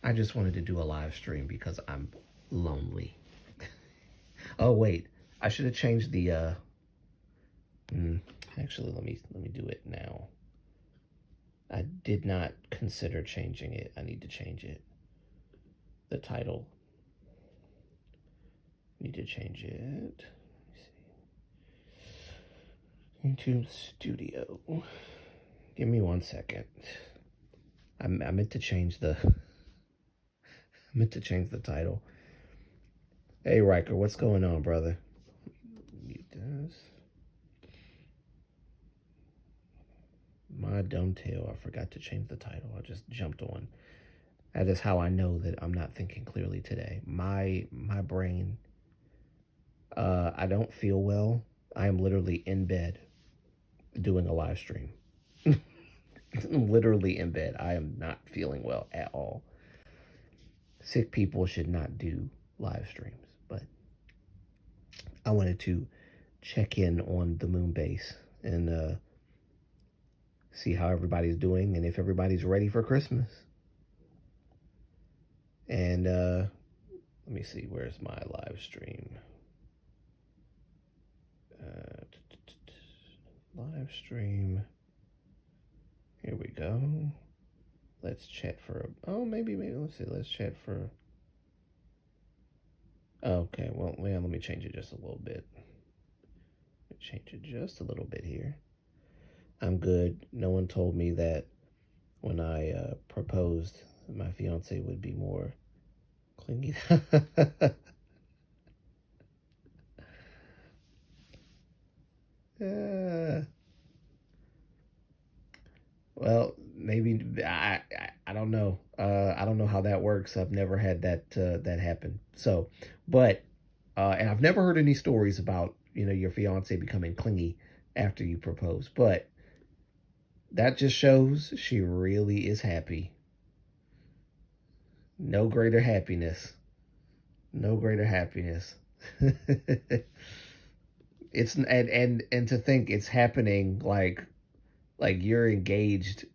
I just wanted to do a live stream because I'm lonely. Oh wait, I should have changed the actually let me do it now. I did not consider changing it. I need to change it. The title. Need to change it. YouTube Studio. Give me 1 second. I meant to change the title. Hey Riker, what's going on, brother? Mute this. My dumb tail, I forgot to change the title. I just jumped on. That is how I know that I'm not thinking clearly today. My brain, I don't feel well. I am literally in bed doing a live stream. I'm literally in bed. I am not feeling well at all. Sick people should not do live streams, but I wanted to check in on the moon base and see how everybody's doing and if everybody's ready for Christmas. And let me see, where's my live stream? Live stream. Here we go. Let's chat for maybe let's see. Let's chat for. Okay, well, let me change it just a little bit. Change it just a little bit here. I'm good. No one told me that when I proposed, my fiance would be more clingy. Well, maybe I don't know. I don't know how that works. I've never had that happen. So, but and I've never heard any stories about your fiance becoming clingy after you propose. But that just shows she really is happy. No greater happiness. No greater happiness. It's and to think it's happening like you're engaged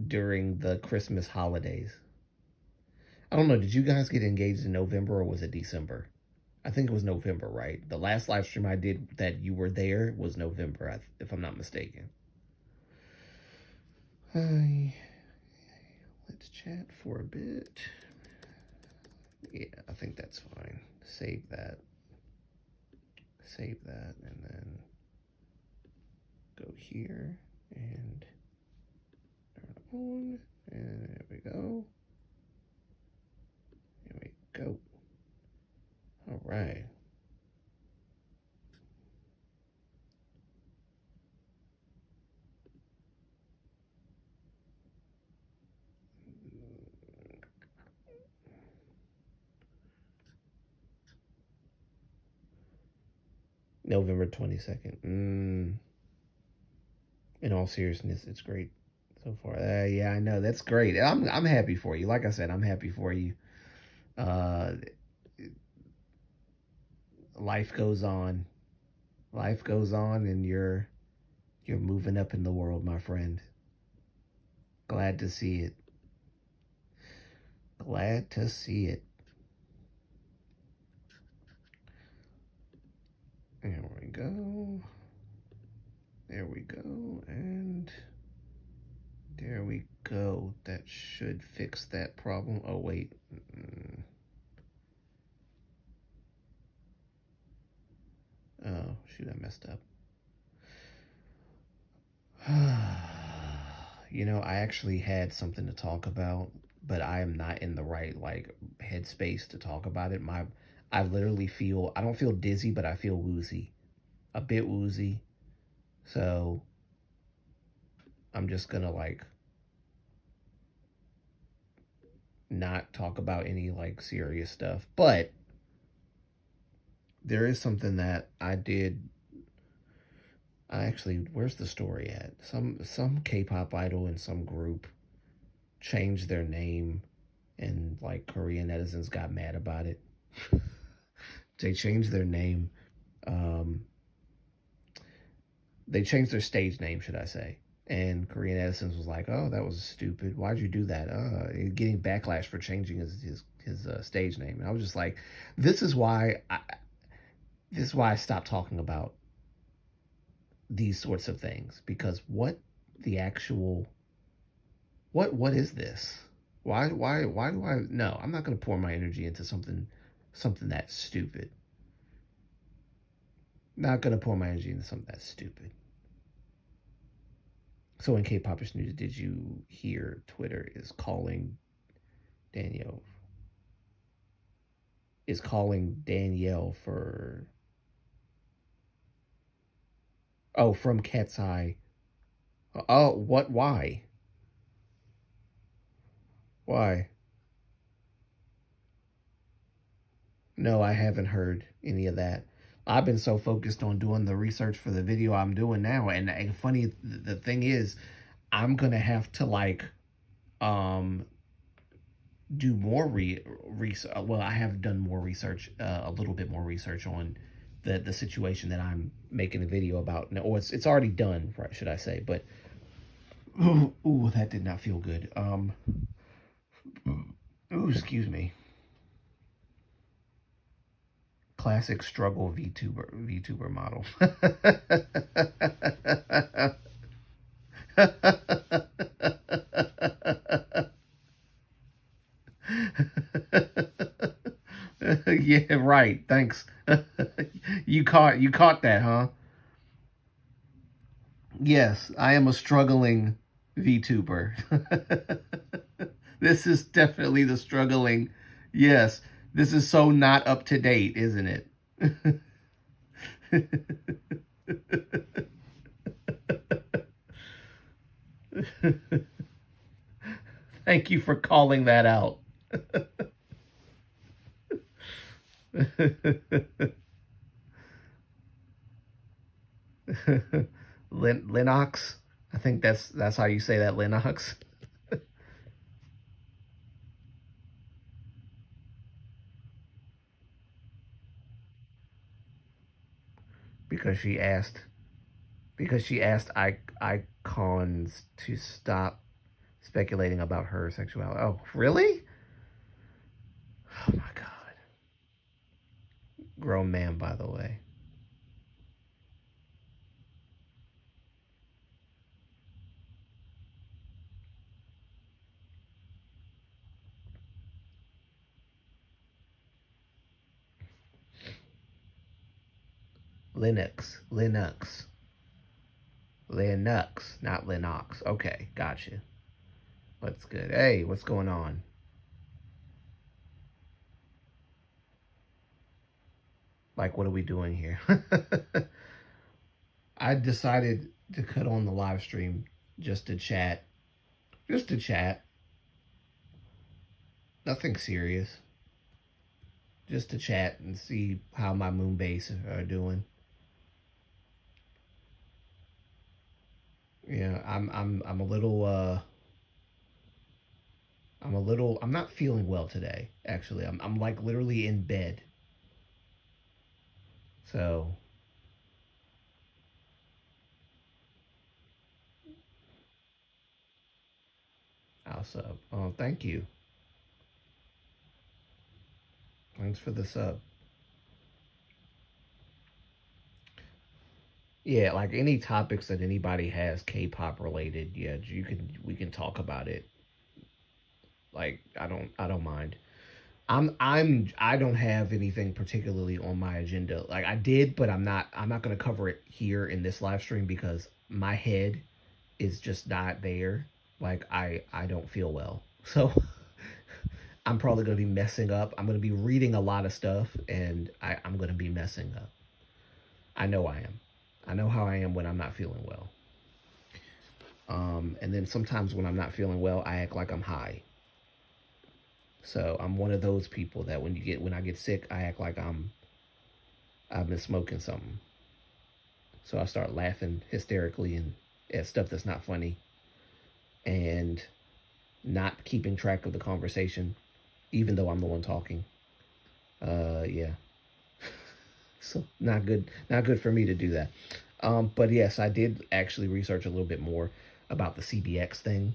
during the Christmas holidays. I don't know. Did you guys get engaged in November or was it December? I think it was November, right? The last live stream I did that you were there was November, if I'm not mistaken. Let's chat for a bit. Yeah, I think that's fine. Save that. Save that, and then go here and turn on, and there we go. There we go. All right. November 22nd. In all seriousness, it's great so far. Yeah, I know. That's great. I'm happy for you. Like I said, I'm happy for you. Life goes on. Life goes on, and you're moving up in the world, my friend. Glad to see it. Glad to see it. There we go. There we go. And there we go. That should fix that problem. Oh, wait. Oh, shoot, I messed up. I actually had something to talk about, but I am not in the right, headspace to talk about it. I literally I don't feel dizzy, but I feel woozy. A bit woozy. So, I'm just gonna, not talk about any, serious stuff. But, there is something that I did. Where's the story at? Some K-pop idol in some group changed their name, and Korean netizens got mad about it. They changed their name. They changed their stage name, should I say? And Korean Edison's was like, "Oh, that was stupid. Why'd you do that?" Getting backlash for changing his stage name. And I was just like, "This is why I stopped talking about these sorts of things, because what the actual what is this? Why do I no, I'm not going to pour my energy into something that's stupid. Not going to pour my energy into something that's stupid." So in K-Popish news, did you hear Twitter Danielle is calling Danielle for from Cat's Eye. Oh, what? Why? Why? No, I haven't heard any of that. I've been so focused on doing the research for the video I'm doing now, and funny, the thing is, I'm gonna have to like um do more research. Well, I have done more research, a little bit more research on the situation that I'm making a video about. No, or it's already done, right? Should I say? But ooh, that did not feel good. Ooh, excuse me. Classic struggle VTuber model. Yeah, right. Thanks. You caught that, huh? Yes, I am a struggling VTuber. This is definitely the struggling. Yes, this is so not up to date, isn't it? Thank you for calling that out. Linux. I think that's how you say that, Linux. because she asked icons to stop speculating about her sexuality. Oh, really? Oh my god. Grown man, by the way. Linux, not Linux. Okay, gotcha. What's good? Hey, what's going on? Like, what are we doing here? I decided to cut on the live stream just to chat. Just to chat. Nothing serious. Just to chat and see how my moon base are doing. Yeah, I'm a little I'm not feeling well today, actually. I'm like literally in bed. So, I'll sub. Oh, thank you. Thanks for the sub. Yeah, like any topics that anybody has K-pop related, yeah, we can talk about it. Like I don't mind. I don't have anything particularly on my agenda. Like I did, but I'm not going to cover it here in this live stream because my head is just not there. Like I don't feel well. So I'm probably going to be messing up. I'm going to be reading a lot of stuff and I'm going to be messing up. I know I am. I know how I am when I'm not feeling well. And then sometimes when I'm not feeling well, I act like I'm high. So I'm one of those people that when I get sick, I act like I've been smoking something. So I start laughing hysterically and at stuff that's not funny and not keeping track of the conversation, even though I'm the one talking. Yeah. So not good for me to do that. But yes, I did actually research a little bit more. about the CBX thing.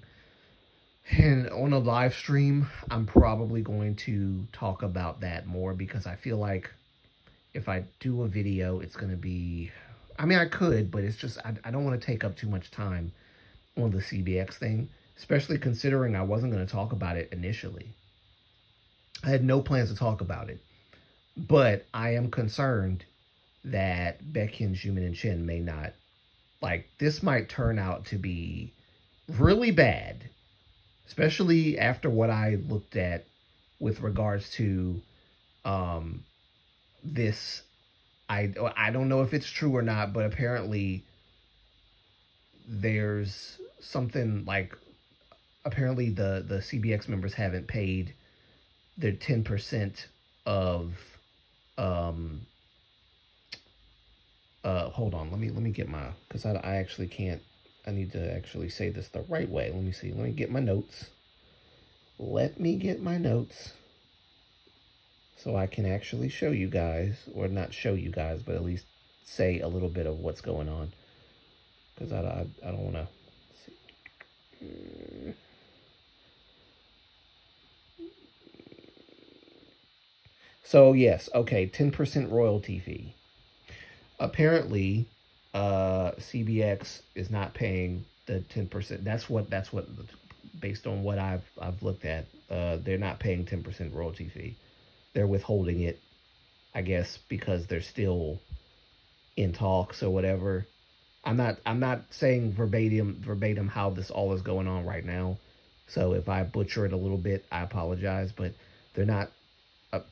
And on a live stream, I'm probably going to talk about that more because I feel like if I do a video, it's going to be. I mean, I could, but it's just, I don't want to take up too much time on the CBX thing, especially considering I wasn't going to talk about it initially. I had no plans to talk about it, but I am concerned that Baekhyun, Jimin, and Shin may not, like, this might turn out to be really bad, especially after what I looked at with regards to this. I don't know if it's true or not, but apparently there's something like, apparently the CBX members haven't paid their 10% of hold on, let me get my, because I actually can't, I need to actually say this the right way. Let me see, let me get my notes. Let me get my notes so I can actually show you guys, or not show you guys, but at least say a little bit of what's going on. Because I don't want to see. So yes, okay, 10% royalty fee. Apparently, CBX is not paying the 10%. That's what based on what I've looked at, they're not paying 10% royalty fee. They're withholding it, I guess, because they're still in talks or whatever. I'm not saying verbatim how this all is going on right now. So if I butcher it a little bit, I apologize, but they're not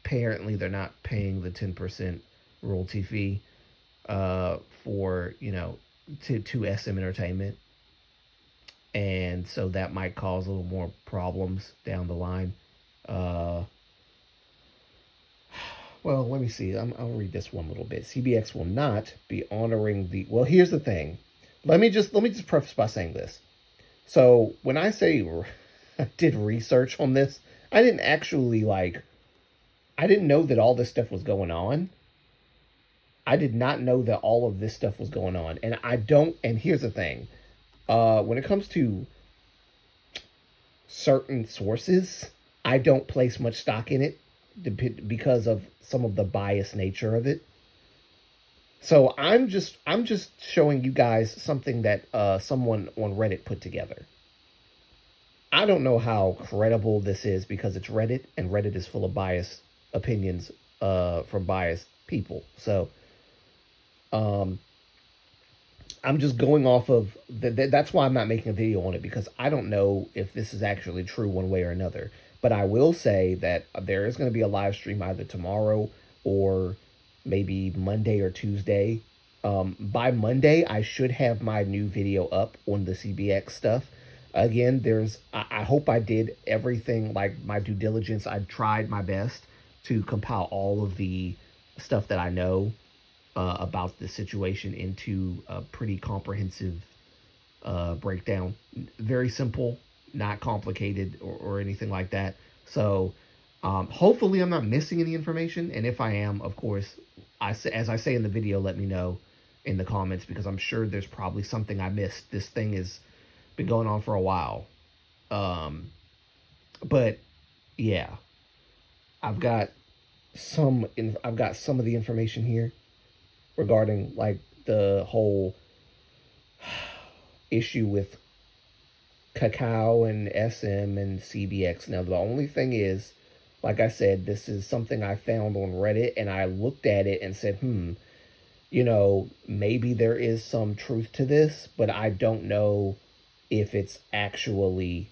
paying the 10% royalty fee for, you know, to SM Entertainment. And so that might cause a little more problems down the line. Well, let me see. I'll read this one little bit. CBX will not be honoring the. Well, here's the thing. Let me just preface by saying this. So when I say I did research on this, I didn't actually I didn't know that all this stuff was going on. I did not know that all of this stuff was going on, and I don't. And here's the thing. When it comes to certain sources, I don't place much stock in it because of some of the biased nature of it. So I'm just showing you guys something that someone on Reddit put together. I don't know how credible this is because it's Reddit, and Reddit is full of biased opinions from biased people. So I'm just going off of that's why I'm not making a video on it, because I don't know if this is actually true one way or another. But I will say that there is going to be a live stream either tomorrow or maybe Monday or Tuesday. By Monday, I should have my new video up on the CBX stuff. Again, I hope I did everything, like my due diligence. I tried my best to compile all of the stuff that I know about the situation into a pretty comprehensive breakdown. Very simple, not complicated or anything like that. So hopefully I'm not missing any information. And if I am, of course, as I say in the video, let me know in the comments, because I'm sure there's probably something I missed. This thing has been going on for a while. But yeah, I've got some of the information here regarding like the whole issue with Kakao and SM and CBX. Now, the only thing is, like I said, this is something I found on Reddit, and I looked at it and said, you know, maybe there is some truth to this, but I don't know if it's actually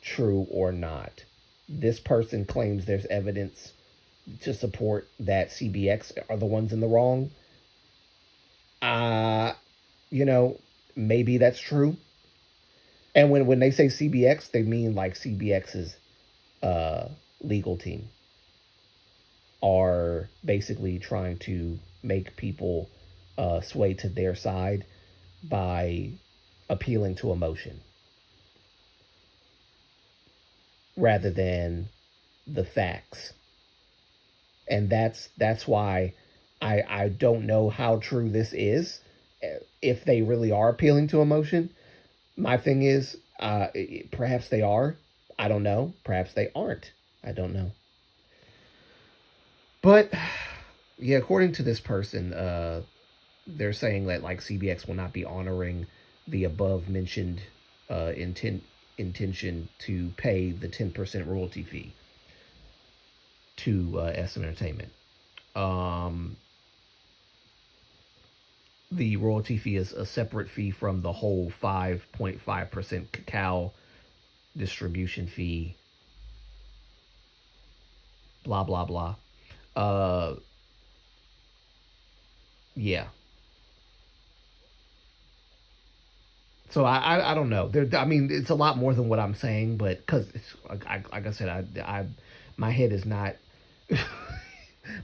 true or not. This person claims there's evidence to support that CBX are the ones in the wrong. You know, maybe that's true. And when they say CBX, they mean like CBX's legal team are basically trying to make people sway to their side by appealing to emotion rather than the facts. And that's why I don't know how true this is, if they really are appealing to emotion. My thing is, perhaps they are. I don't know. Perhaps they aren't. I don't know. But yeah, according to this person, they're saying that like CBX will not be honoring the above mentioned intention to pay the 10% royalty fee to SM Entertainment. The royalty fee is a separate fee from the whole 5.5% cacao distribution fee. Blah blah blah. Yeah. So I don't know. There, I mean, it's a lot more than what I'm saying, but because like I said, I my head is not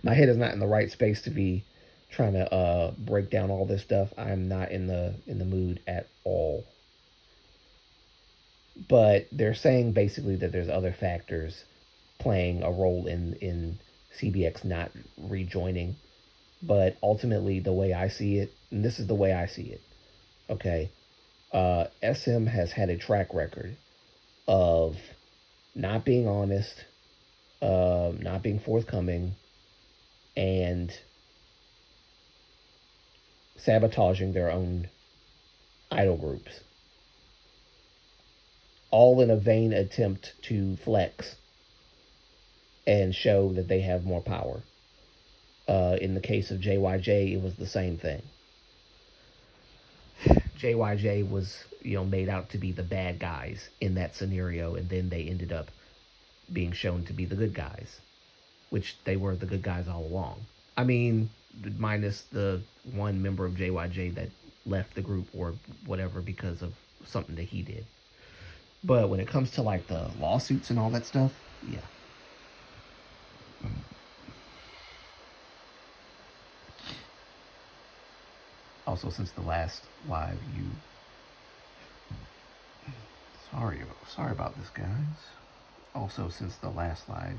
my head is not in the right space to be trying to break down all this stuff. I'm not in the mood at all. But they're saying basically that there's other factors playing a role in CBX not rejoining. But ultimately, the way I see it, and this is the way I see it, okay, SM has had a track record of not being honest, not being forthcoming, and sabotaging their own idol groups. All in a vain attempt to flex and show that they have more power. In the case of JYJ, it was the same thing. JYJ was, made out to be the bad guys in that scenario, and then they ended up being shown to be the good guys, which they were the good guys all along. I mean, minus the one member of JYJ that left the group or whatever because of something that he did. But when it comes to like the lawsuits and all that stuff, yeah. Also, since the last live, sorry about this, guys. Also, since the last live,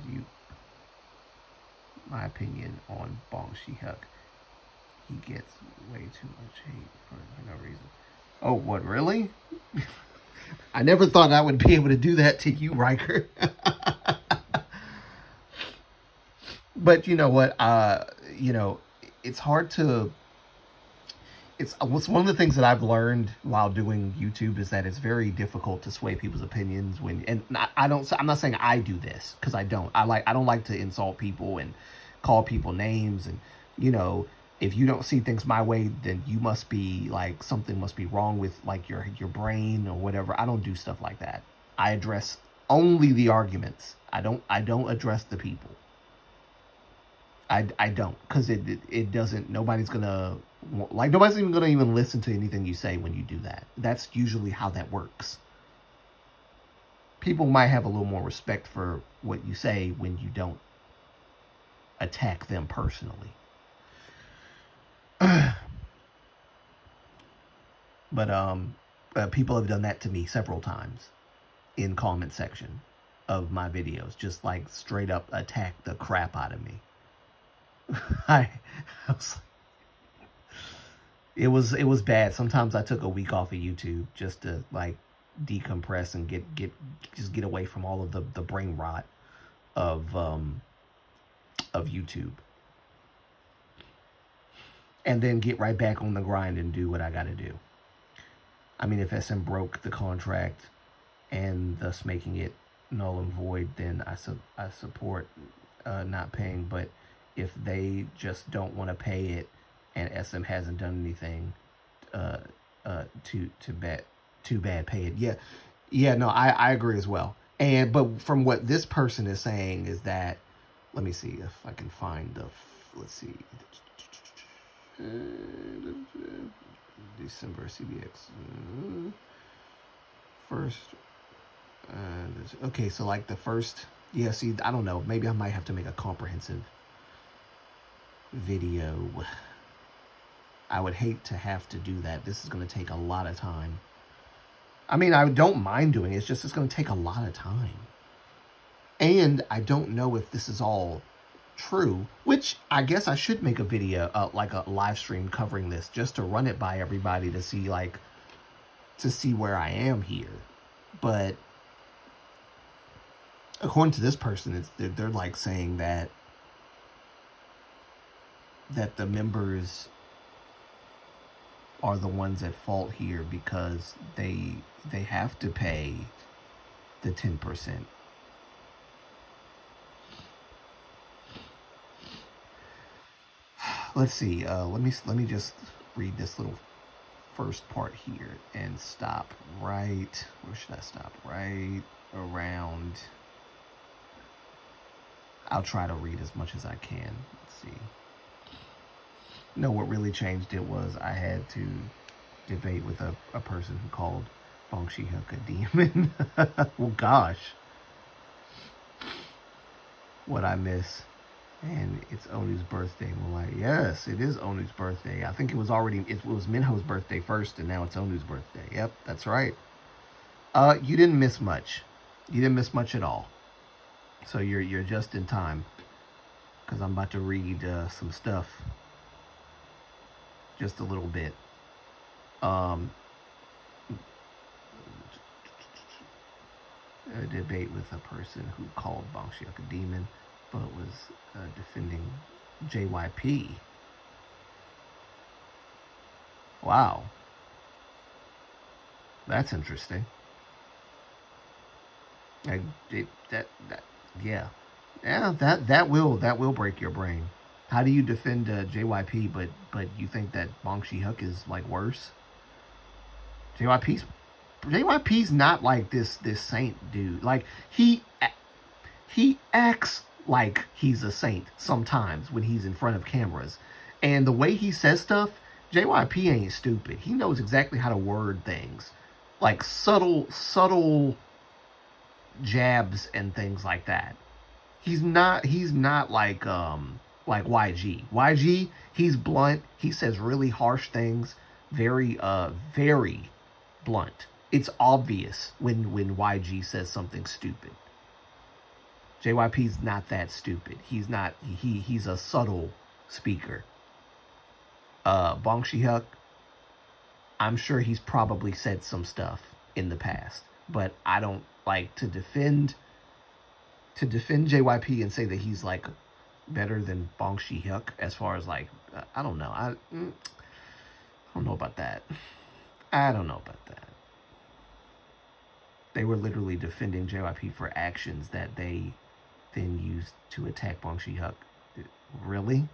my opinion on Bong Shi-hyuk, he gets way too much hate for no reason. Oh, what, really? I never thought I would be able to do that to you, Riker. But you know what? It's hard to... It's one of the things that I've learned while doing YouTube is that it's very difficult to sway people's opinions I'm not saying I do this, because I don't. I don't like to insult people and call people names, and if you don't see things my way, then you must be like, something must be wrong with like your brain or whatever. I don't do stuff like that. I address only the arguments. I don't address the people. I don't, because it doesn't, nobody's even gonna even listen to anything you say when you do that. That's usually how that works. People might have a little more respect for what you say when you don't attack them personally. But people have done that to me several times in comment section of my videos, just like straight up attack the crap out of me. It was bad. Sometimes I took a week off of YouTube just to like decompress and get away from all of the brain rot of YouTube, and then get right back on the grind and do what I got to do. I mean, if SM broke the contract and thus making it null and void, then I support not paying. But if they just don't want to pay it and SM hasn't done anything, too bad, pay it. Yeah, no, I agree as well. But from what this person is saying is that, let me see if I can find let's see, December CBX first. Okay, so like the first, yeah. See, I don't know. Maybe I might have to make a comprehensive video. I would hate to have to do that. This is going to take a lot of time. I mean, I don't mind doing it. It's just it's going to take a lot of time. And I don't know if this is all true, which I guess I should make a video, like a live stream covering this, just to run it by everybody to see, like, to see where I am here. But according to this person, they're like saying that the members are the ones at fault here because they have to pay the 10%. Let's see. Let me just read this little first part here and stop right. Where should I stop? Right around. I'll try to read as much as I can. Let's see. No, what really changed it was I had to debate with a person who called Bong Shi-hyuk a demon. Well, gosh. What I miss. And it's Onu's birthday. Moonlight. Yes, it is Onu's birthday. I think it was Minho's birthday first, and now it's Onu's birthday. Yep, that's right. You didn't miss much. You didn't miss much at all. So you're just in time, because I'm about to read some stuff. Just a little bit. A debate with a person who called Bong Shi-hyuk a demon, but was defending JYP. Wow. That's interesting. Yeah, that will break your brain. How do you defend JYP, but you think that Bong Shi-hyuk is like worse? JYP's not like this saint dude. Like he acts like he's a saint sometimes when he's in front of cameras, and the way he says stuff, JYP ain't stupid. He knows exactly how to word things, like subtle jabs and things like that. He's not like YG. YG, he's blunt. He says really harsh things, very blunt. It's obvious when YG says something stupid. JYP's not that stupid. He's a subtle speaker. Bong Shi-hyuk, I'm sure he's probably said some stuff in the past, but I don't like to defend JYP and say that he's like better than Bong Shi-hyuk as far as like I don't know. I don't know about that. I don't know about that. They were literally defending JYP for actions that they then used to attack Bong Shi-hyuk. Really?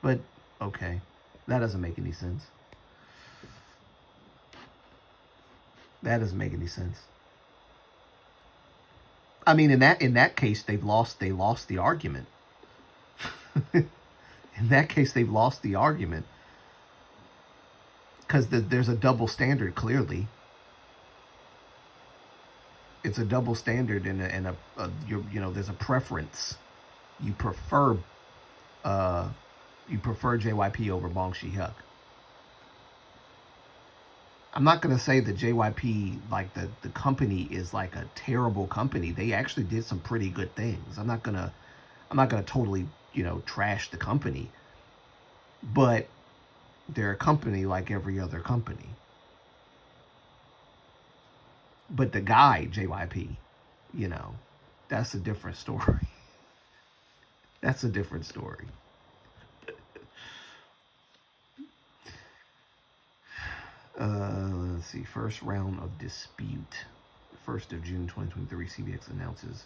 But okay, that doesn't make any sense. That doesn't make any sense. I mean, in that case, they lost the argument. In that case, they've lost the argument because there's a double standard. Clearly, it's a double standard, and there's a preference. You prefer JYP over Bong Shi-hyuk. I'm not going to say that JYP, like the company, is like a terrible company. They actually did some pretty good things. I'm not gonna totally, trash the company. But they're a company like every other company. But the guy, JYP, that's a different story. That's a different story. Let's see. First round of dispute. 1st of June 2023, CBX announces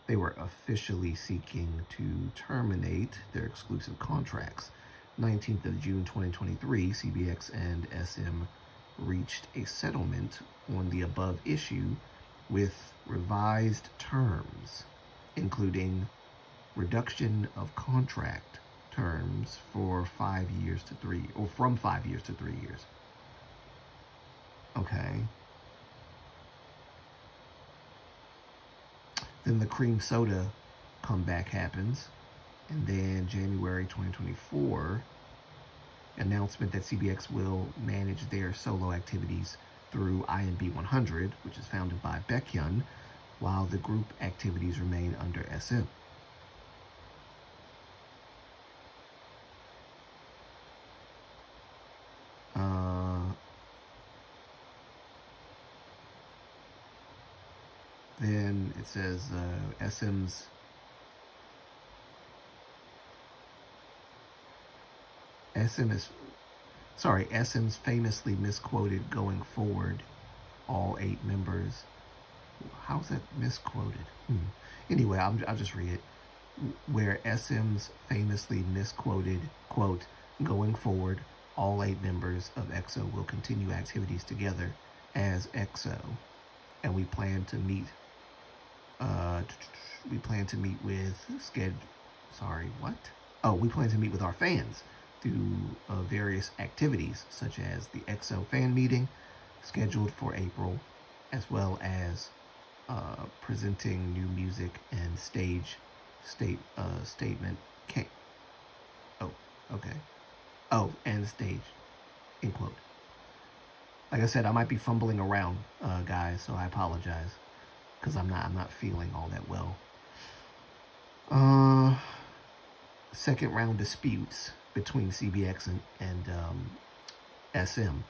they were officially seeking to terminate their exclusive contracts. 19th of June 2023, CBX and SM reached a settlement on the above issue with revised terms, including reduction of contract terms for 5 years to 3, or from 5 years to 3 years. Okay. Then the cream soda comeback happens. And then January 2024, announcement that CBX will manage their solo activities through INB 100, which is founded by Baekhyun, while the group activities remain under SM. Then it says SM's SM's famously misquoted going forward. All 8 members. How's that misquoted? Anyway, I'll just read it. Where SM's famously misquoted, quote, going forward, all 8 members of EXO will continue activities together as EXO. And we plan to meet we plan to meet with our fans through various activities such as the EXO fan meeting scheduled for April, as well as presenting new music and statement. And stage, end quote. Like I said, I might be fumbling around, guys, so I apologize because I'm not feeling all that well. Second round disputes between CBX and SM.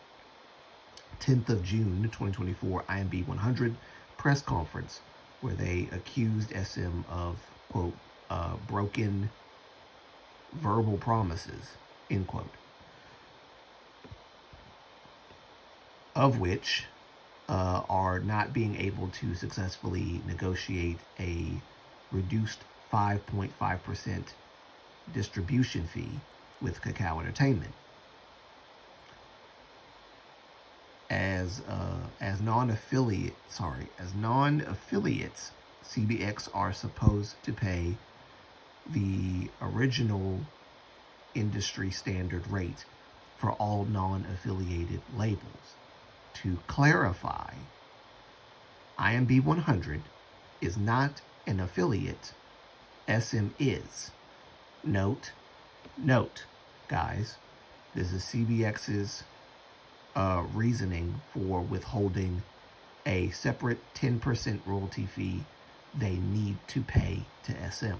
10th of June 2024, IMB 100 press conference where they accused SM of, quote, broken verbal promises, end quote, of which are not being able to successfully negotiate a reduced 5.5% distribution fee with Kakao Entertainment. As non-affiliates, CBX are supposed to pay the original industry standard rate for all non-affiliated labels. To clarify, IMB 100 is not an affiliate. SM is. Note, guys, this is CBX's reasoning for withholding a separate 10% royalty fee they need to pay to SM.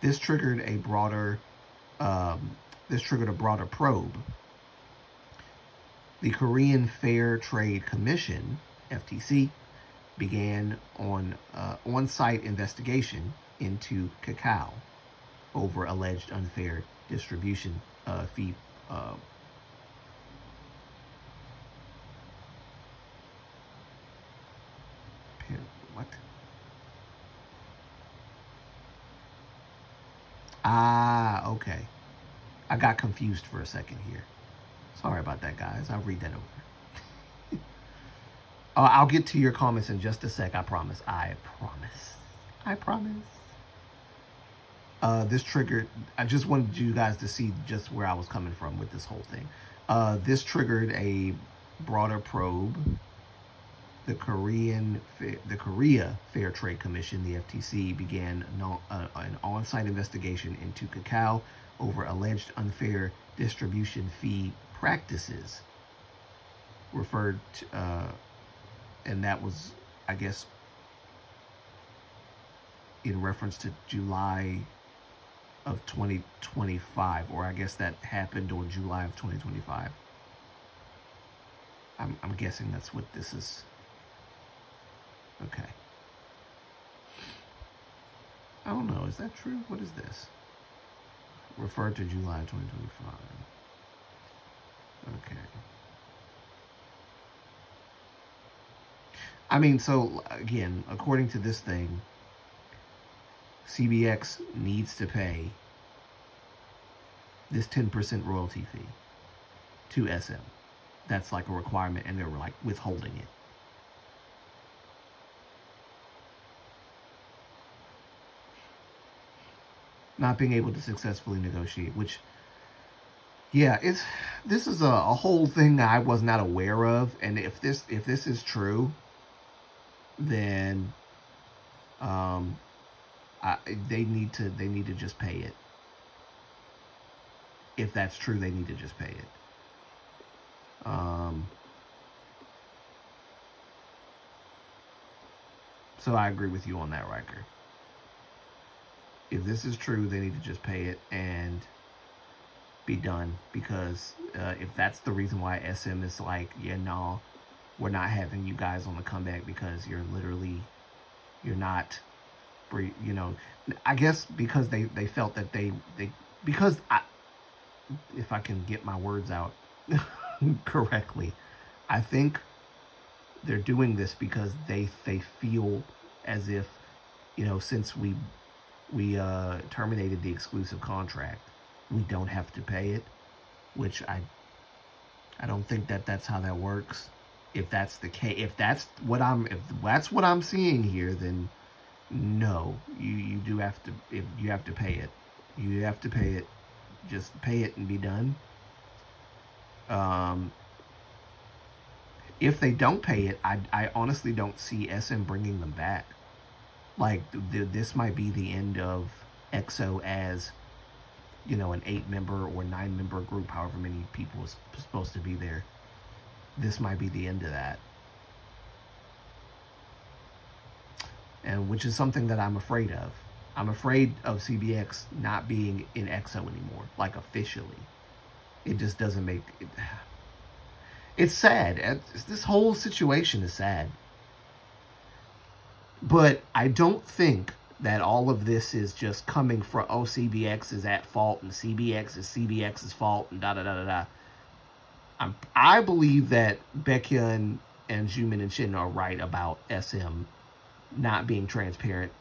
This triggered a broader probe. The Korean Fair Trade Commission, FTC, began on-site investigation into Kakao over alleged unfair distribution fee. What? Okay. I got confused for a second here. Sorry about that, guys. I'll read that over. I'll get to your comments in just a sec. I promise. This triggered, I just wanted you guys to see just where I was coming from with this whole thing. This triggered a broader probe. The Korea Fair Trade Commission, the FTC, began an on-site investigation into Kakao over alleged unfair distribution fee practices. Referred to, and that was, I guess, in reference to July of 2025, or I guess that happened on July of 2025. I'm guessing that's what this is. Okay. I don't know. Is that true? What is this? Referred to July 2025. Okay. I mean, so again, according to this thing, CBX needs to pay this 10% royalty fee to SM. That's like a requirement, and they're like withholding it. Not being able to successfully negotiate, which, yeah, this is a whole thing that I was not aware of, and if this is true, then they need to just pay it. If that's true, they need to just pay it. So I agree with you on that, Riker. If this is true, they need to just pay it. And be done, because if that's the reason why SM is like, yeah, no, we're not having you guys on the comeback because you're not, you know, I guess because they felt that because if I can get my words out correctly, I think they're doing this because they feel as if, you know, since we terminated the exclusive contract, we don't have to pay it, which I don't think that that's how that works. If that's the case, if that's what I'm seeing here, then no, you do have to, if you have to pay it. You have to pay it. Just pay it and be done. If they don't pay it, I honestly don't see SM bringing them back. Like, this might be the end of EXO as, you know, an 8-member or 9-member group, however many people is supposed to be there. This might be the end of that. And which is something that I'm afraid of. I'm afraid of CBX not being in EXO anymore, like officially. It just doesn't make it. It's sad. This whole situation is sad. But I don't think that all of this is just coming from, oh, CBX is at fault and CBX is CBX's fault and da-da-da-da-da. I believe that Baekhyun and Jimin and Shin are right about SM not being transparent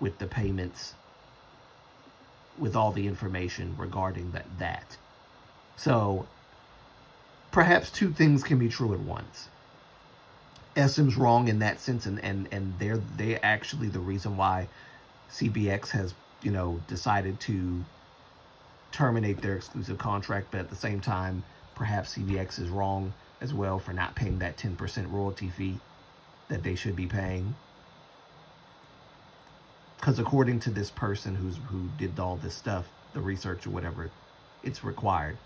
with the payments, with all the information regarding that. So perhaps two things can be true at once. SM's wrong in that sense, and they're actually the reason why CBX has, you know, decided to terminate their exclusive contract, but at the same time, perhaps CBX is wrong as well for not paying that 10% royalty fee that they should be paying. Because according to this person who did all this stuff, the research or whatever, it's required.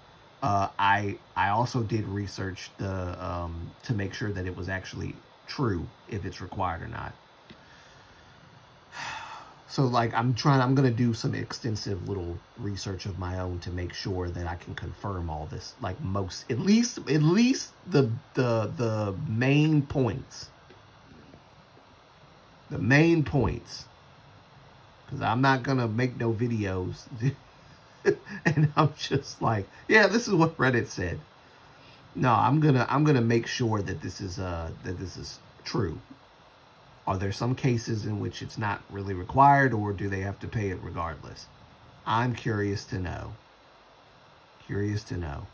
I also did research the to make sure that it was actually true, if it's required or not. So like I'm gonna do some extensive little research of my own to make sure that I can confirm all this. Like at least the main points. The main points. Because I'm not gonna make no videos and I'm just like, yeah, this is what Reddit said. No, I'm gonna make sure that this is true. Are there some cases in which it's not really required, or do they have to pay it regardless? I'm curious to know. Curious to know.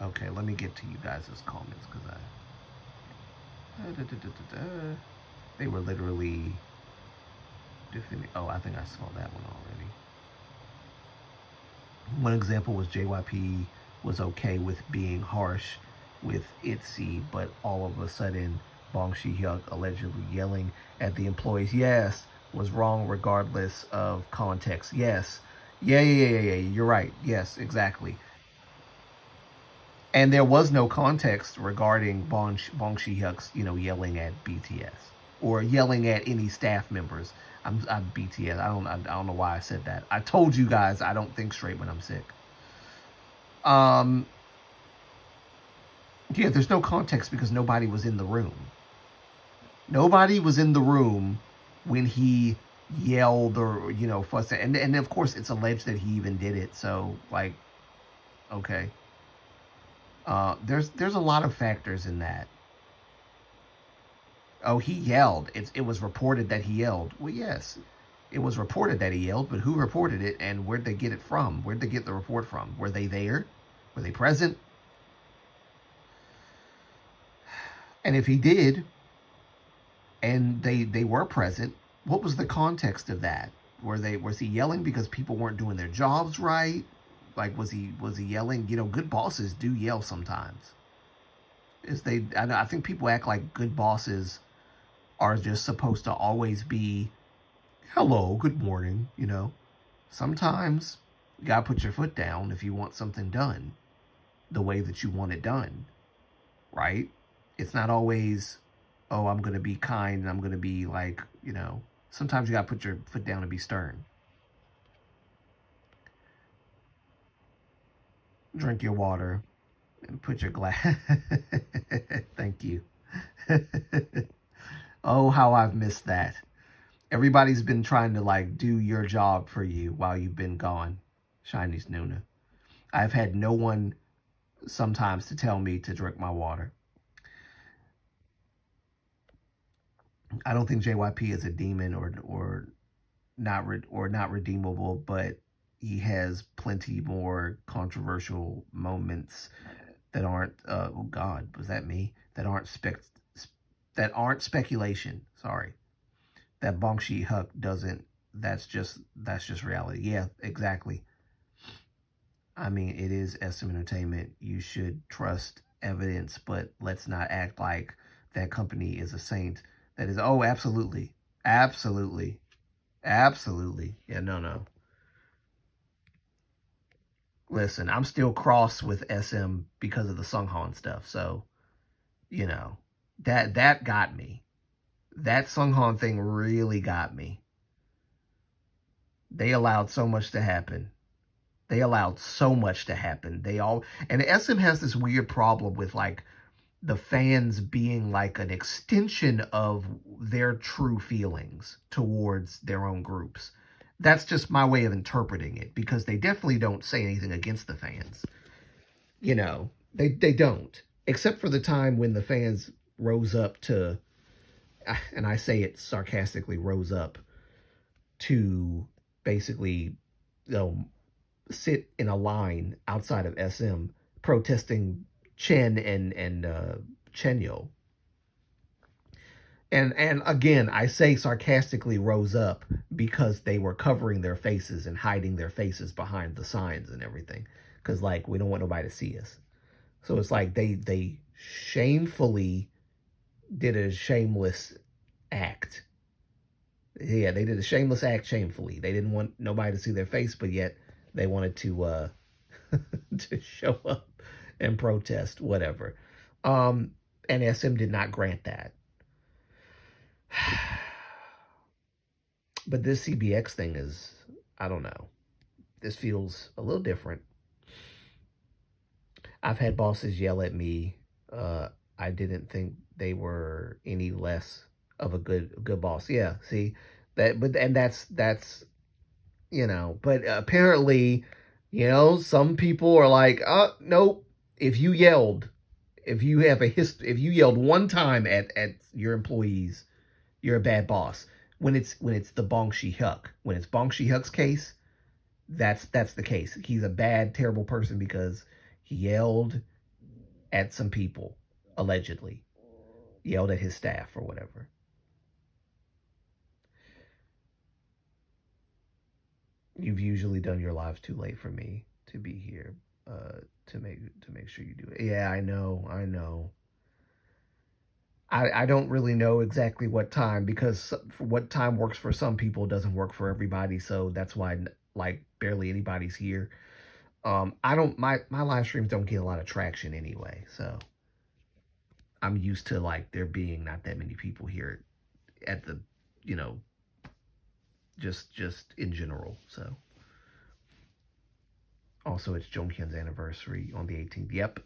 Okay, let me get to you guys' comments, because they were literally defending. Oh, I think I saw that one already. One example was JYP was okay with being harsh with ITZY, but all of a sudden Bong Shi-hyuk allegedly yelling at the employees, yes, was wrong regardless of context. Yes. Yeah. You're right. Yes, exactly. And there was no context regarding Bong Shi-hyuk's, you know, yelling at BTS or yelling at any staff members. I'm BTS. I don't know why I said that. I told you guys I don't think straight when I'm sick. Yeah, there's no context because nobody was in the room. Nobody was in the room when he yelled or, you know, fussed. And of course it's alleged that he even did it. So like, okay. There's a lot of factors in that. Oh, he yelled. It was reported that he yelled. Well, yes, it was reported that he yelled, but who reported it and where'd they get it from? Where'd they get the report from? Were they there? Were they present? And if he did, and they were present, what was the context of that? Was he yelling because people weren't doing their jobs right? Like, was he yelling? You know, good bosses do yell sometimes. I think people act like good bosses are just supposed to always be, hello, good morning, you know. Sometimes You gotta put your foot down if you want something done the way that you want it done, right? It's not always, oh, I'm gonna be kind and I'm gonna be like, sometimes you gotta put your foot down and be stern. Drink your water and put your glass. Thank you. Oh, how I've missed that. Everybody's been trying to like do your job for you while you've been gone, Chinese Nuna. I've had no one sometimes to tell me to drink my water. I don't think JYP is a demon or not redeemable, but he has plenty more controversial moments that aren't oh God, was that me? That aren't speculation. Sorry. That Bong Shi-hyuk doesn't, that's just reality. Yeah, exactly. I mean, it is SM Entertainment. You should trust evidence, but let's not act like that company is a saint. That is, oh, absolutely. Absolutely. Absolutely. Yeah, no. Listen, I'm still cross with SM because of the Sunghan stuff. So, that got me. That Sunghan thing really got me. They allowed so much to happen. And SM has this weird problem with like the fans being like an extension of their true feelings towards their own groups. That's just my way of interpreting it, because they definitely don't say anything against the fans. They don't. Except for the time when the fans rose up to, and I say it sarcastically, rose up to basically, sit in a line outside of SM protesting Chen and Chenyo. And again, I say sarcastically rose up because they were covering their faces and hiding their faces behind the signs and everything. Because, like, we don't want nobody to see us. So it's like they shamefully did a shameless act. Yeah, they did a shameless act shamefully. They didn't want nobody to see their face, but yet they wanted to to show up and protest, whatever. And SM did not grant that. But this CBX thing is, I don't know. This feels a little different. I've had bosses yell at me. I didn't think they were any less of a good boss. Yeah, see that, but and that's but apparently, some people are like, oh nope. If you yelled one time at your employees, you're a bad boss. When it's the Bong Shi-hyuk, when it's Bong Shi-hyuk's case, that's the case. He's a bad, terrible person because he yelled at some people, allegedly. Yelled at his staff or whatever. You've usually done your lives too late for me to be here to make sure you do it. Yeah, I know. I don't really know exactly what time, because what time works for some people doesn't work for everybody. So that's why like barely anybody's here. My live streams don't get a lot of traction anyway. So I'm used to like there being not that many people here at the, just in general. So also it's Jonghyun's anniversary on the 18th.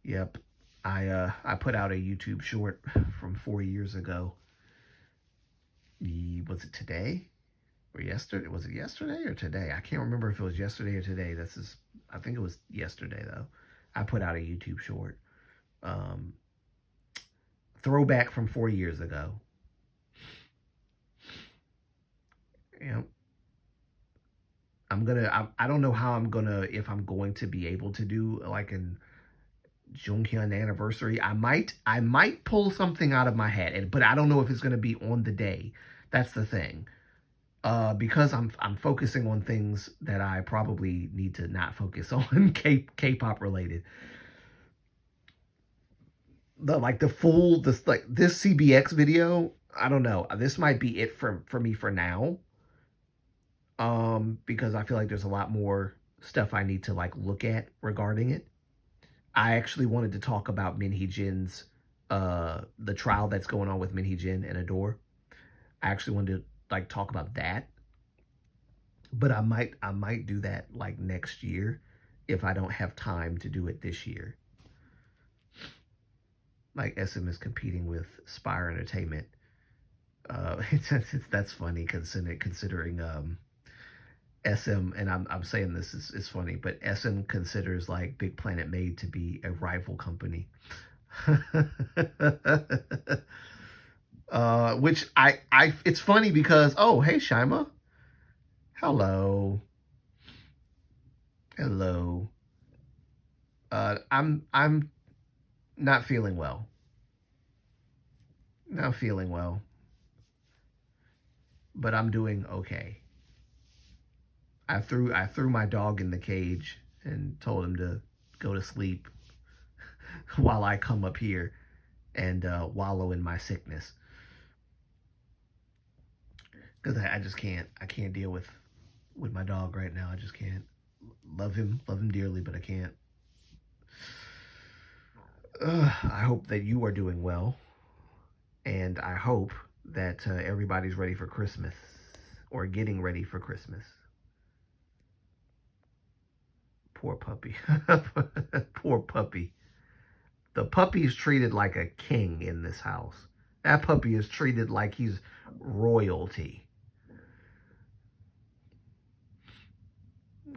Yep. I put out a YouTube short from 4 years ago. Was it today or yesterday? Was it yesterday or today? I can't remember if it was yesterday or today. I think it was yesterday though. I put out a YouTube short. Throwback from 4 years ago. I don't know how if I'm going to be able to do like an Jonghyun anniversary. I might pull something out of my hat, but I don't know if it's going to be on the day. That's the thing. Because I'm focusing on things that I probably need to not focus on, K-pop related. This CBX video, I don't know. This might be it for me for now. because I feel like there's a lot more stuff I need to like look at regarding it. I actually wanted to talk about Minhee Jin's the trial that's going on with Minhee Jin and Adore. I actually wanted to like talk about that, but I might do that like next year if I don't have time to do it this year. Like SM is competing with Spire Entertainment. That's funny considering SM, and I'm saying this is funny, but SM considers like Big Planet Made to be a rival company. Which it's funny because, oh, hey, Shima. Hello. Hello. I'm not feeling well. Not feeling well, but I'm doing okay. I threw my dog in the cage and told him to go to sleep while I come up here and wallow in my sickness. Because I just can't. I can't deal with my dog right now. I just can't. Love him dearly, but I can't. I hope that you are doing well, and I hope that everybody's ready for Christmas or getting ready for Christmas. Poor puppy. Poor puppy. The puppy is treated like a king in this house. That puppy is treated like he's royalty.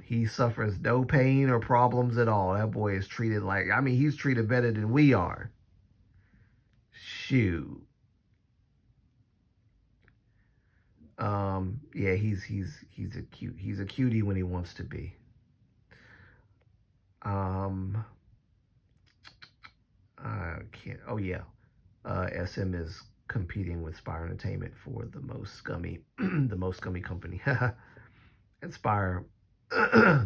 He suffers no pain or problems at all. That boy is treated like, I mean, he's treated better than we are. Shoot. Yeah, he's a cutie when he wants to be. I can't. Oh yeah, SM is competing with Spire Entertainment for the most scummy, the most scummy company. And Spire,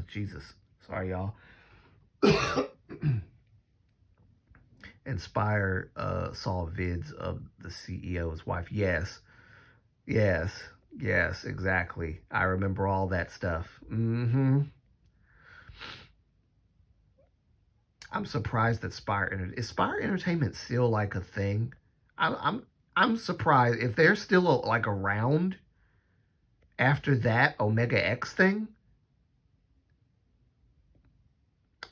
Jesus, sorry y'all. And Spire saw vids of the CEO's wife. Yes, yes, yes, exactly. I remember all that stuff. I'm surprised that is Spire Entertainment still like a thing? I'm surprised if they're still like around after that Omega X thing.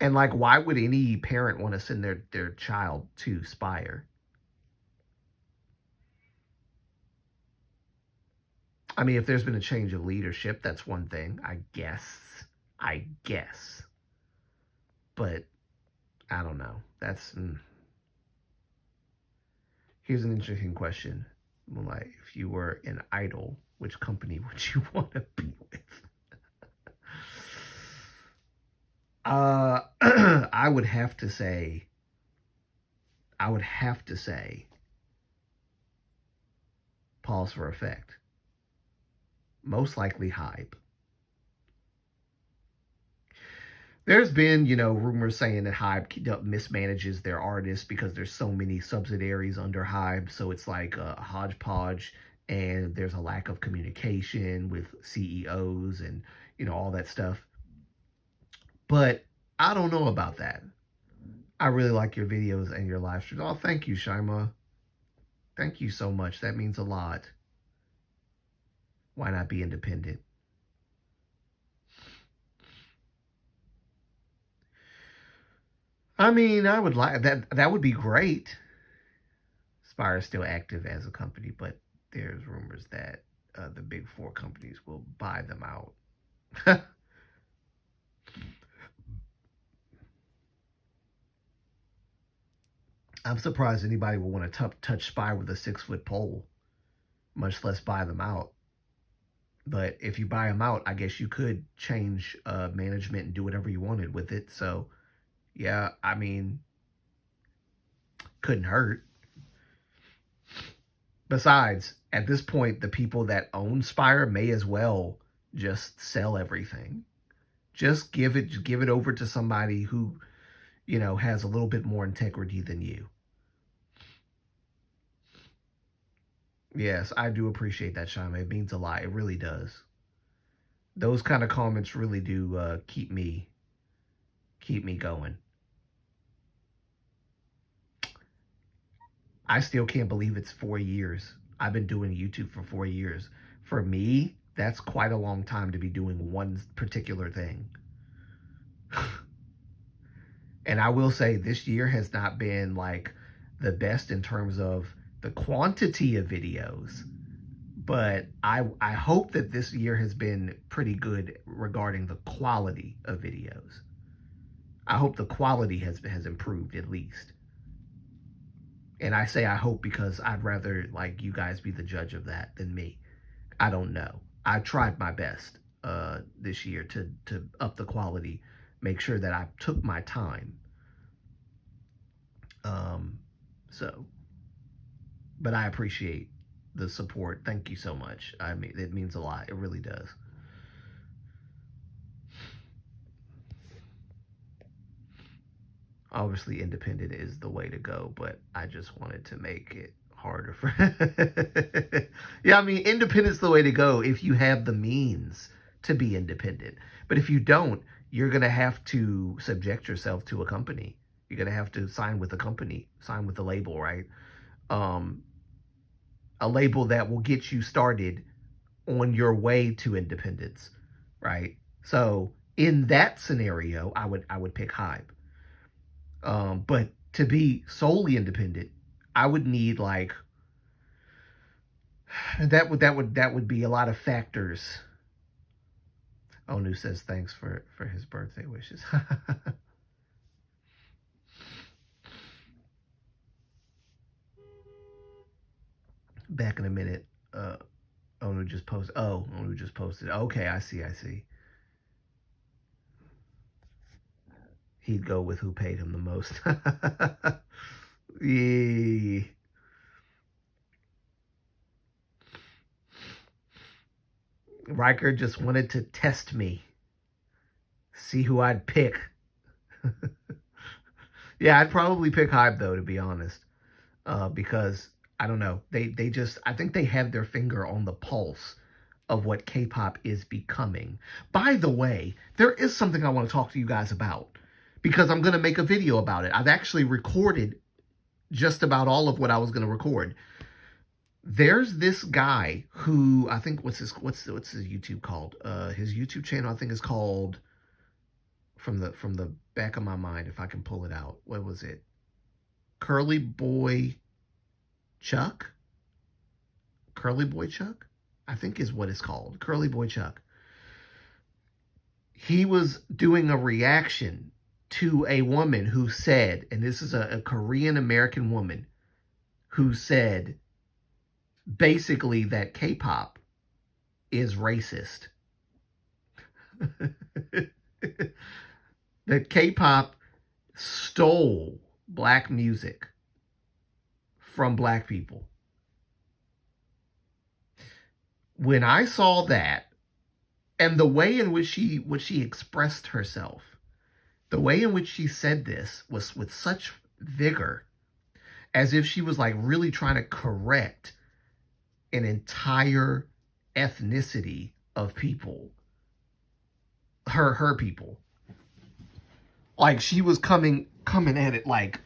And like, why would any parent want to send their child to Spire? I mean, if there's been a change of leadership, that's one thing, I guess. But I don't know. That's Here's an interesting question. Like, if you were an idol, which company would you want to be with? I would have to say pause for effect. Most likely Hype. There's been, rumors saying that Hype mismanages their artists because there's so many subsidiaries under Hype, so it's like a hodgepodge, and there's a lack of communication with CEOs and, all that stuff. But I don't know about that. I really like your videos and your live streams. Oh, thank you, Shima. Thank you so much. That means a lot. Why not be independent? I mean, I would like that. That would be great. Spire is still active as a company, but there's rumors that the big four companies will buy them out. I'm surprised anybody would want to touch Spire with a 6-foot pole, much less buy them out. But if you buy them out, I guess you could change management and do whatever you wanted with it. So, yeah, I mean, couldn't hurt. Besides, at this point, the people that own Spire may as well just sell everything. Just give it over to somebody who, has a little bit more integrity than you. Yes, I do appreciate that, Shima. It means a lot. It really does. those kind of comments really do keep me going. I still can't believe it's 4 years. I've been doing YouTube for 4 years. For me, that's quite a long time to be doing one particular thing. And I will say this year has not been like the best in terms of the quantity of videos, but I hope that this year has been pretty good regarding the quality of videos. I hope the quality has improved at least. And I say I hope because I'd rather like you guys be the judge of that than me. I don't know. I tried my best this year to up the quality, make sure that I took my time. So, but I appreciate the support. Thank you so much. I mean, it means a lot. It really does. Obviously, independent is the way to go, but I just wanted to make it harder for. Yeah, I mean, independent's the way to go if you have the means to be independent. But if you don't, you're going to have to subject yourself to a company. You're going to have to sign with a company, sign with a label, right? A label that will get you started on your way to independence, right? So in that scenario, I would pick Hype. But to be solely independent, I would need like that would be a lot of factors. Onu says thanks for his birthday wishes. Back in a minute. Onu just posted. Oh, Onu just posted. Okay, I see. He'd go with who paid him the most. Yeah. Riker just wanted to test me. See who I'd pick. Yeah, I'd probably pick Hype though, to be honest. Because I don't know. They just, I think they have their finger on the pulse of what K-pop is becoming. By the way, there is something I want to talk to you guys about because I'm going to make a video about it. I've actually recorded just about all of what I was going to record. There's this guy who I think what's his YouTube called? His YouTube channel I think is called from the back of my mind, if I can pull it out. What was it? Curly Boy Chuck? Curly Boy Chuck? I think is what it's called. Curly Boy Chuck. He was doing a reaction to a woman who said, and this is a Korean American woman who said basically that K-pop is racist. That K-pop stole black music from black people. When I saw that, and the way in which she expressed herself, the way in which she said this was with such vigor, as if she was like really trying to correct an entire ethnicity of people, her people. Like she was coming at it like,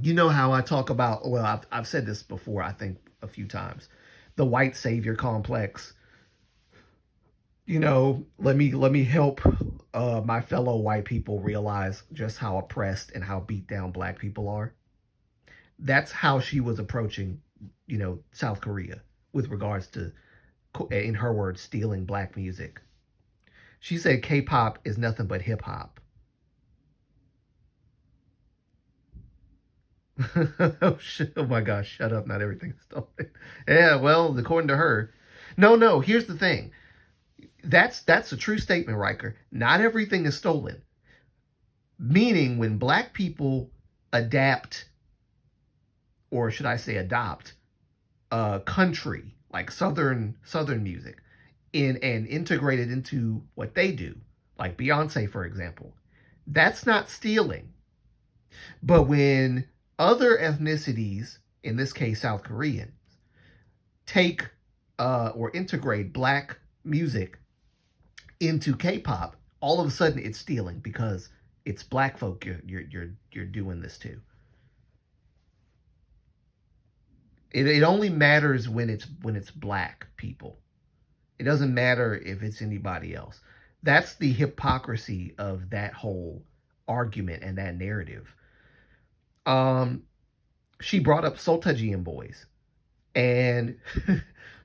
you know how I talk about, well, I've said this before, I think a few times, the white savior complex. You know, let me help my fellow white people realize just how oppressed and how beat down black people are. That's how she was approaching, you know, South Korea with regards to, in her words, stealing black music. She said K-pop is nothing but hip-hop. Oh my gosh, shut up, not everything's stolen. Yeah, well, according to her. No, here's the thing. That's a true statement, Riker. Not everything is stolen. Meaning when black people adapt, or should I say adopt, country, like southern music, and integrate it into what they do, like Beyonce, for example, that's not stealing. But when other ethnicities, in this case South Koreans, take or integrate black music into K-pop, all of a sudden it's stealing because it's black folk you're doing this to. It only matters when it's black people. It doesn't matter if it's anybody else. That's the hypocrisy of that whole argument and that narrative. She brought up Soltajian boys, and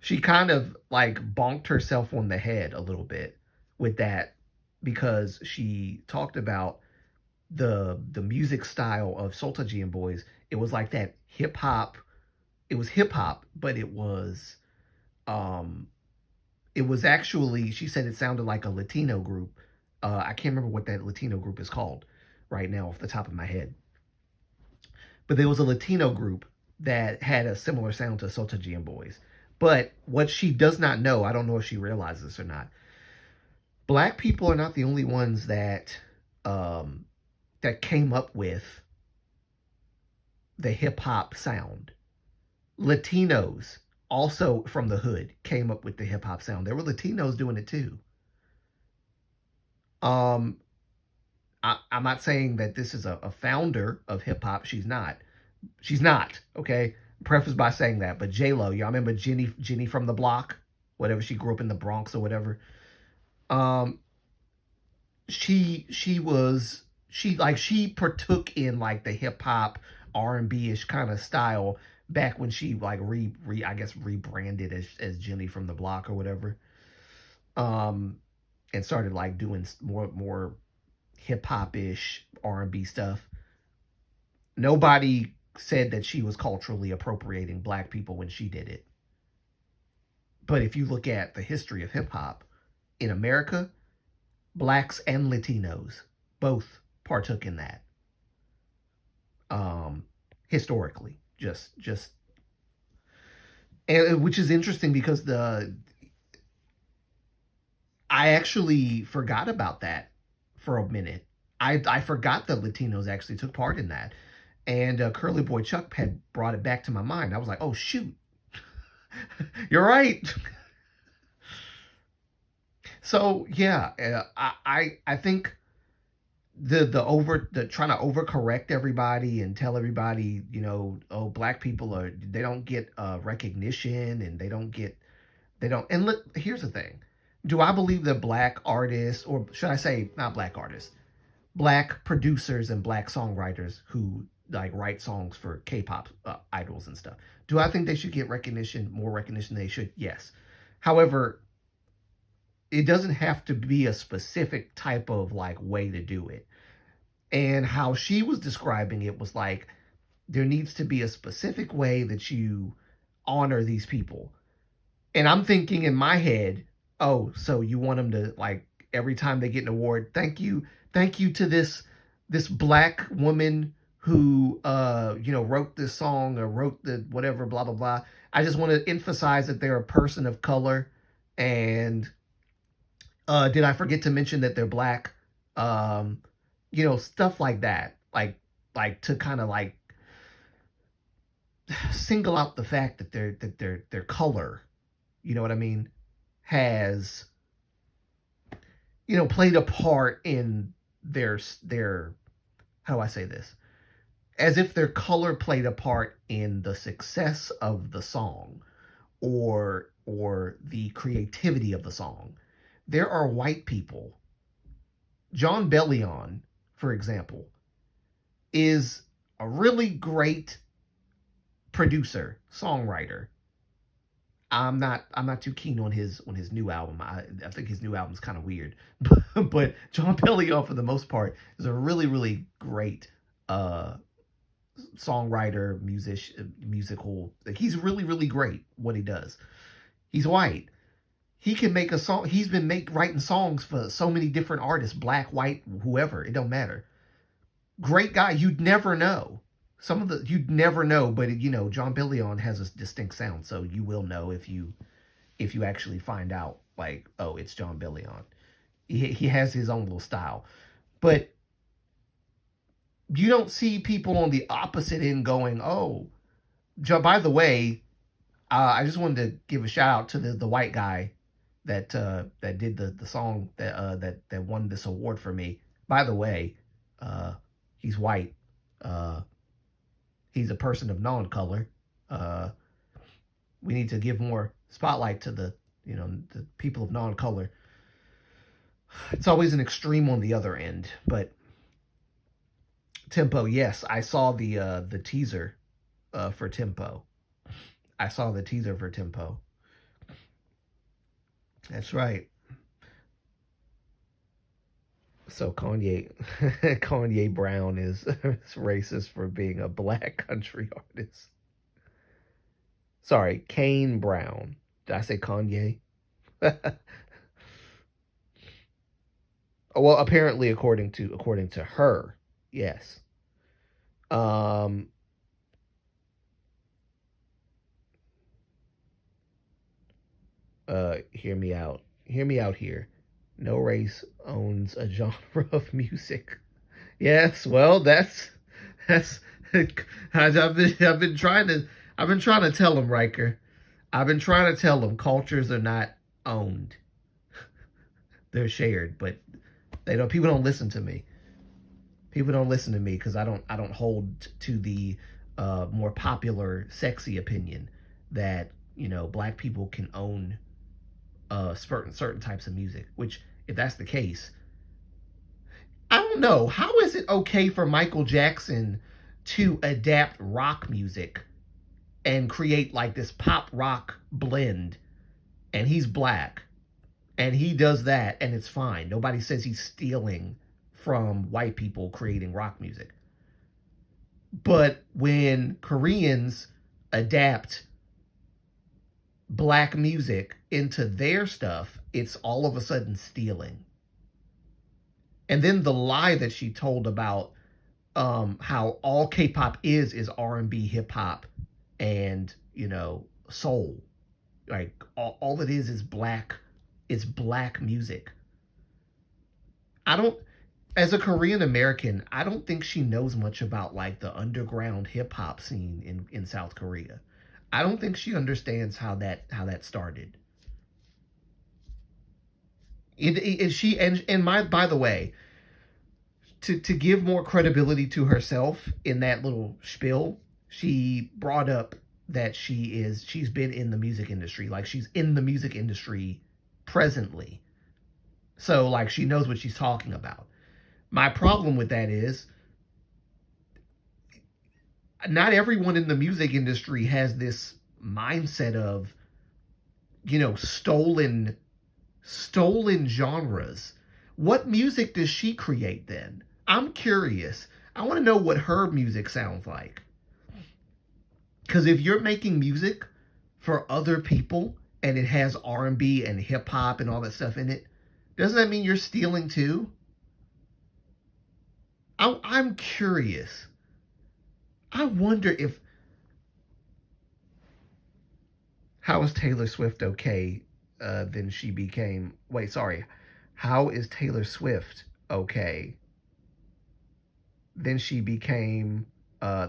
she kind of like bonked herself on the head a little bit with that, because she talked about the music style of Soltajian boys. It was like that hip hop. It was hip hop, but it was actually, she said it sounded like a Latino group. I can't remember what that Latino group is called right now off the top of my head. But there was a Latino group that had a similar sound to Soltajian boys. But what she does not know, I don't know if she realizes this or not, black people are not the only ones that that came up with the hip hop sound. Latinos, also from the hood, came up with the hip hop sound. There were Latinos doing it too. I'm not saying that this is a founder of hip hop. She's not. She's not. Okay. Preface by saying that. But J-Lo, y'all remember Jenny from the Block, whatever, she grew up in the Bronx or whatever. She partook in like the hip hop R&B-ish kind of style back when she like I guess rebranded as Jenny from the Block or whatever. And started like doing more hip hop-ish R&B stuff. Nobody said that she was culturally appropriating black people when she did it. But if you look at the history of hip hop in America, blacks and Latinos both partook in that. Historically, just and which is interesting because I actually forgot about that for a minute. I forgot that Latinos actually took part in that. And Curly Boy Chuck had brought it back to my mind. I was like, oh, shoot. You're right. So, yeah, I think the trying to overcorrect everybody and tell everybody, you know, oh, black people they don't get recognition, and and look, here's the thing. Do I believe that black artists, or should I say not black artists, black producers and black songwriters who like write songs for K-pop idols and stuff, do I think they should get more recognition than they should? Yes. However, it doesn't have to be a specific type of like way to do it. And how she was describing it was like, there needs to be a specific way that you honor these people. And I'm thinking in my head, oh, so you want them to, like, every time they get an award, thank you to this black woman who wrote this song or wrote the whatever, blah blah blah. I just want to emphasize that they're a person of color, and did I forget to mention that they're black? Stuff like that, like to kind of like single out the fact that their color, you know what I mean, has played a part in their how do I say this? As if their color played a part in the success of the song or the creativity of the song. There are white people. John Bellion, for example, is a really great producer, songwriter. I'm not too keen on his new album. I think his new album's kind of weird. But John Bellion, for the most part, is a really, really great songwriter, musical. Like, he's really, really great what he does. He's white. He can make a song. He's been writing songs for so many different artists, black, white, whoever. It don't matter. Great guy. You'd never know. You'd never know, but John Bellion has a distinct sound, so you will know if you actually find out, like, oh, it's John Bellion. He has his own little style. But you don't see people on the opposite end going, oh, by the way, I just wanted to give a shout out to the white guy that did the song that won this award for me. By the way, he's white. Uh, he's a person of non-color. Uh, we need to give more spotlight to the people of non-color. It's always an extreme on the other end, but Tempo, yes, I saw the teaser for Tempo. I saw the teaser for Tempo. That's right. So Kanye Kanye Brown is racist for being a black country artist. Sorry, Kane Brown. Did I say Kanye? Well, apparently according to her, yes. Um Hear me out. Hear me out here. No race owns a genre of music. Yes, well, that's I've been trying to tell him, Riker. I've been trying to tell him cultures are not owned. They're shared, but they don't. People don't listen to me. People don't listen to me because I don't hold to the more popular, sexy opinion that black people can own certain types of music. Which, if that's the case, I don't know. How is it okay for Michael Jackson to adapt rock music and create like this pop rock blend, and he's black, and he does that, and it's fine. Nobody says he's stealing from white people creating rock music. But when Koreans adapt black music into their stuff, it's all of a sudden stealing. And then the lie that she told about how all K-pop is R&B, hip hop, and soul. Like all it is black. It's black music. I don't, as a Korean American, I don't think she knows much about like the underground hip hop scene in South Korea. I don't think she understands how that started. She and my by the way, to give more credibility to herself in that little spiel, she brought up that she's been in the music industry, like she's in the music industry presently. So like she knows what she's talking about. My problem with that is not everyone in the music industry has this mindset of stolen genres. What music does she create then? I'm curious. I want to know what her music sounds like. Because if you're making music for other people and it has R&B and hip hop and all that stuff in it, doesn't that mean you're stealing too? I'm curious. I wonder if, how is Taylor Swift okay? Then she became, wait, sorry. How is Taylor Swift okay? Then she became a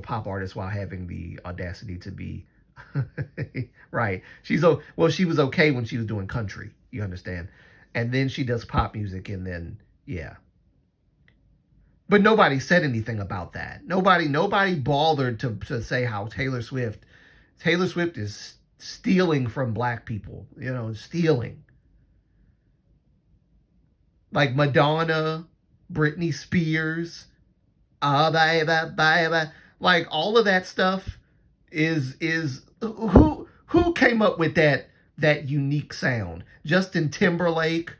pop artist while having the audacity to be right. She was okay when she was doing country, you understand? And then she does pop music, and then yeah. But nobody said anything about that. Nobody bothered to say how Taylor Swift is stealing from black people, stealing. Like Madonna, Britney Spears, baby. Like all of that stuff is who came up with that unique sound? Justin Timberlake.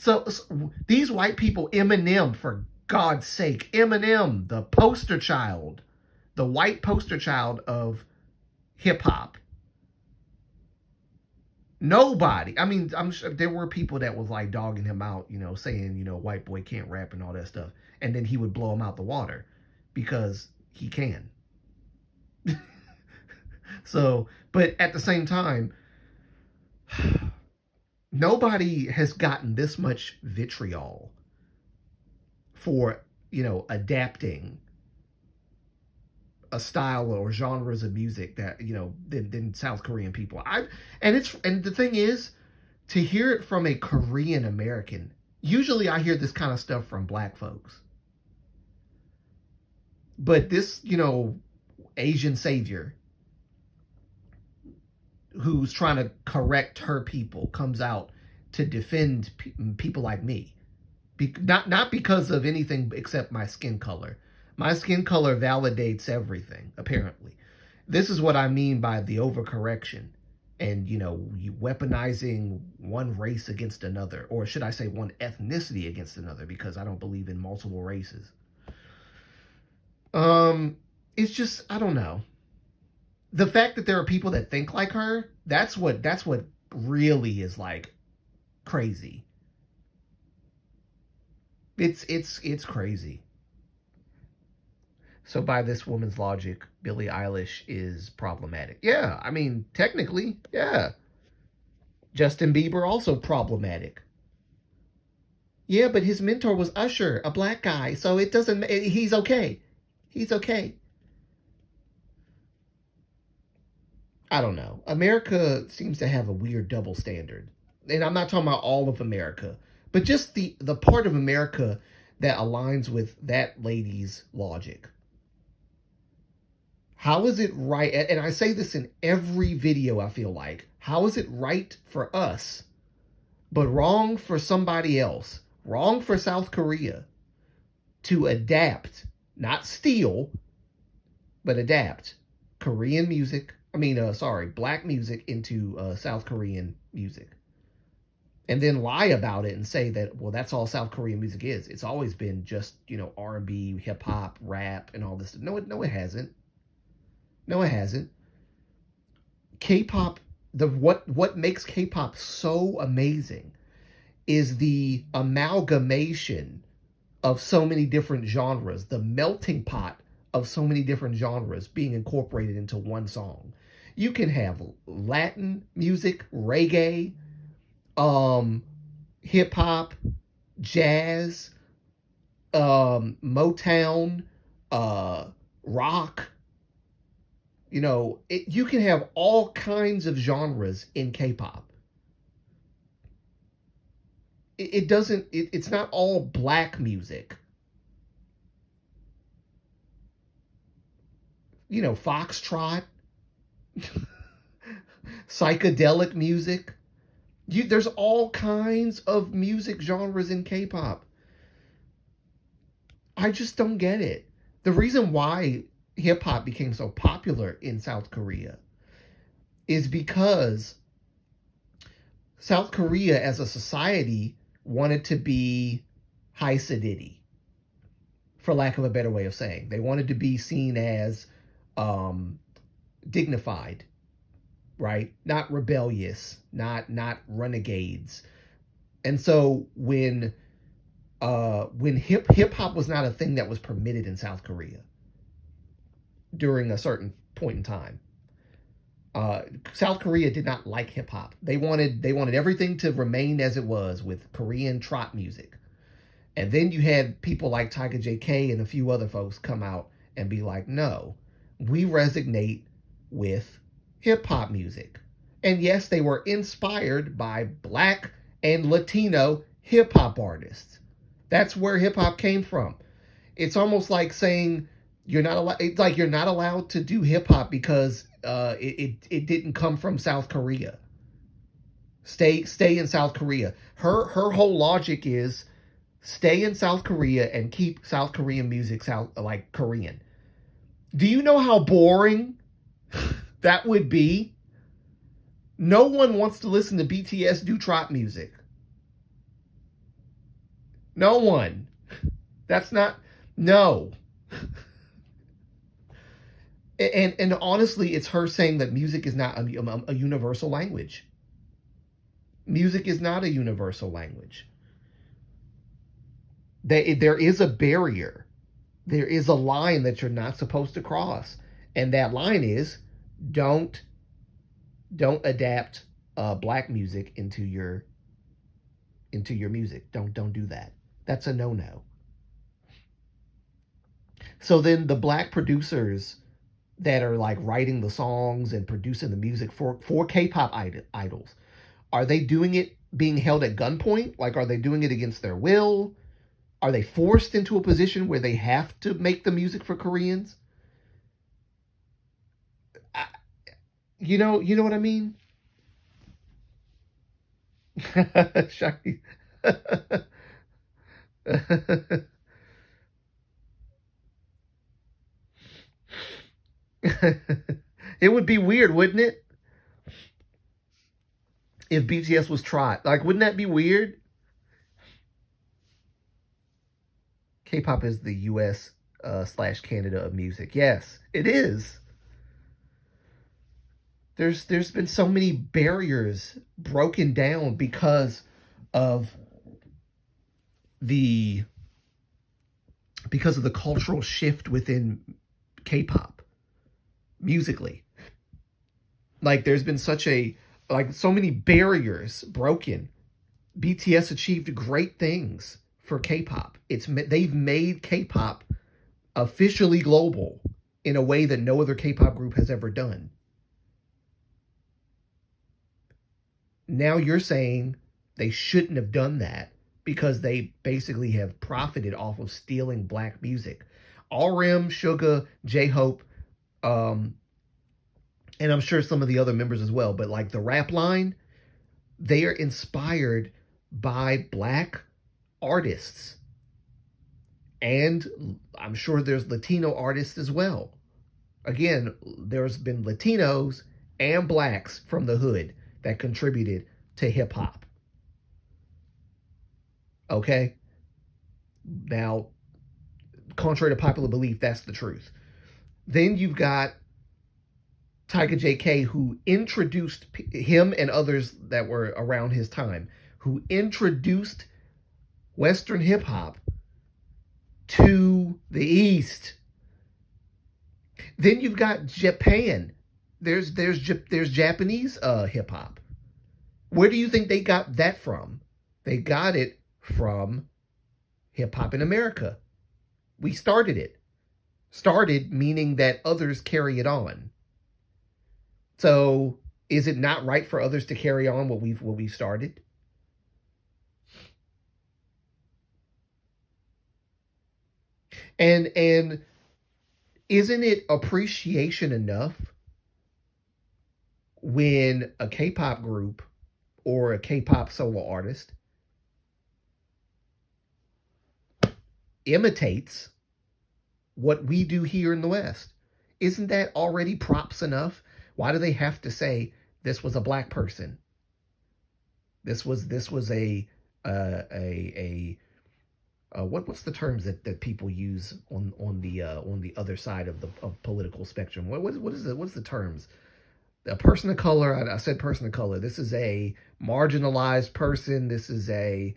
So these white people, Eminem, for God's sake, Eminem, the poster child, the white poster child of hip hop. Nobody. I mean, I'm sure there were people that was like dogging him out, saying, white boy can't rap and all that stuff. And then he would blow him out the water because he can. So, but at the same time, nobody has gotten this much vitriol for, adapting a style or genres of music that, you know, than South Korean people. And the thing is, to hear it from a Korean American, usually I hear this kind of stuff from black folks. But this, you know, Asian savior who's trying to correct her people comes out to defend people like me. Not because of anything except my skin color. My skin color validates everything, apparently. This is what I mean by the overcorrection and, you know, you weaponizing one race against another, or should I say one ethnicity against another, because I don't believe in multiple races. It's just, I don't know. The fact that there are people that think like her, that's what really is like crazy. It's crazy. So by this woman's logic, Billie Eilish is problematic. Yeah, I mean, technically, yeah. Justin Bieber also problematic. Yeah, but his mentor was Usher, a black guy, so it doesn't. He's okay. He's okay. I don't know. America seems to have a weird double standard. And I'm not talking about all of America, but just the part of America that aligns with that lady's logic. How is it right? And I say this in every video, I feel like. How is it right for us, but wrong for somebody else? Wrong for South Korea to adapt, not steal, but adapt Korean music. Black music into South Korean music. And then lie about it and say that, well, that's all South Korean music is. It's always been just, you know, R&B, hip hop, rap, and all this. No, it hasn't. No, it hasn't. K-pop, what makes K-pop so amazing is the amalgamation of so many different genres, the melting pot of so many different genres being incorporated into one song. You can have Latin music, reggae, hip hop, jazz, Motown, rock. You know, you can have all kinds of genres in K-pop. It's not all black music. You know, foxtrot, psychedelic music. There's all kinds of music genres in K-pop. I just don't get it. The reason why hip-hop became so popular in South Korea is because South Korea as a society wanted to be Hasidity, for lack of a better way of saying. They wanted to be seen as dignified, right? Not rebellious, not renegades. And so when hip hop was not a thing that was permitted in South Korea during a certain point in time, South Korea did not like hip hop. They wanted everything to remain as it was with Korean trot music. And then you had people like Tiger JK and a few other folks come out and be like, no, we resonate with hip hop music. And yes, they were inspired by black and Latino hip hop artists. That's where hip hop came from. It's almost like saying you're not allowed. It's like you're not allowed to do hip hop because it didn't come from South Korea. Stay in South Korea. Her whole logic is stay in South Korea and keep South Korean music like Korean. Do you know how boring that would be? No one wants to listen to BTS do trot music. No one. That's not, no. And honestly, it's her saying that music is not a universal language. Music is not a universal language. There is a barrier. There is a line that you're not supposed to cross. And that line is don't adapt black music into your music. Don't do that. That's a no-no. So then the black producers that are like writing the songs and producing the music for K-pop idols, are they doing it being held at gunpoint? Like, are they doing it against their will? Are they forced into a position where they have to make the music for Koreans? I, you know what I mean? Shaggy. It would be weird, wouldn't it? If BTS was tried. Like, wouldn't that be weird? K-pop is the US slash Canada of music. Yes, it is. There's been so many barriers broken down because of the cultural shift within K-pop musically. Like, there's been so many barriers broken. BTS achieved great things for K-pop. They've made K-pop officially global in a way that no other K-pop group has ever done. Now you're saying they shouldn't have done that because they basically have profited off of stealing black music. RM, Suga, J-Hope, and I'm sure some of the other members as well, but like the rap line, they are inspired by black artists. And I'm sure there's Latino artists as well. Again, there's been Latinos and blacks from the hood that contributed to hip hop. Okay? Now, contrary to popular belief, that's the truth. Then you've got Tyga JK, who introduced him and others that were around his time, who introduced Western hip hop to the East. Then you've got Japan. There's Japanese hip hop. Where do you think they got that from? They got it from hip hop in America. We started it. Started meaning that others carry it on. So is it not right for others to carry on what we've started? And isn't it appreciation enough when a K-pop group or a K-pop solo artist imitates what we do here in the West? Isn't that already props enough? Why do they have to say this was a black person? This was what's the terms that people use on the other side of the political spectrum? What's the terms? A person of color. I said person of color. This is a marginalized person. This is a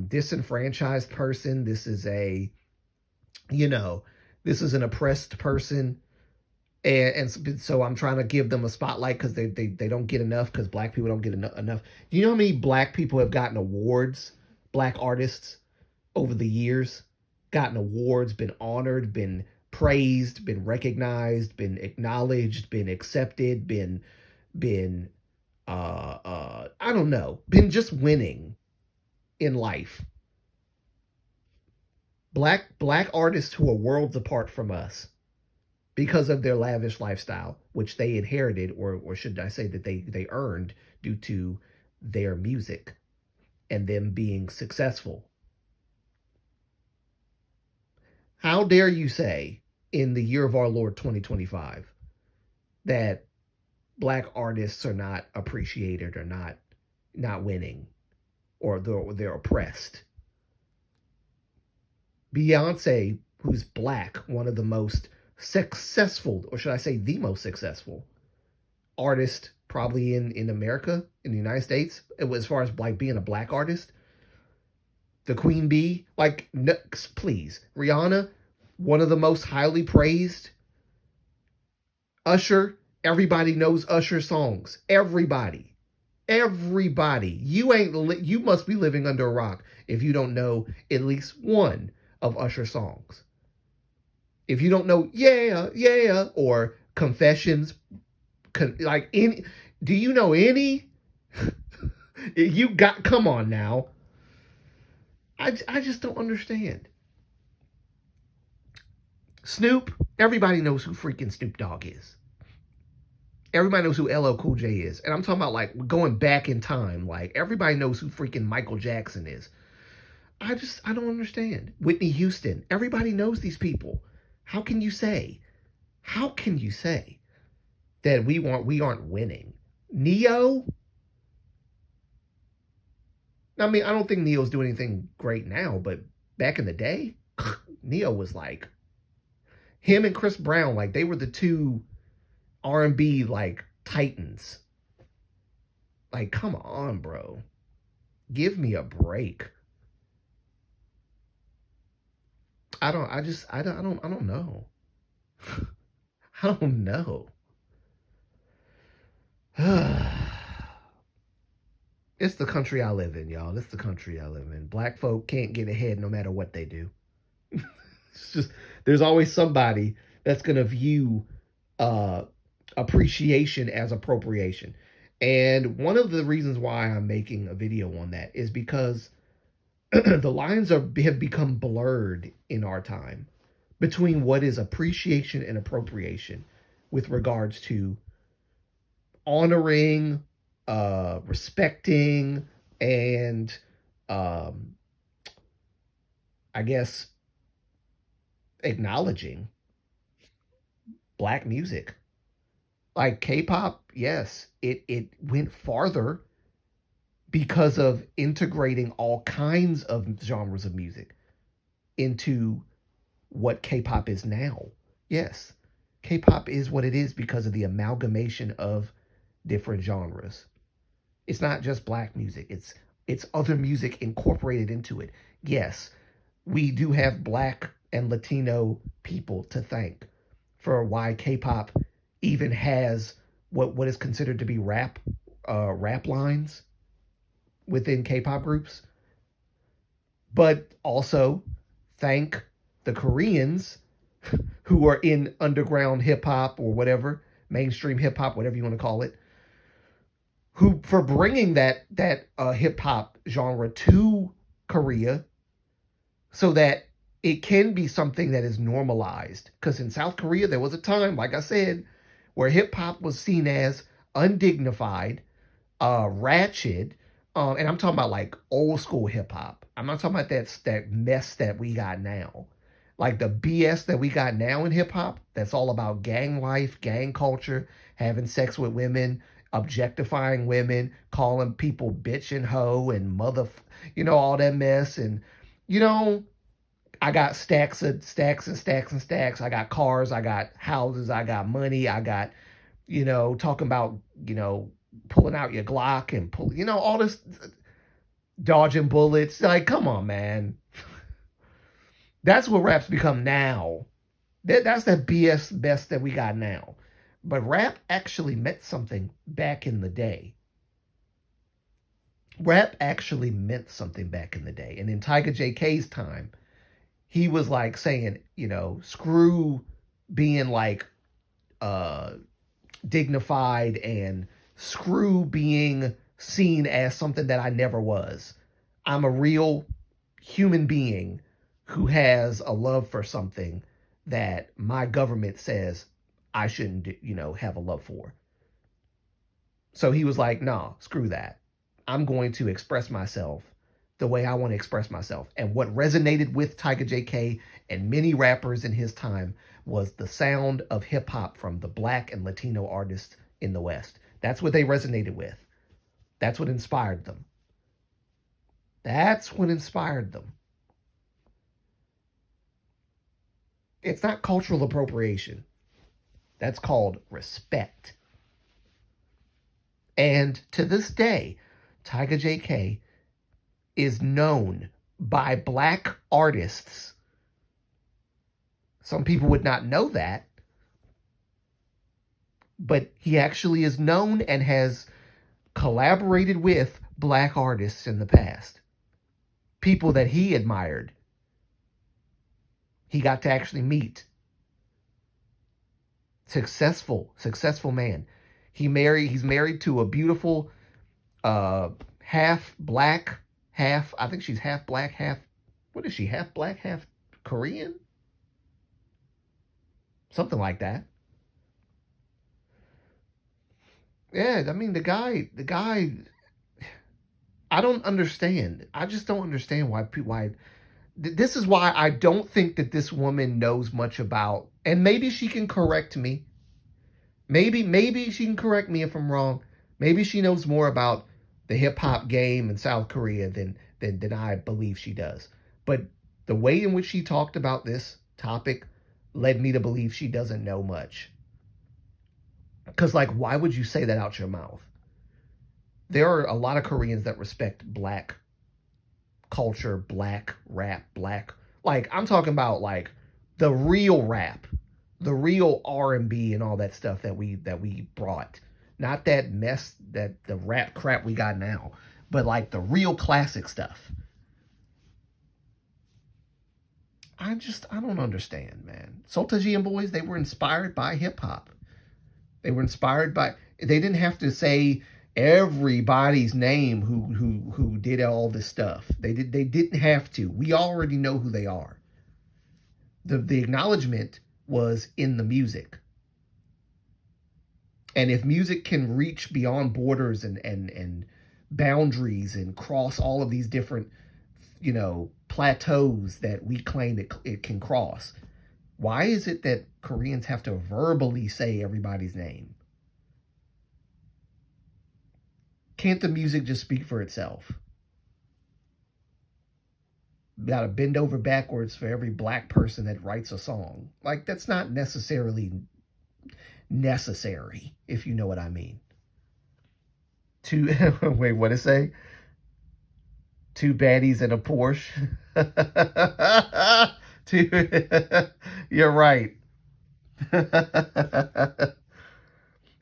disenfranchised person. This is this is an oppressed person. And so I'm trying to give them a spotlight because they don't get enough, because black people don't get enough. Do you know how many black people have gotten awards, black artists, over the years? Gotten awards, been honored, been praised, been recognized, been acknowledged, been accepted, been I don't know, been just winning in life. Black artists who are worlds apart from us, because of their lavish lifestyle, which they inherited, or should I say that they earned due to their music and them being successful. How dare you say in the year of our Lord 2025 that black artists are not appreciated or not winning, or they're oppressed? Beyonce, who's black, one of the most successful, or should I say the most successful artist probably in America, in the United States, as far as like being a black artist, the Queen Bee, like, no, please, Rihanna, one of the most highly praised. Usher, everybody knows Usher songs. Everybody. You must be living under a rock if you don't know at least one of Usher songs. If you don't know, yeah, yeah, or confessions, like any, do you know any? You got, come on now. I just don't understand. Snoop, everybody knows who freaking Snoop Dogg is. Everybody knows who LL Cool J is. And I'm talking about like going back in time. Like everybody knows who freaking Michael Jackson is. I don't understand. Whitney Houston, everybody knows these people. How can you say that we aren't winning? Neo? I mean, I don't think Neo's doing anything great now, but back in the day, Neo was like him and Chris Brown, like they were the two R&B like titans. Like, come on, bro. Give me a break. I don't know. I don't know. It's the country I live in, y'all. It's the country I live in. Black folk can't get ahead no matter what they do. It's just there's always somebody that's gonna view appreciation as appropriation. And one of the reasons why I'm making a video on that is because the lines have become blurred in our time between what is appreciation and appropriation with regards to honoring, respecting, and I guess acknowledging black music. Like K-pop, yes, it went farther because of integrating all kinds of genres of music into what K-pop is now. Yes, K-pop is what it is because of the amalgamation of different genres. It's not just black music, it's other music incorporated into it. Yes, we do have black and Latino people to thank for why K-pop even has what is considered to be rap lines within K-pop groups. But also thank the Koreans who are in underground hip hop or whatever, mainstream hip hop, whatever you want to call it, who for bringing that hip hop genre to Korea so that it can be something that is normalized. Because in South Korea, there was a time, like I said, where hip hop was seen as undignified, ratchet, and I'm talking about like old school hip hop. I'm not talking about that mess that we got now. Like the BS that we got now in hip hop, that's all about gang life, gang culture, having sex with women, objectifying women, calling people bitch and hoe and mother, all that mess. And, I got stacks and stacks and stacks. I got cars, I got houses, I got money, I got, talking about, pulling out your Glock and all this, dodging bullets. Like, come on, man. That's what rap's become now. That's that BS best that we got now. But rap actually meant something back in the day. Rap actually meant something back in the day. And in Tiger JK's time, he was like saying, screw being like dignified and screw being seen as something that I never was. I'm a real human being who has a love for something that my government says I shouldn't, have a love for. So he was like, nah, screw that. I'm going to express myself the way I want to express myself. And what resonated with Tiger JK and many rappers in his time was the sound of hip hop from the black and Latino artists in the West. That's what they resonated with. That's what inspired them. That's what inspired them. It's not cultural appropriation. That's called respect. And to this day, Tiger JK is known by black artists. Some people would not know that, but he actually is known and has collaborated with black artists in the past. People that he admired. He got to actually meet successful man. He's married to a beautiful half black, half, I think she's half black, half, what is she, half black, half Korean? Something like that. Yeah, I mean, the guy, I don't understand. I just don't understand why. This is why I don't think that this woman knows much about, and maybe she can correct me. Maybe she can correct me if I'm wrong. Maybe she knows more about the hip hop game in South Korea than I believe she does. But the way in which she talked about this topic led me to believe she doesn't know much. Because, like, why would you say that out your mouth? There are a lot of Koreans that respect black culture, black rap, black. Like, I'm talking about, like, the real rap, the real R&B and all that stuff that we brought. Not that mess, that the rap crap we got now, but, like, the real classic stuff. I don't understand, man. Soltaji and Boys, they were inspired by hip-hop. They were inspired by, they didn't have to say everybody's name who did all this stuff. They didn't have to. We already know who they are. The acknowledgement was in the music. And if music can reach beyond borders and boundaries and cross all of these different, plateaus that we claim it can cross, why is it that Koreans have to verbally say everybody's name? Can't the music just speak for itself? Got to bend over backwards for every black person that writes a song. Like, that's not necessarily necessary, if you know what I mean. Wait, what did it say? 2 baddies and a Porsche. You're right.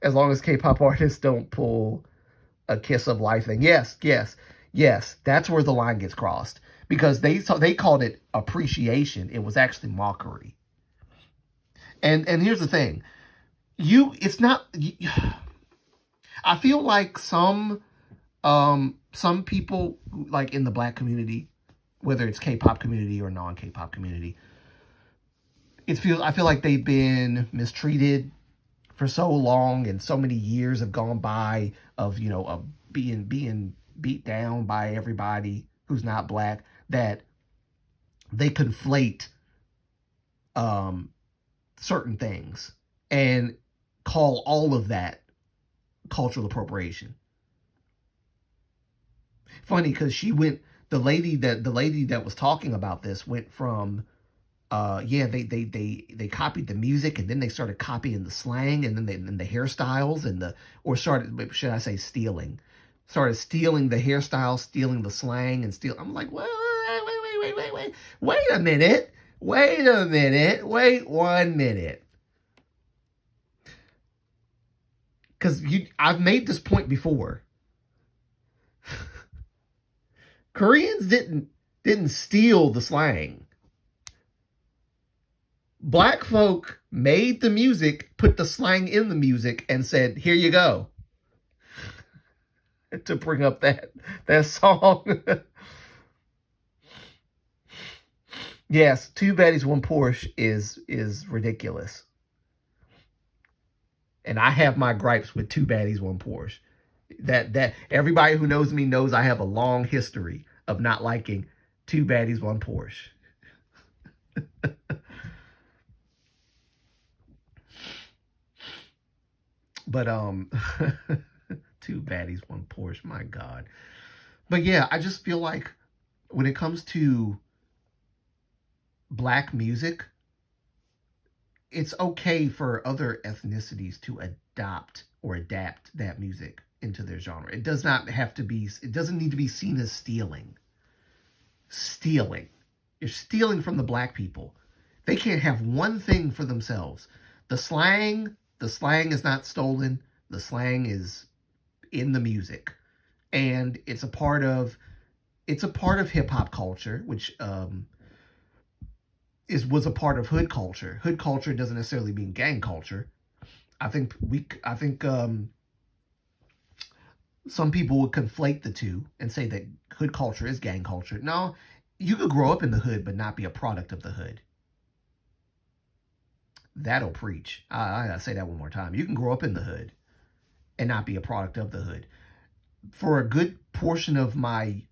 As long as K-pop artists don't pull a Kiss of Life thing. Yes. That's where the line gets crossed. Because they called it appreciation. It was actually mockery. And here's the thing. I feel like some people, like in the black community, whether it's K-pop community or non-K-pop community, I feel like they've been mistreated for so long, and so many years have gone by of being beat down by everybody who's not black, that they conflate certain things and call all of that cultural appropriation. Funny, because the lady that was talking about this went from they copied the music, and then they started copying the slang, and then the hairstyles, started stealing the hairstyles, stealing the slang, and I'm like, wait a minute, wait 1 minute. Because I've made this point before. Koreans didn't steal the slang. Black folk made the music, put the slang in the music, and said, here you go. To bring up that song. Yes, 2 baddies, 1 Porsche is ridiculous. And I have my gripes with 2 baddies, 1 Porsche. That everybody who knows me knows I have a long history of not liking 2 baddies, 1 Porsche. But 2 baddies, 1 Porsche, my God. But yeah, I just feel like when it comes to black music, it's okay for other ethnicities to adapt that music into their genre. It doesn't need to be seen as stealing. You're stealing from the black people. They can't have one thing for themselves. The slang is not stolen. The slang is in the music. And it's a part of hip hop culture, which was a part of hood culture. Hood culture doesn't necessarily mean gang culture. I think some people would conflate the two and say that hood culture is gang culture. No, you could grow up in the hood but not be a product of the hood. That'll preach. I gotta say that one more time. You can grow up in the hood and not be a product of the hood. For a good portion of my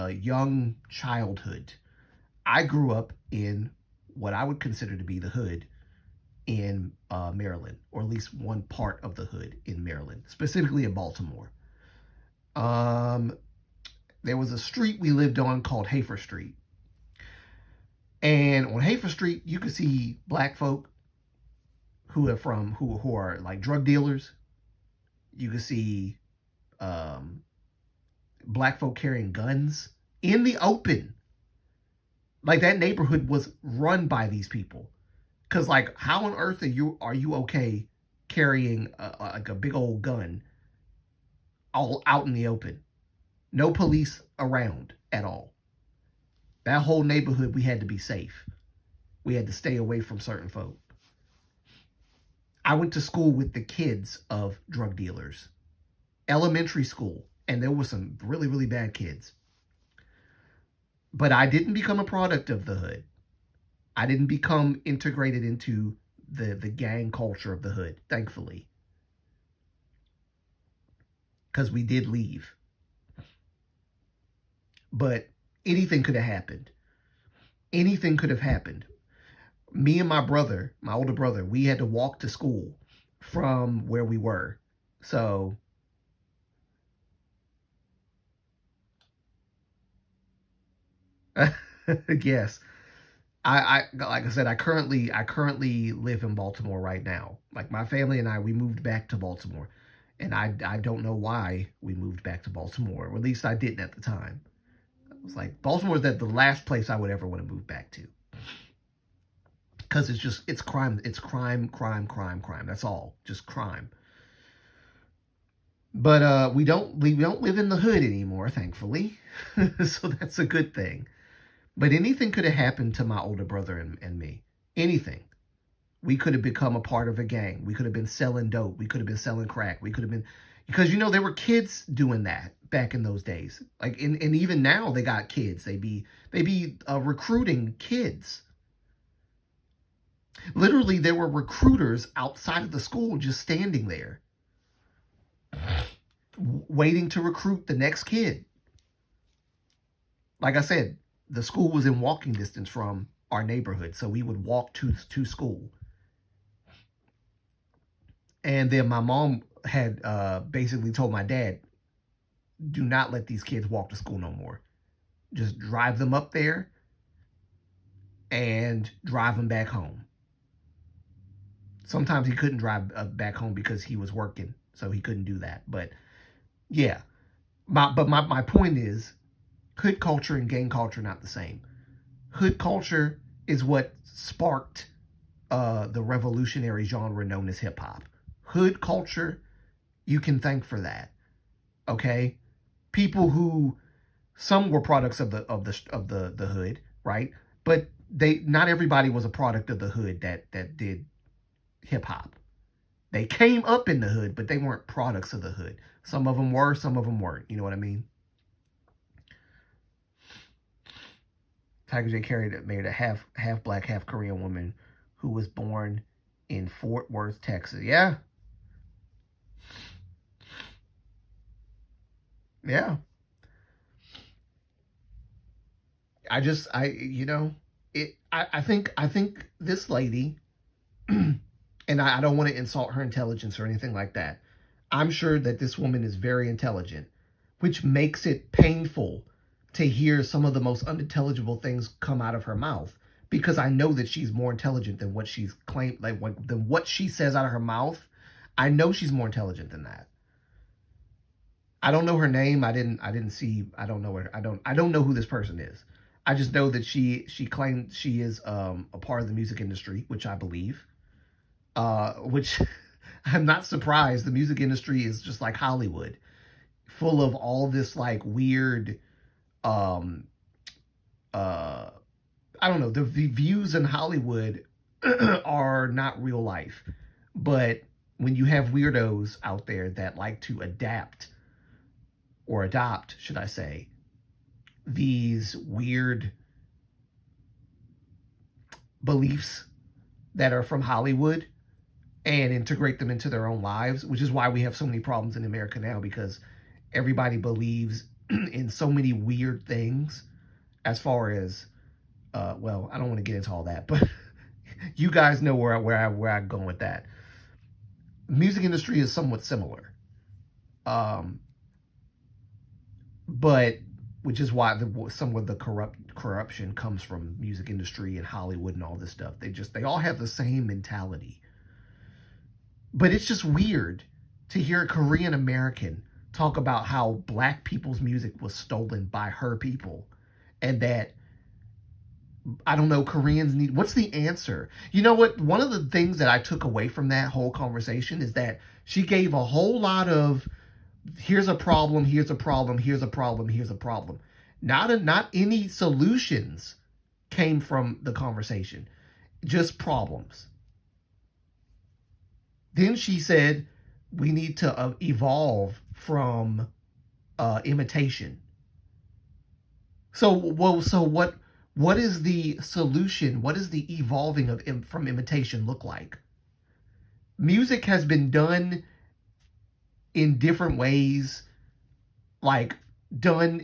young childhood, I grew up in what I would consider to be the hood in Maryland, or at least one part of the hood in Maryland, specifically in Baltimore. There was a street we lived on called Hafer Street. And on Hafer Street, you could see black folk who are like drug dealers. You could see black folk carrying guns in the open. Like, that neighborhood was run by these people. Cause like, how on earth are you okay carrying like a big old gun all out in the open? No police around at all. That whole neighborhood, we had to be safe. We had to stay away from certain folk. I went to school with the kids of drug dealers. Elementary school. And there were some really, really bad kids. But I didn't become a product of the hood. I didn't become integrated into the gang culture of the hood, thankfully. Because we did leave. But anything could have happened. Anything could have happened. Me and my brother, my older brother, we had to walk to school from where we were. So yes. I like I said, I currently live in Baltimore right now. Like, my family and I, we moved back to Baltimore. And I don't know why we moved back to Baltimore. Or at least I didn't at the time. It was like, Baltimore is the last place I would ever want to move back to. Because it's crime. It's crime. That's all. Just crime. But we don't live in the hood anymore, thankfully. So that's a good thing. But anything could have happened to my older brother and me. Anything. We could have become a part of a gang. We could have been selling dope. We could have been selling crack. We could have been... Because, there were kids doing that back in those days. Like, and even now they got kids. They be recruiting kids. Literally, there were recruiters outside of the school just standing there, waiting to recruit the next kid. Like I said, the school was in walking distance from our neighborhood, so we would walk to school. And then my mom had basically told my dad, do not let these kids walk to school no more. Just drive them up there and drive them back home. Sometimes he couldn't drive back home because he was working, so he couldn't do that. But yeah, my point is, hood culture and gang culture are not the same. Hood culture is what sparked the revolutionary genre known as hip hop. Hood culture, you can thank for that. Okay, people who, some were products of the hood, right? But not everybody was a product of the hood that did hip hop. They came up in the hood, but they weren't products of the hood. Some of them were, some of them weren't. You know what I mean? Tiger J. married a half black, half Korean woman who was born in Fort Worth, Texas. Yeah. Yeah. I think this lady, and I don't want to insult her intelligence or anything like that. I'm sure that this woman is very intelligent, which makes it painful to hear some of the most unintelligible things come out of her mouth, because I know that she's more intelligent than what she's claimed, than what she says out of her mouth. I know she's more intelligent than that. I don't know her name. I don't know her. I don't know who this person is. I just know that she claimed she is a part of the music industry, which I believe. Which I'm not surprised. The music industry is just like Hollywood, full of all this like weird, I don't know. The views in Hollywood are not real life, but when you have weirdos out there that like to adapt or adopt, should I say, these weird beliefs that are from Hollywood and integrate them into their own lives, which is why we have so many problems in America now, because everybody believes in so many weird things as far as, well, I don't want to get into all that, but you guys know where I'm going with that. Music industry is somewhat similar. But which is why some of the corruption comes from music industry and Hollywood and all this stuff. They all have the same mentality. But it's just weird to hear a Korean American talk about how black people's music was stolen by her people, and that, I don't know, Koreans need, what's the answer? You know what? One of the things that I took away from that whole conversation is that she gave a whole lot of, here's a problem, here's a problem, here's a problem, here's a problem. Not any solutions came from the conversation, just problems. Then she said, we need to evolve from imitation. So what is the solution? What does the evolving from imitation look like? Music has been done in different ways, like done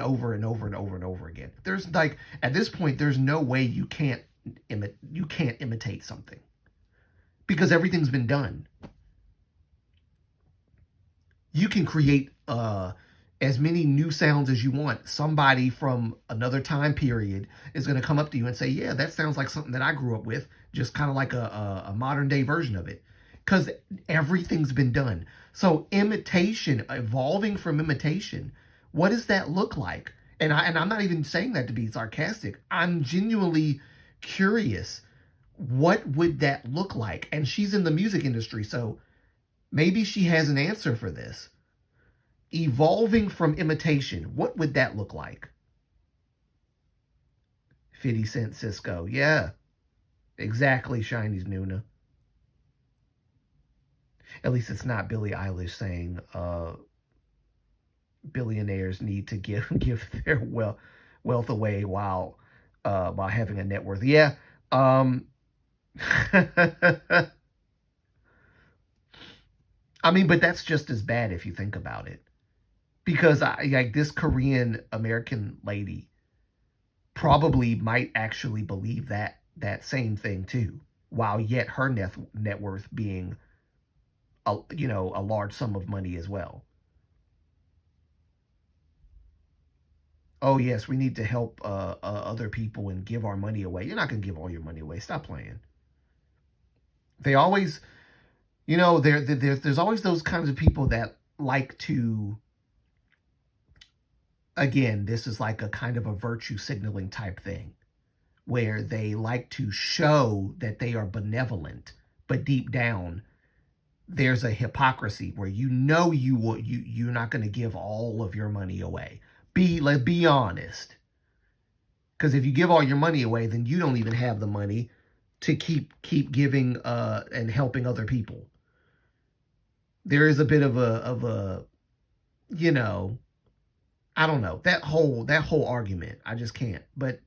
over and over and over and over again. There's like, at this point, there's no way you can't imitate something, because everything's been done. You can create as many new sounds as you want. Somebody from another time period is going to come up to you and say, yeah, that sounds like something that I grew up with, just kind of like a modern day version of it, because everything's been done. So imitation, evolving from imitation, what does that look like? And I'm not even saying that to be sarcastic. I'm genuinely curious. What would that look like? And she's in the music industry, so maybe she has an answer for this. Evolving from imitation, what would that look like? 50 Cent Cisco. Yeah, exactly, Shiny's Nuna. At least it's not Billie Eilish saying billionaires need to give their wealth away while having a net worth. Yeah. I mean, but that's just as bad if you think about it. Because like this Korean American lady probably might actually believe that same thing too, while yet her net worth being a large sum of money as well. Oh yes, we need to help other people and give our money away. You're not going to give all your money away. Stop playing. They always, there's always those kinds of people that like to, again, this is like a kind of a virtue signaling type thing, where they like to show that they are benevolent, but deep down, there's a hypocrisy where you're not going to give all of your money away. Let's be honest. Because if you give all your money away, then you don't even have the money to keep giving and helping other people. There is a bit of a I don't know, that whole argument. I just can't. But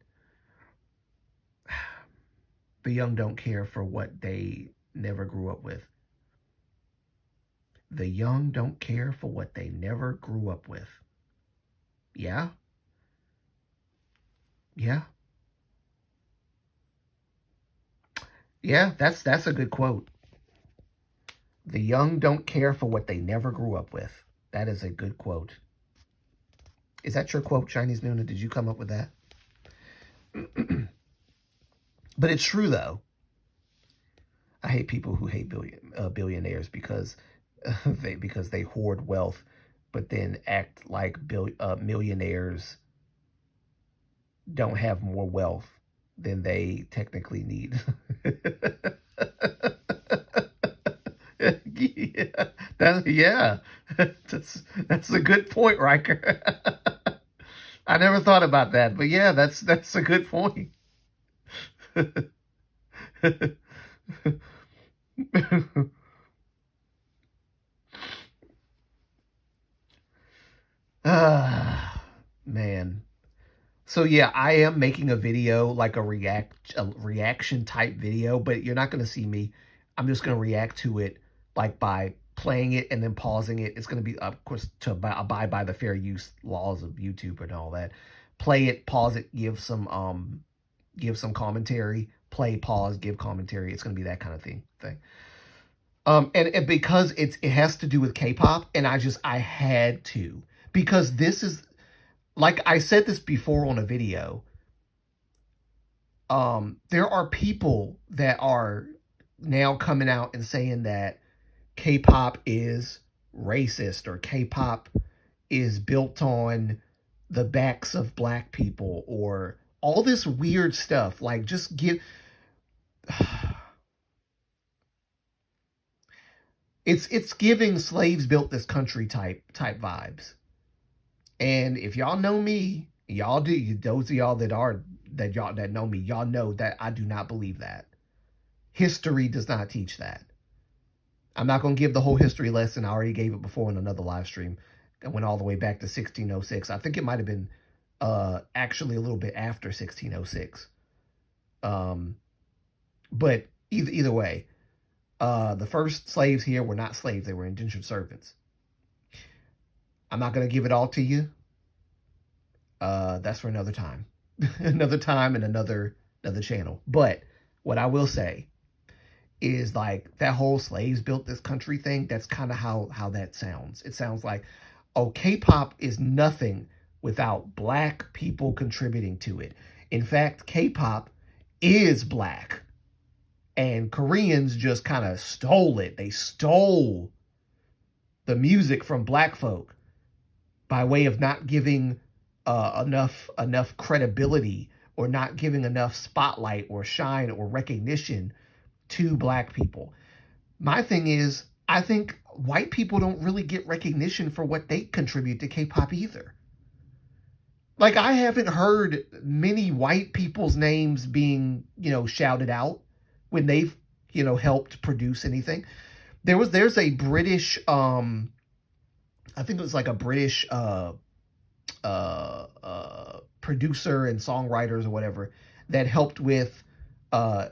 the young don't care for what they never grew up with. The young don't care for what they never grew up with. Yeah? Yeah. Yeah, that's a good quote. The young don't care for what they never grew up with. That is a good quote. Is that your quote, Chinese Nuna? Did you come up with that? But it's true, though. I hate people who hate billionaires because they hoard wealth, but then act like millionaires don't have more wealth than they technically need. Yeah, that's a good point, Riker. I never thought about that, but yeah, that's a good point. Man. So yeah, I am making a video, like a reaction type video, but you're not going to see me. I'm just going to react to it like by playing it and then pausing it. It's going to be, of course, to abide by the fair use laws of YouTube and all that. Play it, pause it, give some commentary, play, pause, give commentary. It's going to be that kind of thing. And because it has to do with K-pop, and I had to, because this is, like I said this before on a video, there are people that are now coming out and saying that K-pop is racist, or K-pop is built on the backs of black people, or all this weird stuff. Like, just give... It's giving slaves built this country type vibes. And if y'all know me, y'all do, those of y'all that know me, y'all know that I do not believe that. History does not teach that. I'm not going to give the whole history lesson. I already gave it before in another live stream. I went all the way back to 1606. I think it might have been actually a little bit after 1606. But either way, the first slaves here were not slaves. They were indentured servants. I'm not going to give it all to you. That's for another time. Another time and another channel. But what I will say is, like, that whole slaves built this country thing, that's kind of how that sounds. It sounds like, oh, K-pop is nothing without black people contributing to it. In fact, K-pop is black. And Koreans just kind of stole it. They stole the music from black folk by way of not giving enough credibility, or not giving enough spotlight or shine or recognition to black people. My thing is, I think white people don't really get recognition for what they contribute to K-pop either. Like, I haven't heard many white people's names being, shouted out when they've, helped produce anything. There's a British, I think it was like a British producer and songwriters or whatever that helped with some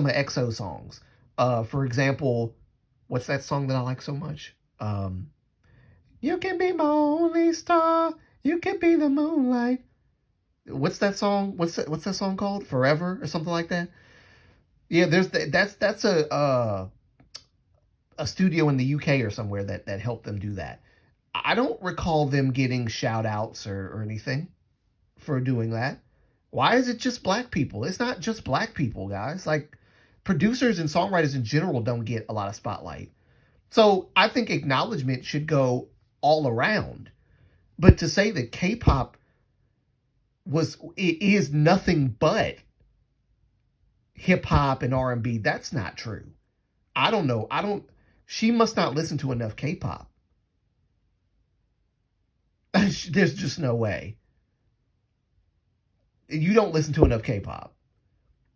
of EXO songs. For example, what's that song that I like so much? You can be my only star. You can be the moonlight. What's that song? What's that song called? Forever or something like that. Yeah, that's a studio in the UK or somewhere that helped them do that. I don't recall them getting shout outs or anything for doing that. Why is it just black people? It's not just black people, guys. Like, producers and songwriters in general don't get a lot of spotlight. So I think acknowledgement should go all around. But to say that K-pop is nothing but hip hop and R&B, that's not true. I don't know. She must not listen to enough K-pop. There's just no way. You don't listen to enough K-pop.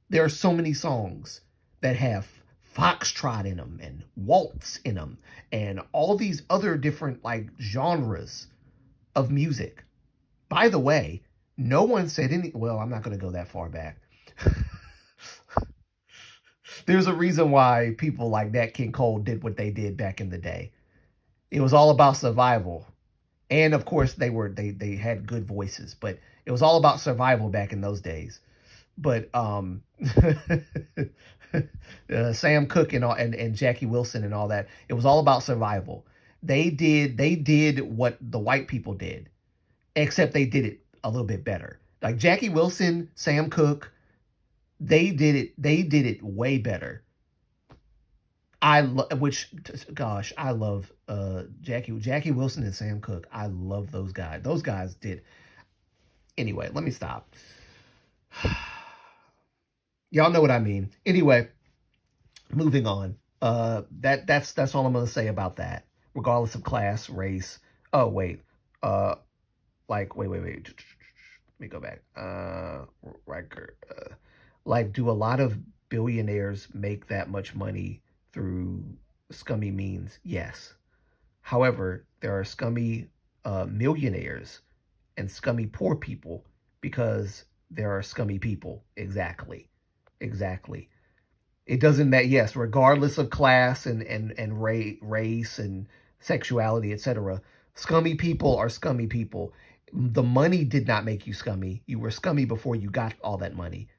There are so many songs that have foxtrot in them and waltz in them and all these other different, like, genres of music. By the way, no one said well, I'm not going to go that far back. There's a reason why people like Nat King Cole did what they did back in the day. It was all about survival. And of course they had good voices, but it was all about survival back in those days. But Sam Cooke and Jackie Wilson and all that, it was all about survival. They did what the white people did, except they did it a little bit better. Like Jackie Wilson, Sam Cooke, they did it way better. I love Jackie Wilson and Sam Cooke. I love those guys. Those guys did. Anyway, let me stop. Y'all know what I mean. Anyway, moving on. That's all I'm gonna say about that. Regardless of class, race. Oh wait. Wait. Let me go back. Like, do a lot of billionaires make that much money through scummy means? Yes. However, there are scummy millionaires and scummy poor people because there are scummy people. Exactly. Exactly. It doesn't matter. Yes, regardless of class and race and sexuality, etc. Scummy people are scummy people. The money did not make you scummy. You were scummy before you got all that money.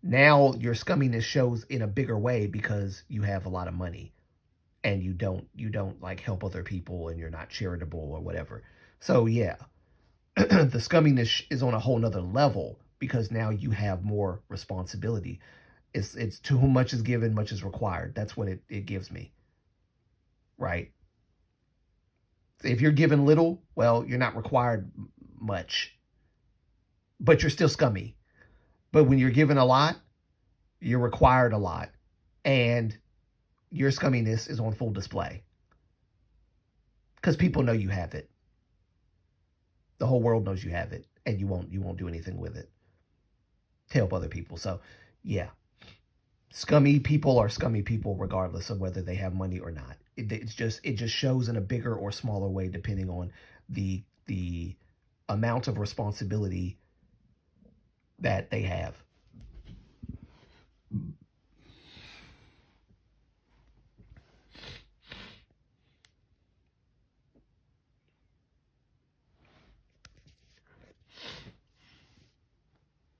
Now your scumminess shows in a bigger way because you have a lot of money and you don't like help other people and you're not charitable or whatever. So yeah, the scumminess is on a whole nother level because now you have more responsibility. It's to whom much is given, much is required. That's what it gives me, right? If you're given little, well, you're not required much, but you're still scummy. But when you're given a lot, you're required a lot, and your scumminess is on full display because people know you have it. The whole world knows you have it, and you won't do anything with it to help other people. So, yeah. Scummy people are scummy people regardless of whether they have money or not. It just shows in a bigger or smaller way depending on the amount of responsibility that they have.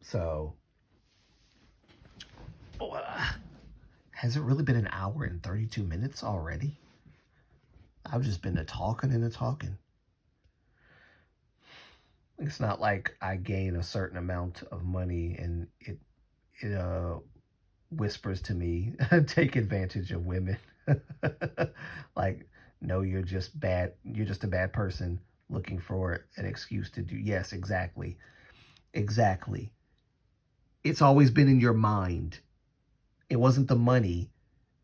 So, has it really been an hour and 32 minutes already? I've just been talking and talking. It's not like I gain a certain amount of money and it whispers to me, take advantage of women. Like, no, you're just bad. You're just a bad person looking for an excuse to do. Yes, exactly. Exactly. It's always been in your mind. It wasn't the money.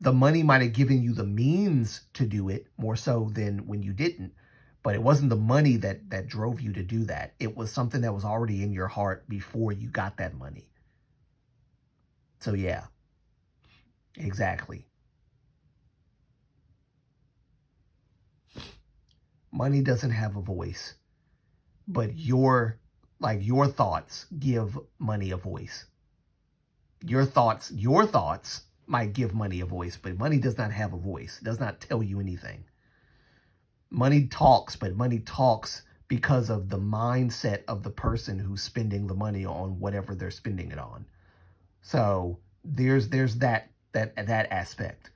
The money might have given you the means to do it more so than when you didn't. But it wasn't the money that drove you to do that. It was something that was already in your heart before you got that money. So yeah, exactly. Money doesn't have a voice, but your thoughts give money a voice. Your thoughts might give money a voice, but money does not have a voice. It does not tell you anything. Money talks, but money talks because of the mindset of the person who's spending the money on whatever they're spending it on. So there's that aspect.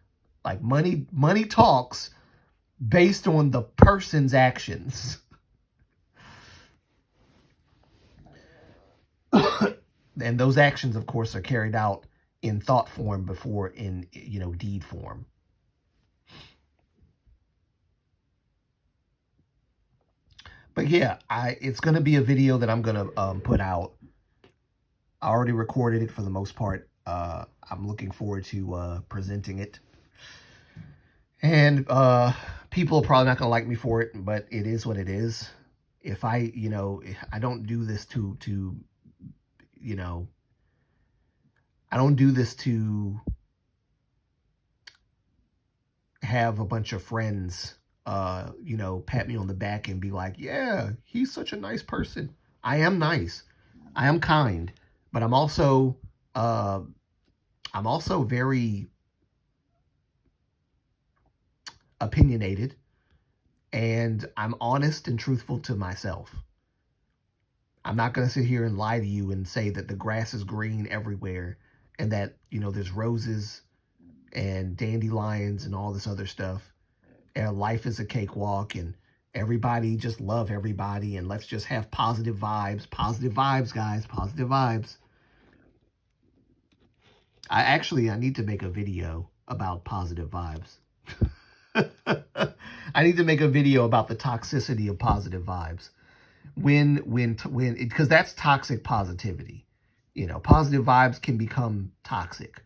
Like money talks based on the person's actions. And those actions, of course, are carried out in thought form before in deed form. But yeah, it's going to be a video that I'm going to put out. I already recorded it for the most part. I'm looking forward to presenting it. And people are probably not going to like me for it, but it is what it is. If I don't do this to I don't do this to have a bunch of friends pat me on the back and be like, yeah, he's such a nice person. I am nice. I am kind, but I'm also very opinionated, and I'm honest and truthful to myself. I'm not going to sit here and lie to you and say that the grass is green everywhere and that, there's roses and dandelions and all this other stuff. And life is a cakewalk and everybody just love everybody and let's just have positive vibes. Positive vibes, guys. Positive vibes. I need to make a video about positive vibes. I need to make a video about the toxicity of positive vibes. Because that's toxic positivity. Positive vibes can become toxic.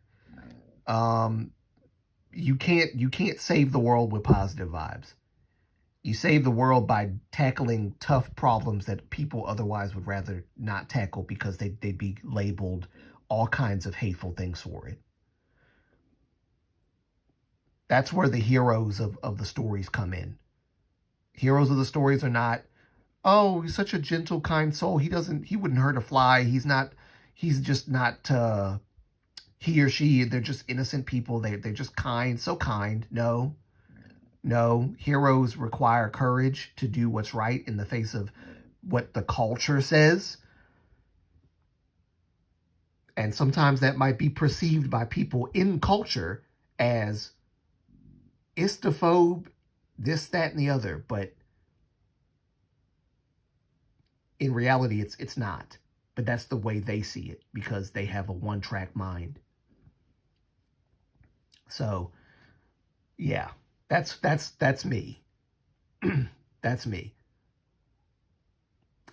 You can't save the world with positive vibes. You save the world by tackling tough problems that people otherwise would rather not tackle because they'd be labeled all kinds of hateful things for it. That's where the heroes of the stories come in. Heroes of the stories are not oh, he's such a gentle, kind soul. He wouldn't hurt a fly. He's just not, he or she, they're just innocent people. They're just kind, so kind. No, no. Heroes require courage to do what's right in the face of what the culture says. And sometimes that might be perceived by people in culture as istophobe, this, that, and the other. But in reality, it's not. But that's the way they see it because they have a one-track mind. So, yeah, that's me. That's me.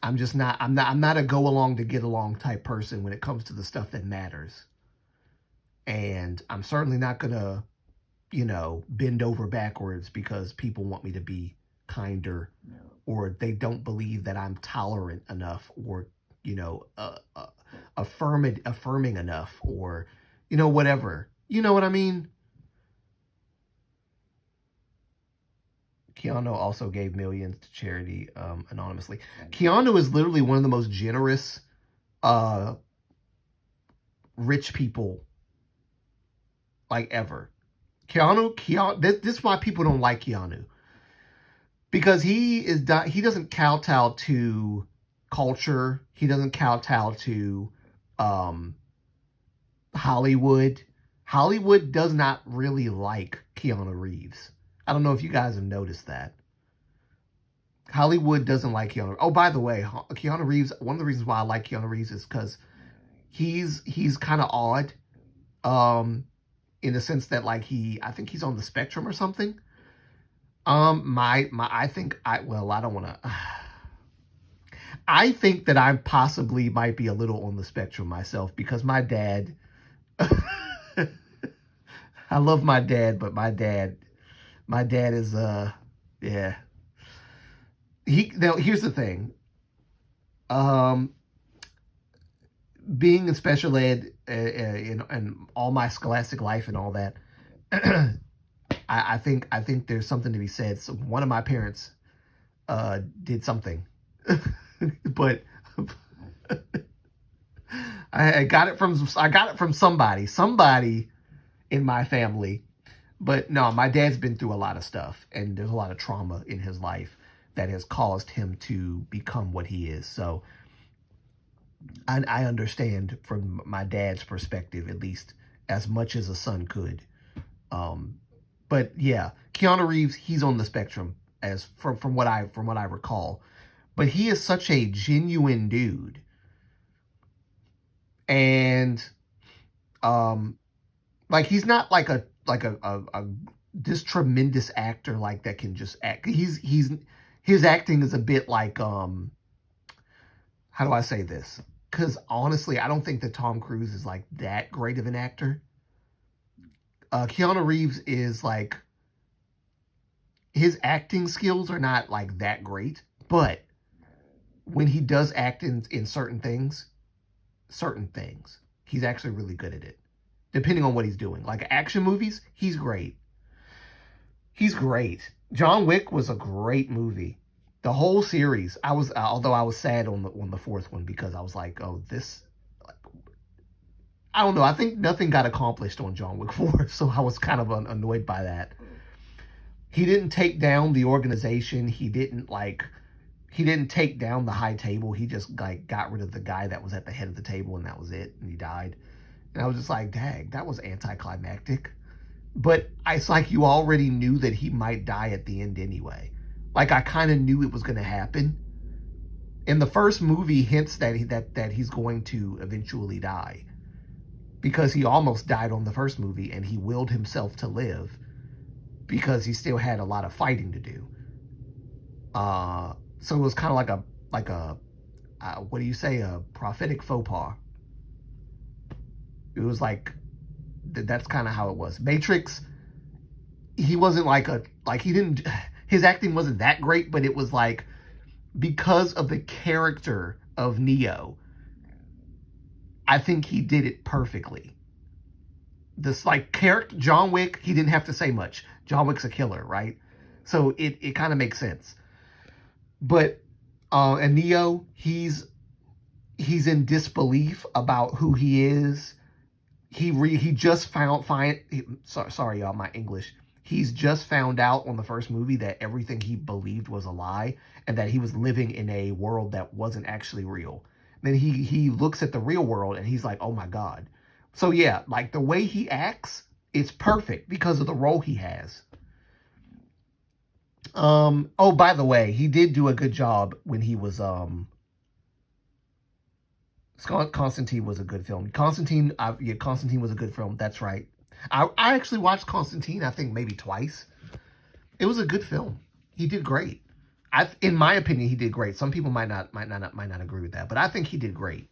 I'm not a go along to get along type person when it comes to the stuff that matters. And I'm certainly not gonna, bend over backwards because people want me to be kinder, or they don't believe that I'm tolerant enough, or affirming enough, or whatever. You know what I mean? Keanu also gave millions to charity anonymously. Keanu is literally one of the most generous rich people like ever. Keanu, this is why people don't like Keanu. Because he doesn't kowtow to culture. He doesn't kowtow to Hollywood. Hollywood does not really like Keanu Reeves. I don't know if you guys have noticed that. Hollywood doesn't like Keanu. Oh, by the way, Keanu Reeves, one of the reasons why I like Keanu Reeves is because he's kind of odd. In the sense that I think he's on the spectrum or something. I think I don't want to. I think that I possibly might be a little on the spectrum myself because my dad. I love my dad, but my dad is yeah. Now here's the thing. Being in special ed in all my scholastic life and all that, I think there's something to be said. So one of my parents did something, but I got it from somebody in my family. But no, my dad's been through a lot of stuff, and there's a lot of trauma in his life that has caused him to become what he is. So I understand from my dad's perspective, at least as much as a son could. But yeah, Keanu Reeves, he's on the spectrum as from what I recall. But he is such a genuine dude. And he's not like a this tremendous actor that can just act. His acting is a bit like how do I say this? Because honestly, I don't think that Tom Cruise is that great of an actor. Keanu Reeves is his acting skills are not that great, but when he does act in certain things, he's actually really good at it. Depending on what he's doing. Action movies, he's great. He's great. John Wick was a great movie. The whole series, although I was sad on the fourth one because I was oh, this, I don't know. I think nothing got accomplished on John Wick 4, so I was kind of annoyed by that. He didn't take down the organization. He didn't take down the high table. He just got rid of the guy that was at the head of the table, and that was it. And he died. And I was just dang, that was anticlimactic. But it's you already knew that he might die at the end anyway. I kind of knew it was going to happen. In the first movie, hints that he's going to eventually die. Because he almost died on the first movie, and he willed himself to live because he still had a lot of fighting to do. So it was kind of like a what do you say, a prophetic faux pas. It was that's kind of how it was. Matrix, he wasn't he didn't, his acting wasn't that great, but it was because of the character of Neo, I think he did it perfectly. This character, John Wick, he didn't have to say much. John Wick's a killer, right? So it kind of makes sense. But And Neo, he's in disbelief about who he is. He just sorry y'all, my English. He's just found out on the first movie that everything he believed was a lie and that he was living in a world that wasn't actually real. Then he looks at the real world and he's like, oh my God. So yeah, like the way he acts, it's perfect because of the role he has. Oh, by the way, he did do a good job when he was Constantine was a good film. Constantine was a good film. That's right. I actually watched Constantine, I think maybe twice. It was a good film. He did great. In my opinion, he did great. Some people might not agree with that, but I think he did great.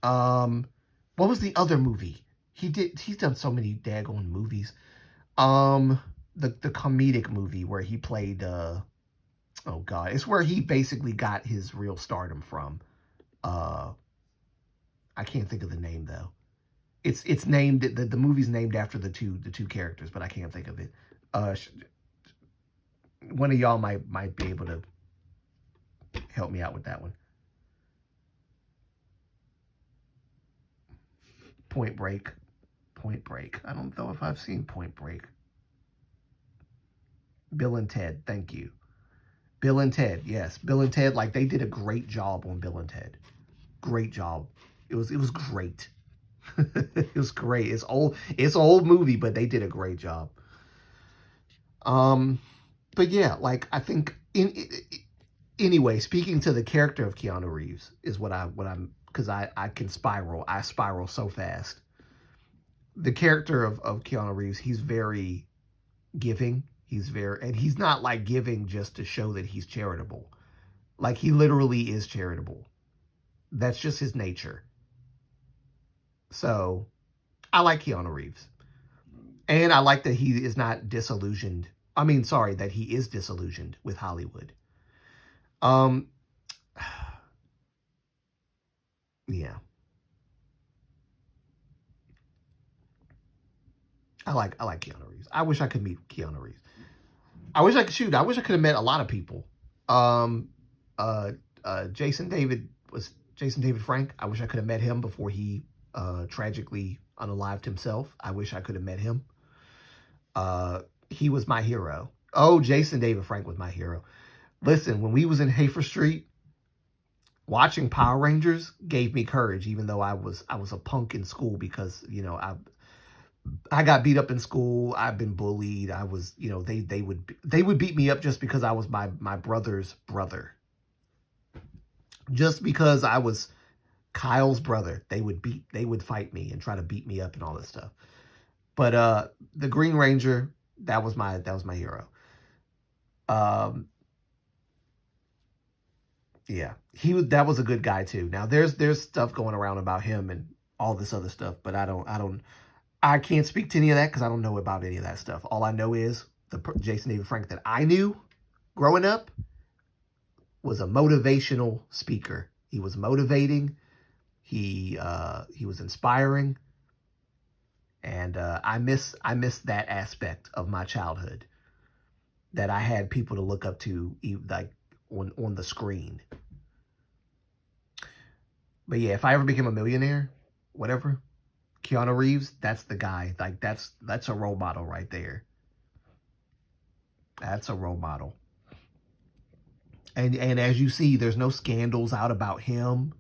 What was the other movie? He's done so many daggone movies. The comedic movie where he played oh God, it's where he basically got his real stardom from. I can't think of the name though. It's named, the movie's named after the two characters, but I can't think of it. One of y'all might be able to help me out with that one. Point Break. I don't know if I've seen Point Break. Bill and Ted, thank you. Bill and Ted, yes. Bill and Ted, like they did a great job on Bill and Ted. Great job. It was great. It was great. It's an old movie, but they did a great job. But yeah, like I think anyway, speaking to the character of Keanu Reeves is what I'm because I can spiral. I spiral so fast. The character of Keanu Reeves, he's very giving. And he's not like giving just to show that he's charitable. Like he literally is charitable. That's just his nature. So I like Keanu Reeves. And I like that he is not disillusioned. I mean, sorry, that he is disillusioned with Hollywood. Yeah. I like Keanu Reeves. I wish I could meet Keanu Reeves. I wish I could have met a lot of people. Jason David Frank. I wish I could have met him before he tragically unalived himself. I wish I could have met him. He was my hero. Oh, Jason David Frank was my hero. Listen, when we was in Hafer Street, watching Power Rangers gave me courage, even though I was a punk in school because, you know, I got beat up in school. I've been bullied. I was, you know, they would beat me up just because I was my brother's brother. Just because I was Kyle's brother, they would fight me and try to beat me up and all this stuff. But the Green Ranger, that was my hero. Yeah, that was a good guy too. Now there's stuff going around about him and all this other stuff, but I can't speak to any of that because I don't know about any of that stuff. All I know is the Jason David Frank that I knew growing up was a motivational speaker. He was motivating. He was inspiring. And I miss that aspect of my childhood, that I had people to look up to, like on the screen. But yeah, if I ever became a millionaire, whatever, Keanu Reeves, that's the guy. Like that's a role model right there. That's a role model. And as you see, there's no scandals out about him.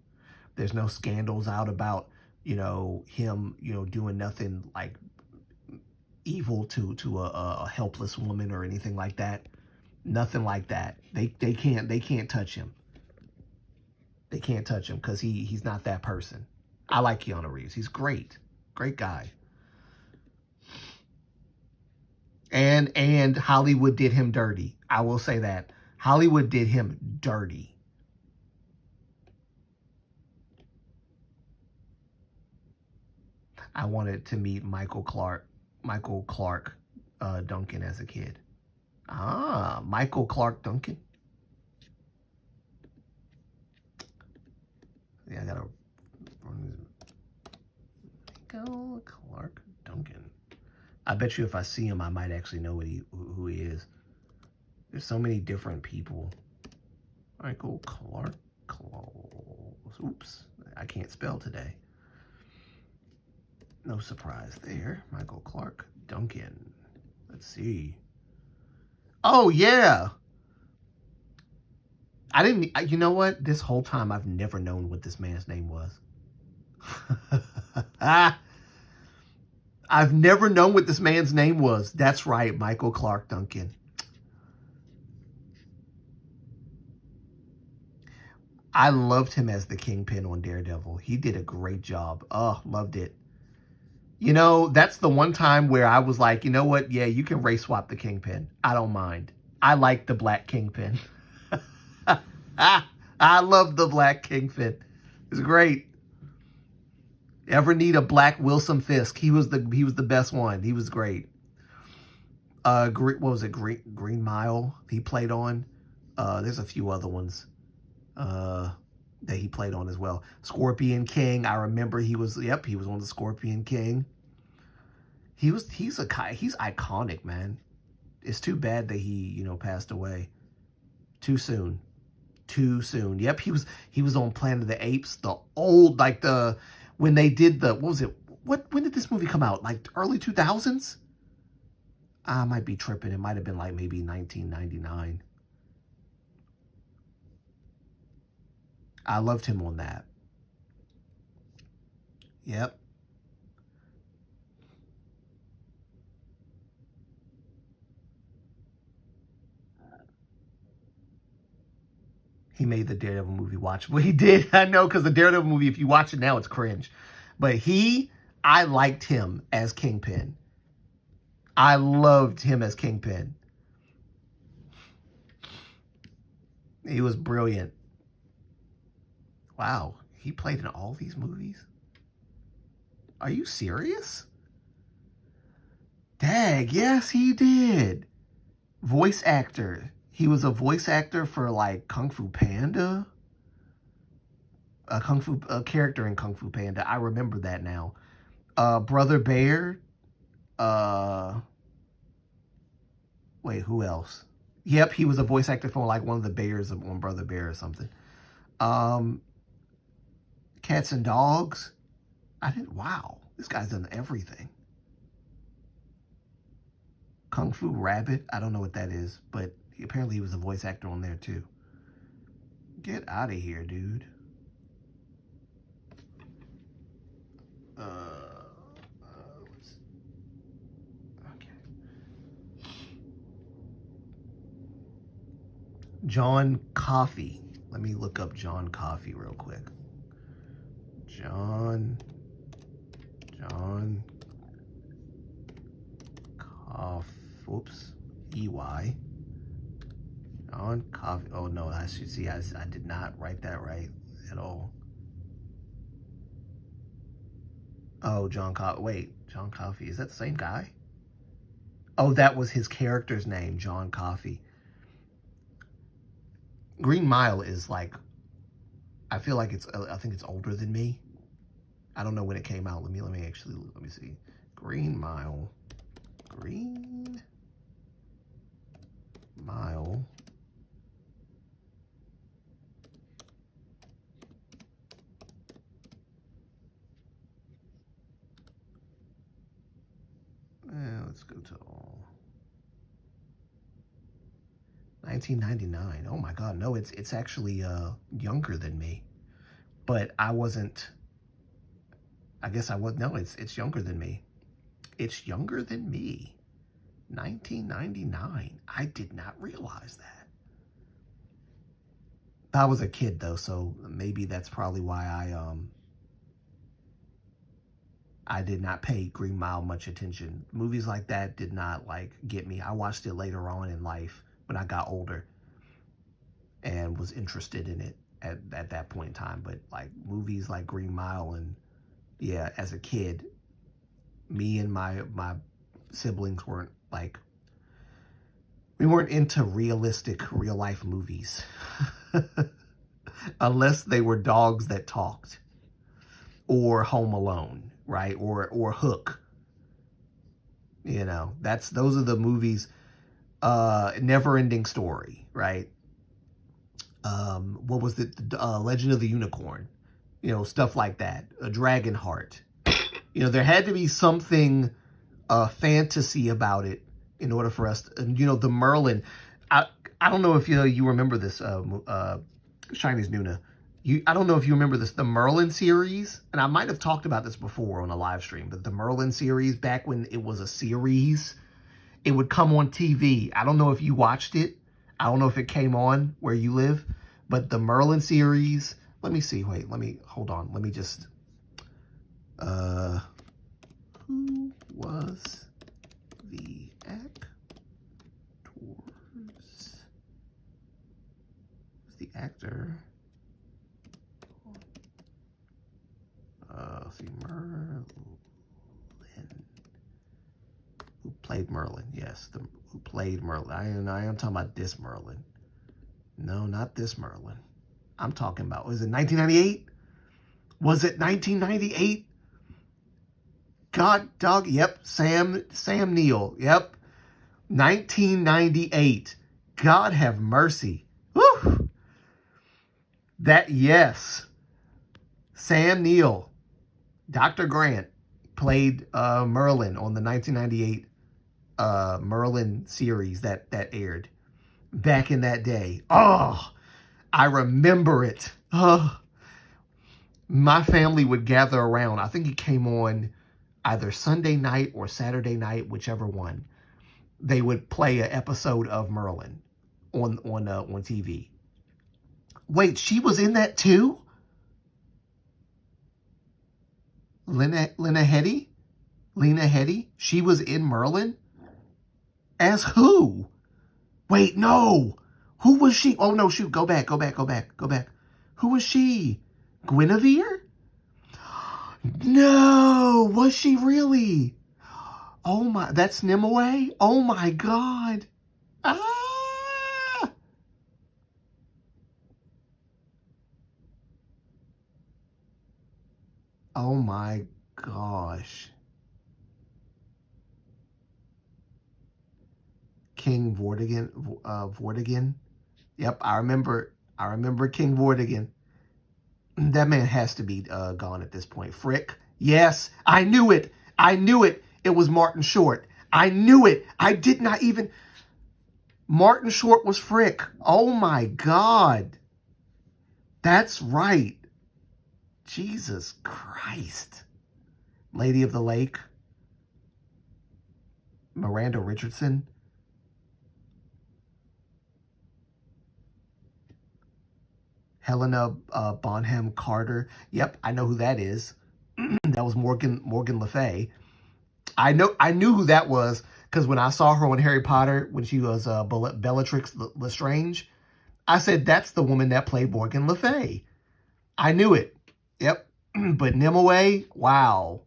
There's no scandals out about, you know, him, you know, doing nothing like evil to a helpless woman or anything like that. Nothing like that. They can't touch him. They can't touch him because he's not that person. I like Keanu Reeves. He's great. Great guy. And Hollywood did him dirty. I will say that. Hollywood did him dirty. I wanted to meet Michael Clark Duncan as a kid. Ah, Michael Clark Duncan. Yeah, I gotta. Michael Clark Duncan. I bet you if I see him, I might actually know who he is. There's so many different people. Michael Clark. Oops, I can't spell today. No surprise there. Michael Clark Duncan. Let's see. Oh, yeah. I didn't, you know what? This whole time I've never known what this man's name was. I've never known what this man's name was. That's right, Michael Clark Duncan. I loved him as the Kingpin on Daredevil. He did a great job. Oh, loved it. You know, that's the one time where I was like, you know what? Yeah, you can race swap the Kingpin. I don't mind. I like the Black Kingpin. I love the Black Kingpin. It's great. Ever need a Black Wilson Fisk? He was the best one. He was great. What was it? Green Mile he played on. There's a few other ones that he played on as well. Scorpion King. I remember he was on the Scorpion King. He's iconic, man. It's too bad that he, passed away too soon. Yep, he was on Planet of the Apes, the old, when they did when did this movie come out? Like early 2000s? I might be tripping. It might have been like maybe 1999. I loved him on that. Yep. He made the Daredevil movie watchable. He did. I know, because the Daredevil movie, if you watch it now, it's cringe. But I liked him as Kingpin. I loved him as Kingpin. He was brilliant. Wow. He played in all these movies? Are you serious? Dag, yes, he did. Voice actor. He was a voice actor for like Kung Fu Panda. A character in Kung Fu Panda. I remember that now. Brother Bear. Wait, who else? Yep, he was a voice actor for like one of the bears on Brother Bear or something. Cats and Dogs. Wow, this guy's done everything. Kung Fu Rabbit. I don't know what that is, but apparently he was a voice actor on there too. Get out of here, dude. Okay. John Coffey. Let me look up John Coffey real quick. John Coffey. Whoops. EY. John Coffey. Oh no, I should see. I did not write that right at all. Oh, John Coffey. Wait, John Coffey. Is that the same guy? Oh, that was his character's name, John Coffey. Green Mile is like, I feel like I think it's older than me. I don't know when it came out. Let me see. Green Mile. Green Mile. Let's go to all. 1999. Oh my God, no, it's actually younger than me. But I wasn't. I guess I was. No, it's younger than me. It's younger than me. 1999. I did not realize that. I was a kid though, so maybe that's probably why I did not pay Green Mile much attention. Movies like that did not get me. I watched it later on in life when I got older and was interested in it at that point in time. But like movies like Green Mile, and yeah, as a kid, me and my siblings weren't we weren't into realistic real life movies unless they were dogs that talked, or Home Alone, right? Or Hook. Those are the movies. Never Ending Story, right? What was it? Legend of the Unicorn. You know, stuff like that. A Dragon Heart. You know, there had to be something fantasy about it in order for us to, you know, the Merlin. I don't know if you remember this, Chinese Nuna. I don't know if you remember this, the Merlin series, and I might have talked about this before on a live stream, but the Merlin series, back when it was a series, it would come on TV. I don't know if you watched it. I don't know if it came on where you live, but the Merlin series, let me see, wait, hold on. Let me just, who was the actor? Let's see, Merlin. Who played Merlin? Yes, who played Merlin. I am talking about this Merlin. No, not this Merlin. I'm talking about, was it 1998? Was it 1998? God, dog, yep, Sam Neill, yep. 1998. God have mercy. Woo! That, yes. Sam Neill, Dr. Grant, played Merlin on the 1998 Merlin series that aired back in that day. Oh, I remember it. Oh, my family would gather around. I think it came on either Sunday night or Saturday night, whichever one. They would play an episode of Merlin on TV. Wait, she was in that too? Lena Headey? She was in Merlin? As who? Wait, no. Who was she? Oh, no, shoot. Go back. Who was she? Guinevere? No. Was she really? Oh, my. That's Nimue? Oh, my God. Ah! Oh, my gosh. King Vortigern. Yep, I remember King Vortigern. That man has to be gone at this point. Frick. Yes, I knew it. It was Martin Short. I knew it. I did not even... Martin Short was Frick. Oh, my God. That's right. Jesus Christ. Lady of the Lake. Miranda Richardson. Helena Bonham Carter. Yep, I know who that is. That was Morgan Le Fay. I knew who that was because when I saw her on Harry Potter when she was Bellatrix Lestrange, I said that's the woman that played Morgan Le Fay. I knew it. Yep. But Nimue, wow.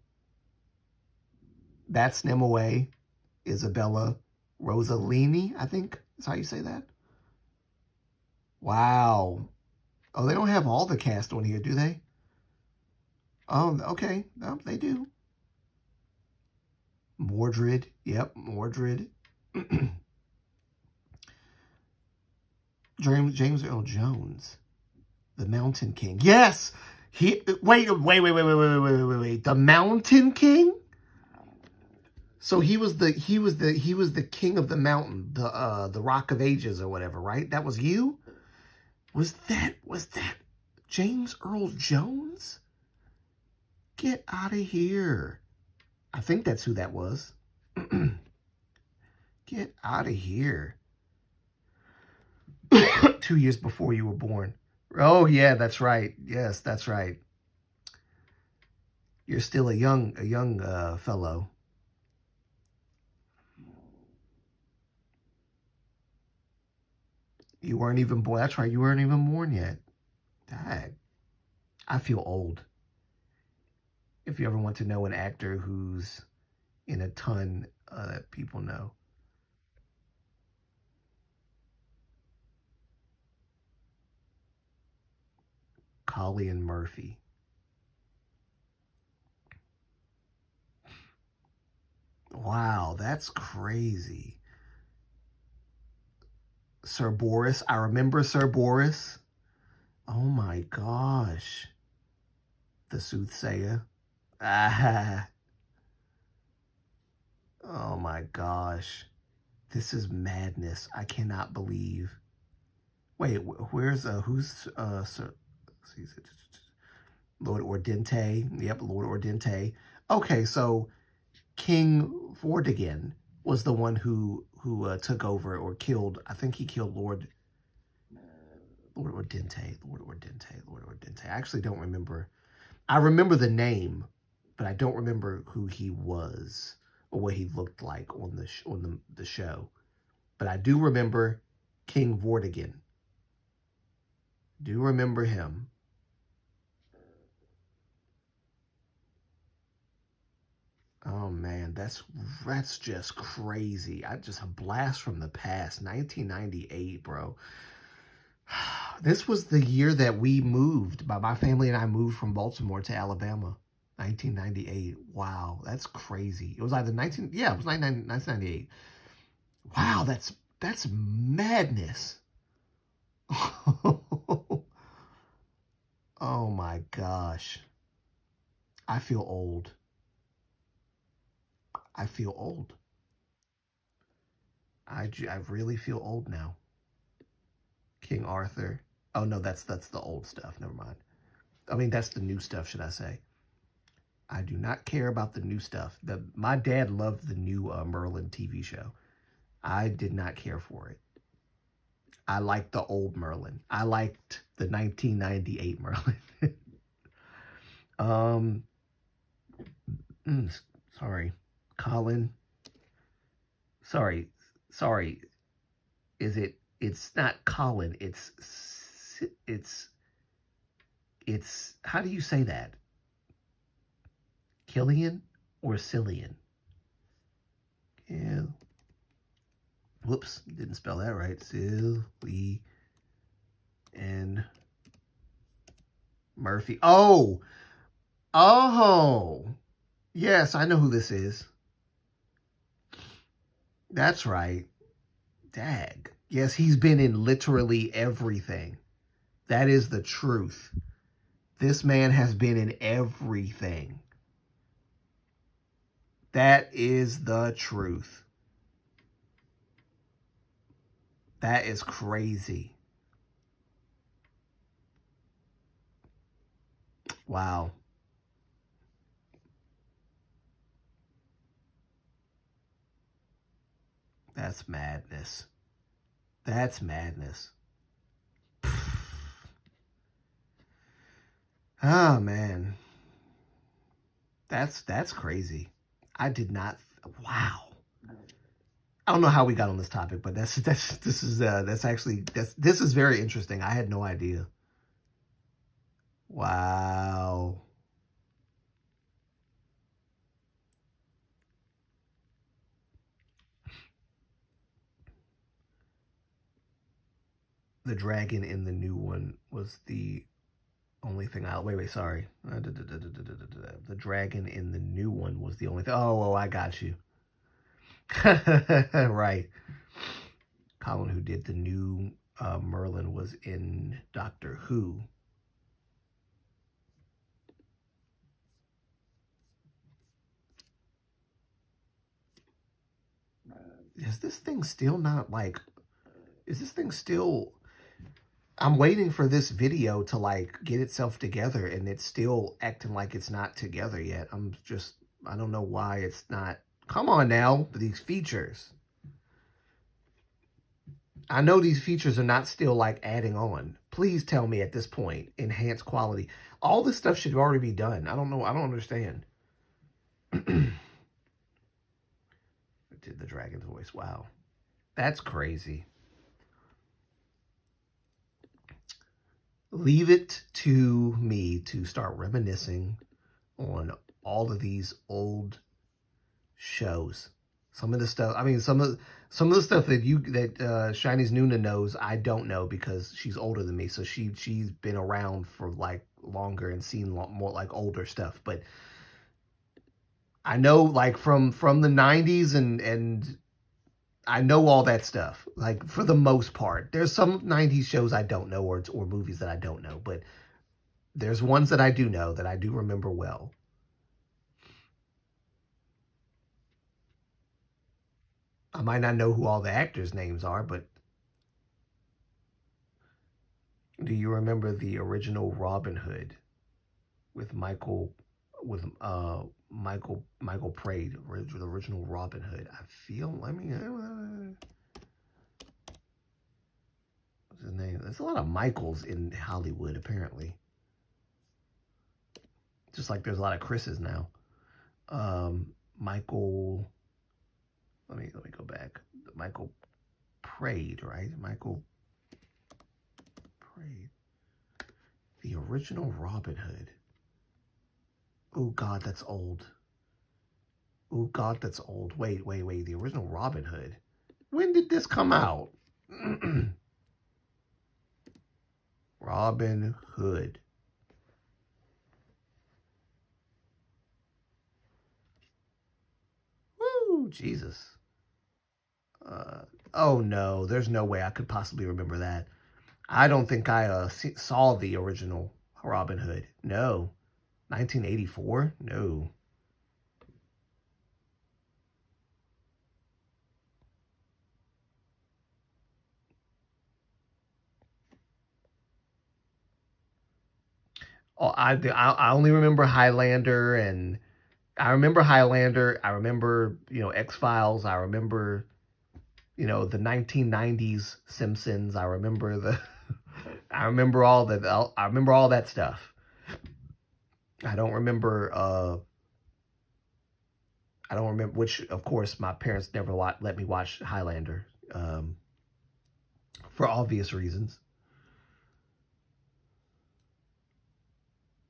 That's Nimue. Isabella Rossellini, I think is how you say that. Wow. Oh, they don't have all the cast on here, do they? Oh, okay. No, they do. Mordred. Yep, Mordred. James Earl Jones. The Mountain King. Yes! Wait. The Mountain King? So he was the king of the mountain, the Rock of Ages or whatever, right? That was you? Was that James Earl Jones? Get out of here. I think that's who that was. Get out of here. 2 years before you were born. Oh, yeah, that's right. Yes, that's right. You're still a young fellow. You weren't even born. That's right. You weren't even born yet. Dang. I feel old. If you ever want to know an actor who's in a ton that people know. Colleen Murphy. Wow, that's crazy. Sir Boris. I remember Sir Boris. Oh my gosh. The soothsayer. Ah. Oh my gosh. This is madness. I cannot believe. Wait, where's who's Lord Ordente? Yep, Lord Ordente. Okay, so King Vortigern was the one who took over or killed. I think he killed Lord Ordente. Lord Ordente. Lord Ordente. I actually don't remember. I remember the name, but I don't remember who he was or what he looked like on the show. But I do remember King Vortigern. Do remember him. Oh man, that's just crazy. A blast from the past. 1998, bro. This was the year that we moved. My family and I moved from Baltimore to Alabama. 1998. Wow, that's crazy. It was either 1998. Wow, that's madness. Oh my gosh. I feel old. I feel old. I really feel old now. King Arthur. Oh no, that's the old stuff. Never mind. I mean, that's the new stuff, should I say. I do not care about the new stuff. My dad loved the new Merlin TV show. I did not care for it. I liked the old Merlin. I liked the 1998 Merlin. Sorry. Colin. Sorry. It's not Colin. It's, how do you say that? Killian or Cillian? Yeah. Whoops, didn't spell that right. Cillian Murphy. Oh, yes, I know who this is. That's right. Dag. Yes, he's been in literally everything. That is the truth. This man has been in everything. That is the truth. That is crazy. Wow. That's madness. That's madness. Oh man. That's crazy. I did not. Wow. I don't know how we got on this topic, but this is very interesting. I had no idea. Wow. The dragon in the new one was the only thing sorry. The dragon in the new one was the only thing. Oh, I got you. Right. Colin, who did the new Merlin, was in Doctor Who. Is this thing still not like... Is this thing still... I'm waiting for this video to like get itself together and it's still acting like it's not together yet. I don't know why it's not. Come on now, these features. I know these features are not still like adding on. Please tell me at this point, enhanced quality. All this stuff should already be done. I don't know. I don't understand. I did the dragon's voice. Wow. That's crazy. Leave it to me to start reminiscing on all of these old shows. Some of the stuff, I mean, some of the stuff that Shinies Nuna knows, I don't know because she's older than me. So she's been around for like longer and seen more like older stuff. But I know like from the 90s and I know all that stuff, like, for the most part. There's some 90s shows I don't know, or movies that I don't know, but there's ones that I do know, that I do remember well. I might not know who all the actors' names are, but do you remember the original Robin Hood with Michael Praed, the original Robin Hood? I feel, let me, what's his name? There's a lot of Michaels in Hollywood, apparently. Just like there's a lot of Chris's now. Michael, let me go back. Michael Praed, right? Michael Praed. The original Robin Hood. Oh God, that's old. Oh God, that's old. Wait. The original Robin Hood. When did this come out? Robin Hood. Woo, Jesus. Oh no, there's no way I could possibly remember that. I don't think I saw the original Robin Hood. No. 1984? No. Oh, I only remember Highlander, and I remember Highlander. I remember, X-Files. I remember, the 1990s Simpsons. I remember I remember all that stuff. I don't remember, which, of course, my parents never let me watch Highlander, for obvious reasons.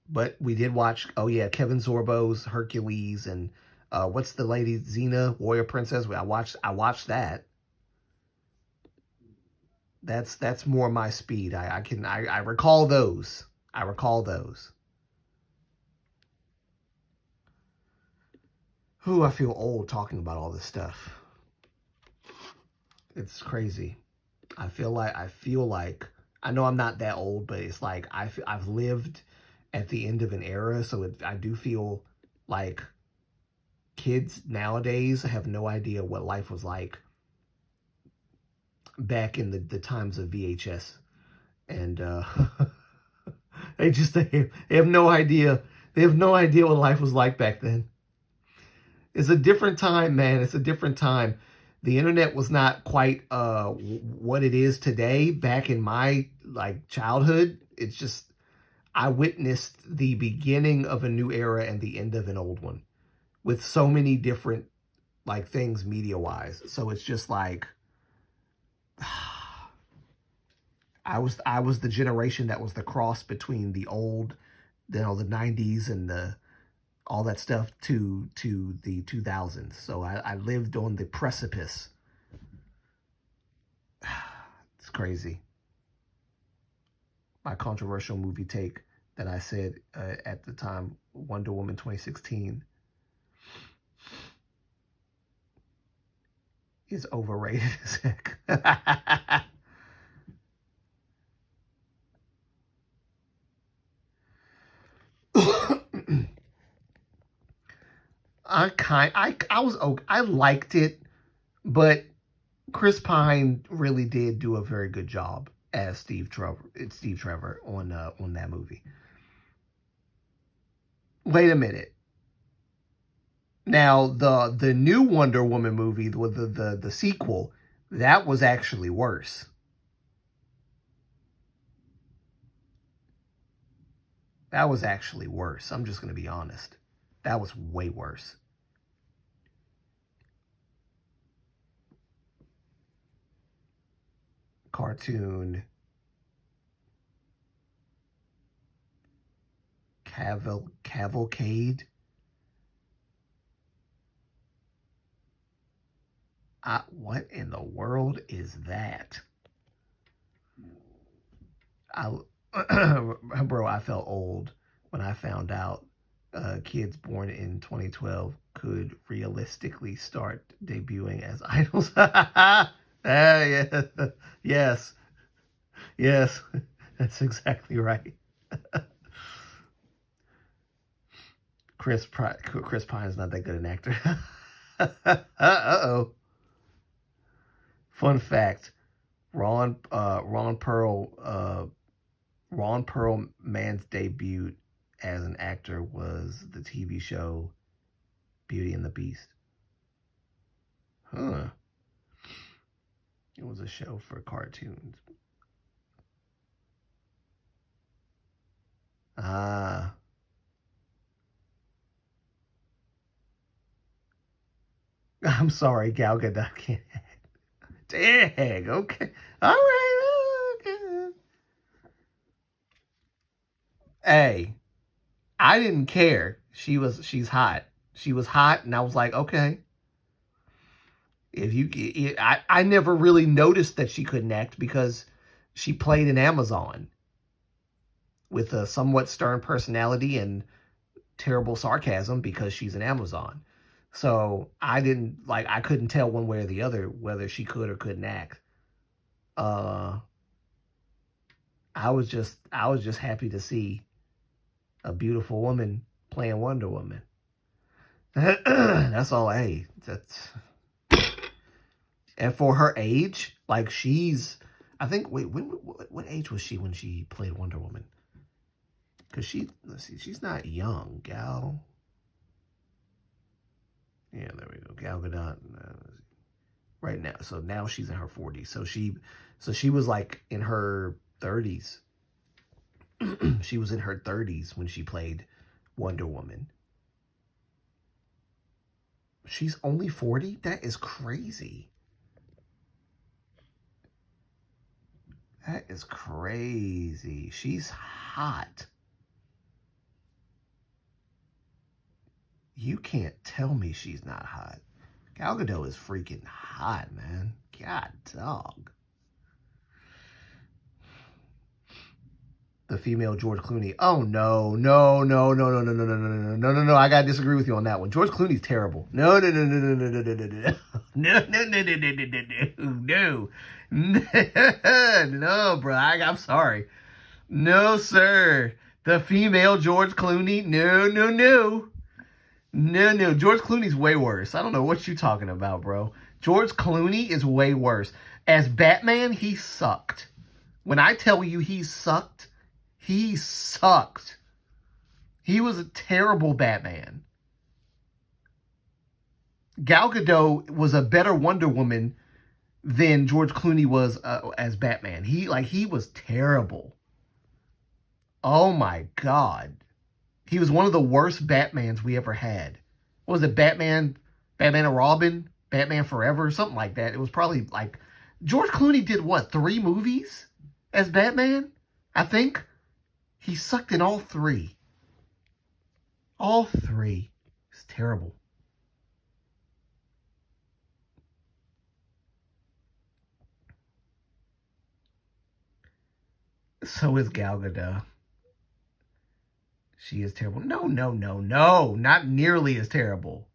But we did watch, oh yeah, Kevin Sorbo's Hercules, and what's the lady, Xena, Warrior Princess? I watched that. That's more my speed. I recall those. I recall those. Ooh, I feel old talking about all this stuff. It's crazy. I feel like I know I'm not that old, but it's like I've lived at the end of an era, so I do feel like kids nowadays have no idea what life was like back in the times of VHS, and they have no idea. They have no idea what life was like back then. It's a different time, man. It's a different time. The internet was not quite what it is today. Back in my childhood, it's just, I witnessed the beginning of a new era and the end of an old one, with so many different things media wise. So it's just like, I was the generation that was the cross between the old, the 90s and all that stuff to the 2000s. So I lived on the precipice. It's crazy. My controversial movie take that I said at the time, Wonder Woman 2016, is overrated as heck. I liked it, but Chris Pine really did do a very good job as Steve Trevor on that movie. Wait a minute. Now the new Wonder Woman movie with the sequel, that was actually worse. That was actually worse. I'm just going to be honest. That was way worse. Cartoon. Cavalcade. What in the world is that? Bro, I felt old when I found out kids born in 2012 could realistically start debuting as idols. Yeah. Yes. Yes. That's exactly right. Chris Pine is not that good an actor. Uh-oh. Fun fact: Ron Perlman's debut as an actor was the TV show Beauty and the Beast. Huh. It was a show for cartoons. Ah. I'm sorry, Gal Gadot can't act. Dang, okay. All right. Okay. Hey, I didn't care. She's hot. She was hot, and I was like, okay. I never really noticed that she couldn't act because she played in Amazon with a somewhat stern personality and terrible sarcasm because she's an Amazon. So I couldn't tell one way or the other whether she could or couldn't act. I was just happy to see a beautiful woman playing Wonder Woman. That's all. Hey, that's, and for her age, like I think, wait, what age was she when she played Wonder Woman? Because let's see, she's not young, Gal. Yeah, there we go, Gal Gadot. Right now, so now she's in her 40s. So she was like in her 30s. She was in her 30s when she played Wonder Woman. She's only 40? That is crazy. That is crazy. She's hot. You can't tell me she's not hot. Gal Gadot is freaking hot, man. God dog. The female George Clooney. Oh no. I gotta disagree with you on that one. George Clooney's terrible. No, bro. I'm sorry. No, sir. The female George Clooney. No. George Clooney's way worse. I don't know what you're talking about, bro. George Clooney is way worse. As Batman, he sucked. When I tell you he sucked, he sucked. He was a terrible Batman. Gal Gadot was a better Wonder Woman than George Clooney was as Batman. He was terrible. Oh my God. He was one of the worst Batmans we ever had. What was it, Batman and Robin? Batman Forever? Something like that. It was probably like... George Clooney did what, 3 movies as Batman? I think. He sucked in all 3. All 3. It's terrible. So is Gal Gadot. She is terrible. No. Not nearly as terrible.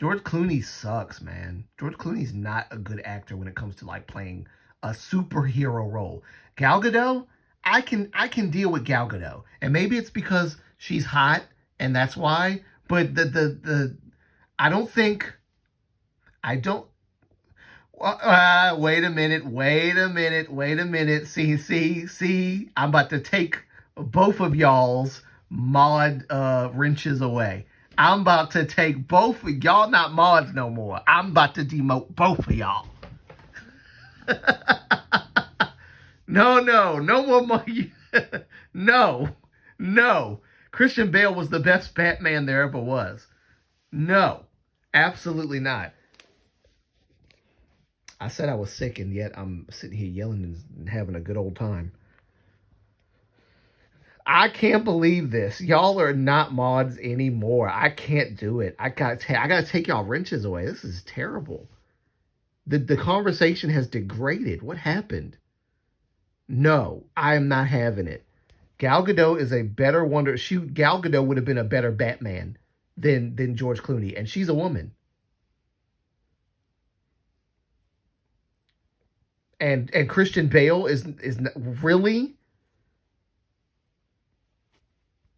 George Clooney sucks, man. George Clooney's not a good actor when it comes to like playing a superhero role. Gal Gadot, I can deal with Gal Gadot. And maybe it's because she's hot and that's why, but I don't wait a minute. See, I'm about to take both of y'all's mod wrenches away. I'm about to take both of y'all, not mods no more. I'm about to demote both of y'all. No more money. No. Christian Bale was the best Batman there ever was. No, absolutely not. I said I was sick, and yet I'm sitting here yelling and having a good old time. I can't believe this. Y'all are not mods anymore. I can't do it. I gotta take y'all wrenches away. This is terrible. The conversation has degraded. What happened? No, I am not having it. Gal Gadot is a better Gal Gadot would have been a better Batman than George Clooney, and she's a woman. And Christian Bale is really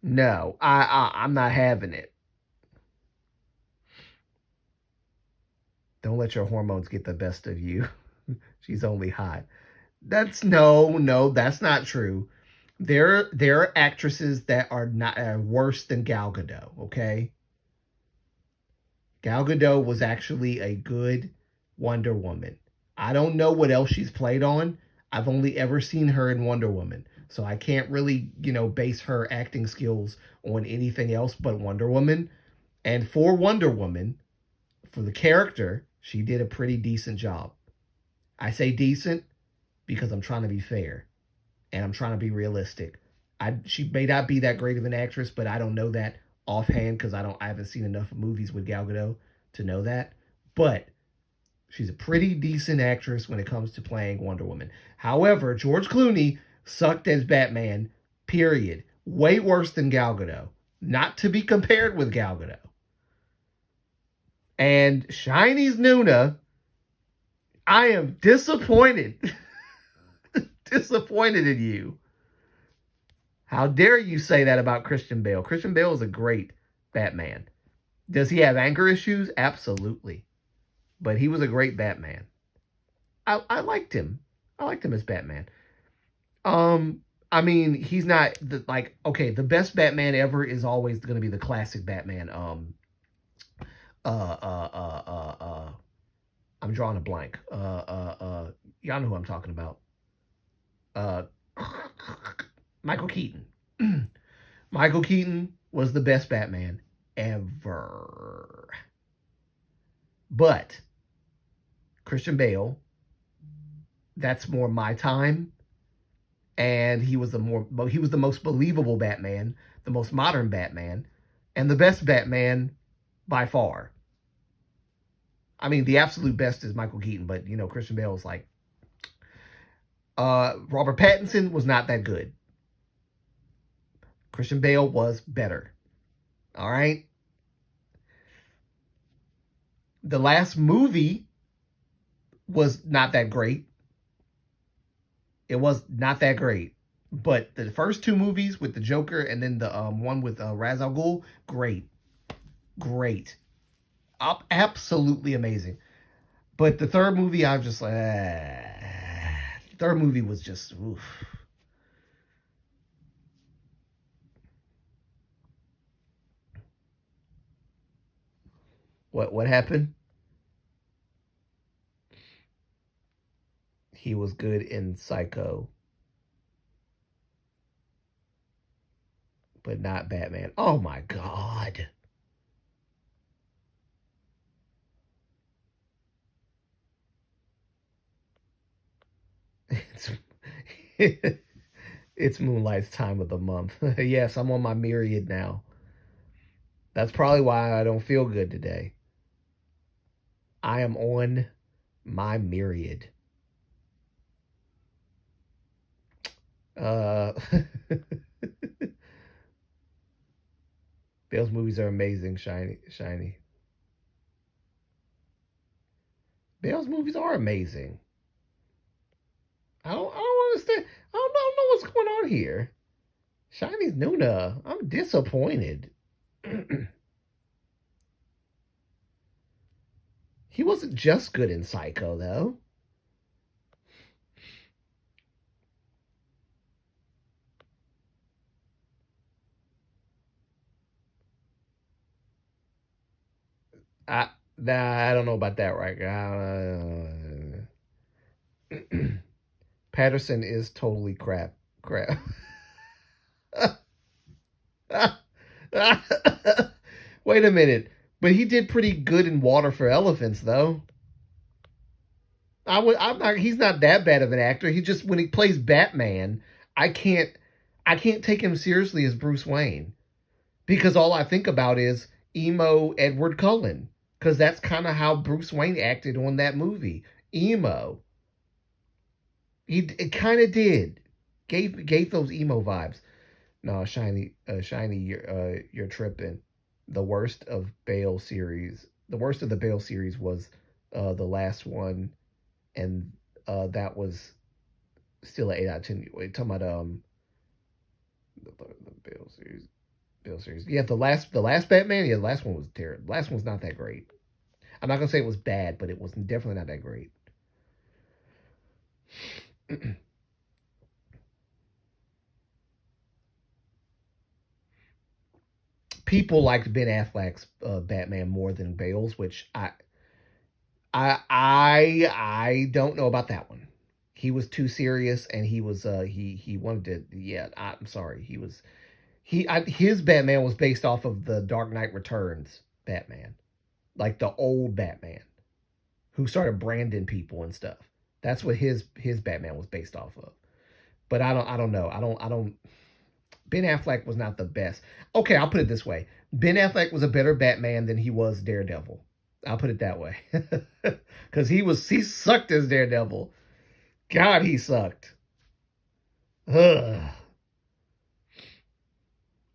no. I'm not having it. Don't let your hormones get the best of you. She's only hot. That's that's not true. There are actresses that are not worse than Gal Gadot. Okay, Gal Gadot was actually a good Wonder Woman. I don't know what else she's played on. I've only ever seen her in Wonder Woman, so I can't really base her acting skills on anything else but Wonder Woman. And for Wonder Woman, for the character, she did a pretty decent job. I say decent because I'm trying to be fair and I'm trying to be realistic. She may not be that great of an actress, but I don't know that offhand because I haven't seen enough movies with Gal Gadot to know that. But she's a pretty decent actress when it comes to playing Wonder Woman. However, George Clooney sucked as Batman, period. Way worse than Gal Gadot. Not to be compared with Gal Gadot. And Shiny's Nuna, I am disappointed. Disappointed in you. How dare you say that about Christian Bale? Christian Bale is a great Batman. Does he have anger issues? Absolutely. But he was a great Batman. I liked him. I liked him as Batman. I mean, he's not the best Batman ever is always going to be the classic Batman. I'm drawing a blank. Y'all know who I'm talking about. Michael Keaton. Michael Keaton was the best Batman ever. But Christian Bale, that's more my time. And he was the most believable Batman, the most modern Batman, and the best Batman by far. I mean, the absolute best is Michael Keaton, but Christian Bale was like Robert Pattinson was not that good. Christian Bale was better. All right. The last movie was not that great. It was not that great. But the first two movies with the Joker and then the one with Ra's al Ghul, great. Great. Absolutely amazing. But the third movie, I was just like, the third movie was just, oof. What happened? He was good in Psycho, but not Batman. Oh my God. It's Moonlight's time of the month. Yes, I'm on my myriad now. That's probably why I don't feel good today. I am on my myriad. Bale's movies are amazing, Shiny. Bale's movies are amazing. I don't understand. I don't know what's going on here. Shiny's Nuna. I'm disappointed. He wasn't just good in Psycho, though. I don't know about that right now. Patterson is totally crap. Wait a minute. But he did pretty good in Water for Elephants, though. He's not that bad of an actor. He just, when he plays Batman, I can't take him seriously as Bruce Wayne. Because all I think about is emo Edward Cullen. Because that's kind of how Bruce Wayne acted on that movie. Emo. It kind of did. Gave those emo vibes. No, Shiny, you're tripping. The worst of Bale series, the worst of the Bale series was the last one, and that was still an 8 out of 10. Wait, talking about the Bale series, Yeah, the last Batman. Yeah, the last one was terrible. The last one was not that great. I'm not gonna say it was bad, but it was definitely not that great. People liked Ben Affleck's Batman more than Bale's, which I don't know about that one. He was too serious, and he wanted to. Yeah, I'm sorry. His Batman was based off of the Dark Knight Returns Batman, like the old Batman who started branding people and stuff. That's what his Batman was based off of. But I don't know. I don't. Ben Affleck was not the best. Okay, I'll put it this way: Ben Affleck was a better Batman than he was Daredevil. I'll put it that way, because he sucked as Daredevil. God, he sucked. Ugh.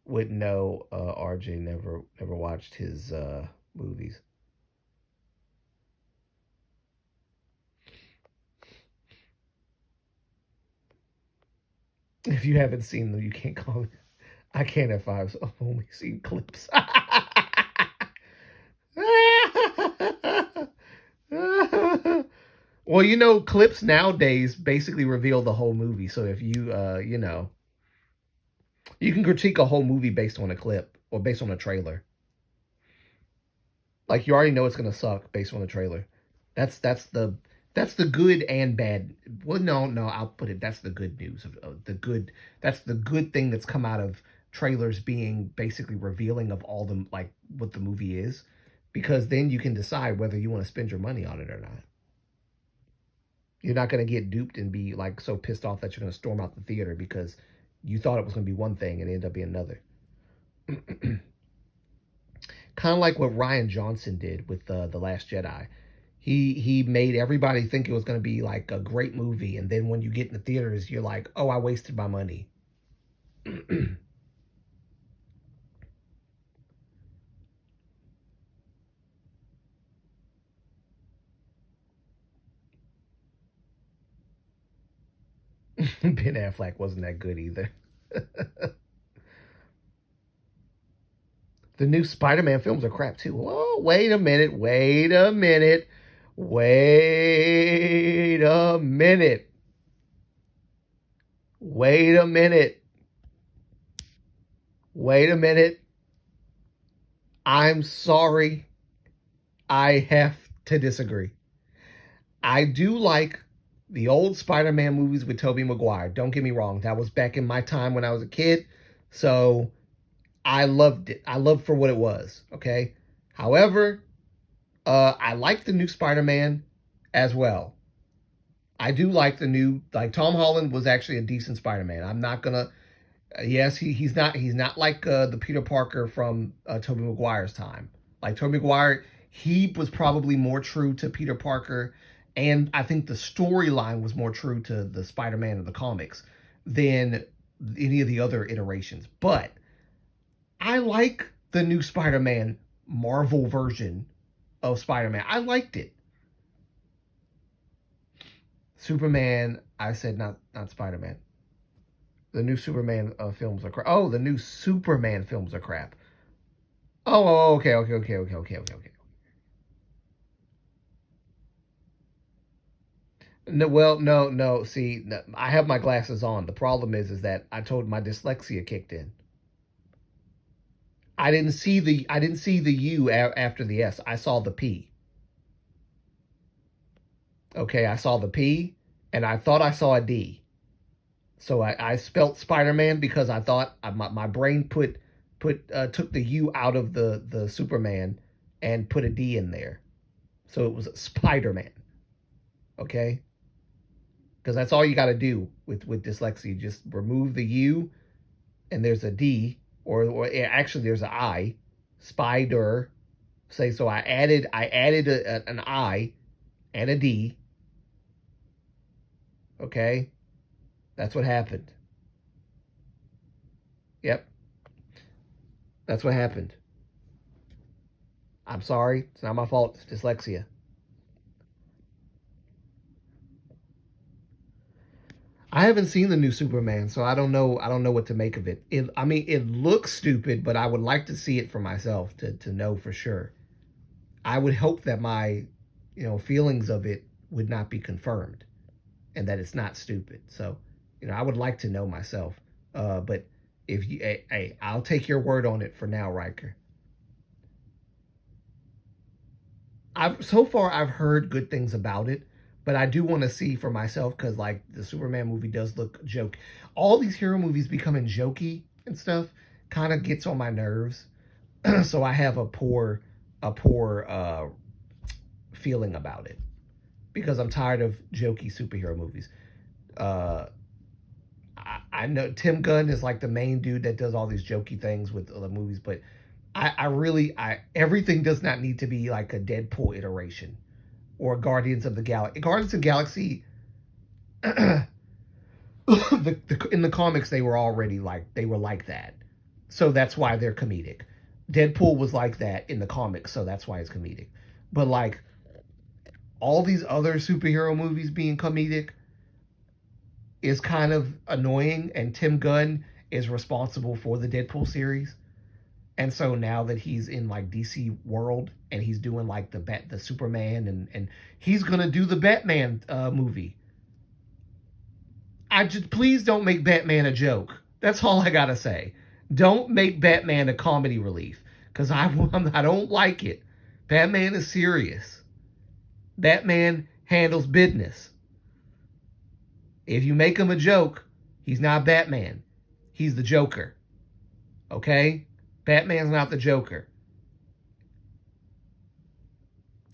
Wouldn't know. RJ never watched his movies. If you haven't seen them, you can't call me. I can't if I've only seen clips. Well, clips nowadays basically reveal the whole movie. So if you can critique a whole movie based on a clip or based on a trailer. Like you already know it's gonna suck based on the trailer. That's the good and bad. Well, no, I'll put it. That's the good news of the good. That's the good thing that's come out of trailers being basically revealing of all the like what the movie is, because then you can decide whether you want to spend your money on it or not. You're not going to get duped and be like so pissed off that you're going to storm out the theater because you thought it was going to be one thing and it ended up being another. Kind of like what Ryan Johnson did with The Last Jedi. He made everybody think it was going to be like a great movie, and then when you get in the theaters, you're like, oh, I wasted my money. Ben Affleck wasn't that good either. The new Spider-Man films are crap too. Oh, wait a minute. Wait a minute. Wait a minute. Wait a minute. Wait a minute. I'm sorry. I have to disagree. I do like the old Spider-Man movies with Tobey Maguire. Don't get me wrong. That was back in my time when I was a kid. So I loved it. I loved for what it was. Okay. However, I like the new Spider-Man as well. I do like like Tom Holland was actually a decent Spider-Man. I'm not gonna. Yes, he's not like the Peter Parker from Tobey Maguire's time. Like Tobey Maguire, he was probably more true to Peter Parker, and I think the storyline was more true to the Spider-Man of the comics than any of the other iterations. But I like the new Spider-Man Marvel version of Spider-Man. I liked it. Superman, I said not Spider-Man. The new Superman films are crap. Oh, the new Superman films are crap. Okay. No, well, no. See, no, I have my glasses on. The problem is that I told my dyslexia kicked in. I didn't see the U after the S. I saw the P. Okay, I saw the P, and I thought I saw a D. So I spelt Spider-Man because I thought my brain took the U out of the Superman and put a D in there. So it was Spider-Man. Okay? Because that's all you got to do with dyslexia. You just remove the U and there's a D, or actually there's an I. Spider. Say so I added an I and a D. Okay? That's what happened. Yep, that's what happened. I'm sorry. It's not my fault. It's dyslexia. I haven't seen the new Superman, so I don't know. I don't know what to make of it. I mean, it looks stupid, but I would like to see it for myself to know for sure. I would hope that my, feelings of it would not be confirmed, and that it's not stupid. So, I would like to know myself. But if you, hey, I'll take your word on it for now, Riker. I've heard good things about it, but I do want to see for myself because like the Superman movie does look joke. All these hero movies becoming jokey and stuff kind of gets on my nerves. So I have a poor feeling about it because I'm tired of jokey superhero movies. Uh, I know Tim Gunn is like the main dude that does all these jokey things with the movies, but I everything does not need to be like a Deadpool iteration or Guardians of the Galaxy. Guardians of the Galaxy, in the comics, they were already like that, so that's why they're comedic. Deadpool was like that in the comics, so that's why it's comedic. But like all these other superhero movies being comedic is kind of annoying, and Tim Gunn is responsible for the Deadpool series. And so now that he's in like DC world and he's doing like the Superman and he's gonna do the Batman movie. Please don't make Batman a joke. That's all I gotta say. Don't make Batman a comedy relief because I don't like it. Batman is serious. Batman handles business. If you make him a joke, he's not Batman. He's the Joker. Okay? Batman's not the Joker.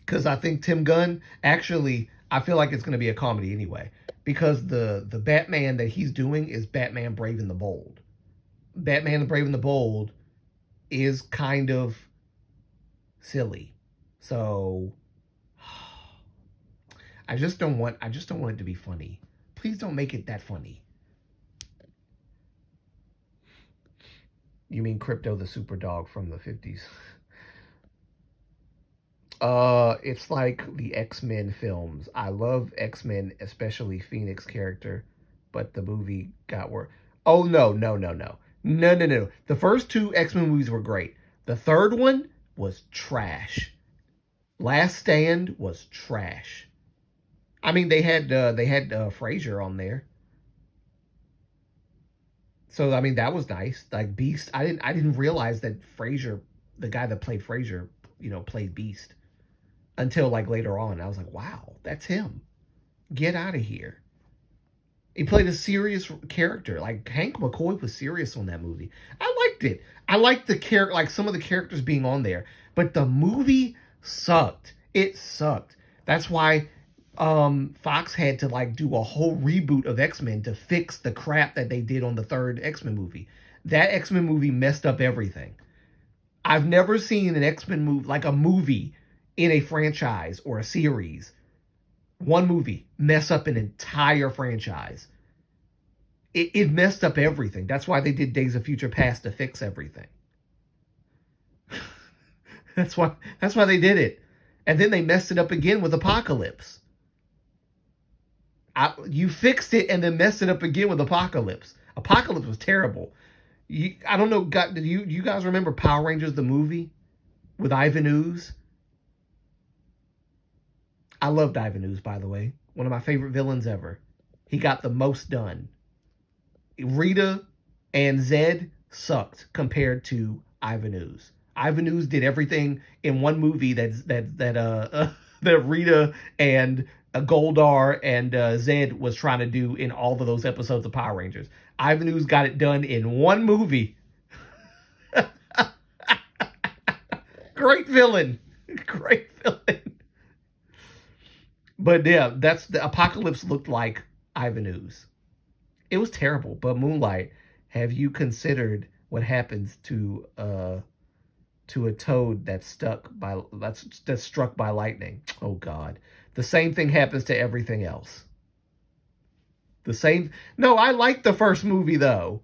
Because I think Tim Gunn, actually, I feel like it's going to be a comedy anyway. Because the Batman that he's doing is Batman Brave and the Bold. Batman the Brave and the Bold is kind of silly. So I just don't want it to be funny. Please don't make it that funny. You mean Crypto the Super Dog from the 50s? It's like the X-Men films. I love X-Men, especially Phoenix character, but the movie got worse. Oh, no. The first two X-Men movies were great. The third one was trash. Last Stand was trash. I mean, they had Frazier on there. So I mean that was nice. Like Beast, I didn't realize that Frazier, the guy that played Frazier, played Beast until like later on. I was like, wow, that's him. Get out of here. He played a serious character. Like Hank McCoy was serious on that movie. I liked it. I liked the character, like some of the characters being on there, but the movie sucked. It sucked. That's why Fox had to like do a whole reboot of X-Men to fix the crap that they did on the third X-Men movie. That X-Men movie messed up everything. I've never seen an X-Men movie, like a movie in a franchise or a series, one movie mess up an entire franchise. It messed up everything. That's why they did Days of Future Past to fix everything. That's why they did it. And then they messed it up again with Apocalypse. You fixed it and then messed it up again with Apocalypse. Apocalypse was terrible. I don't know. Do you guys remember Power Rangers the movie with Ivan Ooze? I loved Ivan Ooze, by the way. One of my favorite villains ever. He got the most done. Rita and Zed sucked compared to Ivan Ooze. Ivan Ooze did everything in one movie that Rita and Goldar and Zed was trying to do in all of those episodes of Power Rangers. Ivan Ooze got it done in one movie. Great villain. Great villain. But yeah, that's the Apocalypse looked like Ivan Ooze. It was terrible. But Moonlight, have you considered what happens to a toad that's struck by lightning? Oh God. The same thing happens to everything else. No, I liked the first movie though.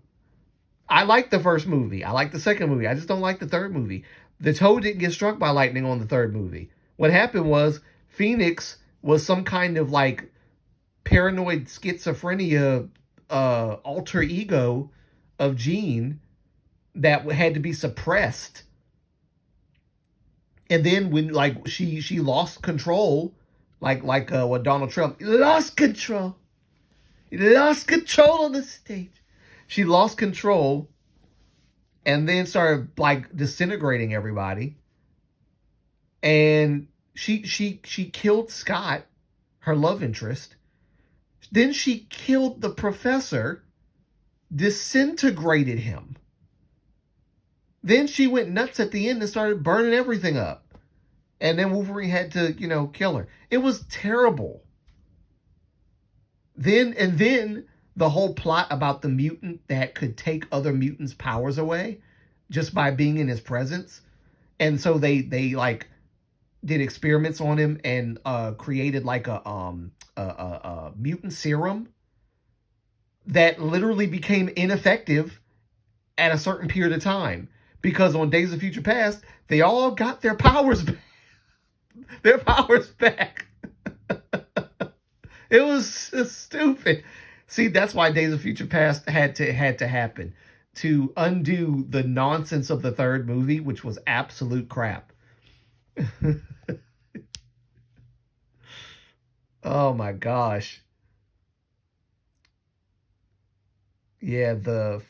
I like the first movie. I like the second movie. I just don't like the third movie. The Toad didn't get struck by lightning on the third movie. What happened was Phoenix was some kind of like paranoid schizophrenia alter ego of Jean that had to be suppressed. And then when like she lost control, like what Donald Trump lost control. He lost control on the stage. She lost control and then started like disintegrating everybody. And she killed Scott, her love interest. Then she killed the professor, disintegrated him. Then she went nuts at the end and started burning everything up. And then Wolverine had to, kill her. It was terrible. Then the whole plot about the mutant that could take other mutants' powers away just by being in his presence. And so they like did experiments on him and created like a mutant serum that literally became ineffective at a certain period of time. Because on Days of Future Past, they all got their powers back. Their powers back. It was stupid. See, that's why Days of Future Past had to happen, to undo the nonsense of the third movie, which was absolute crap. Oh my gosh. Yeah, the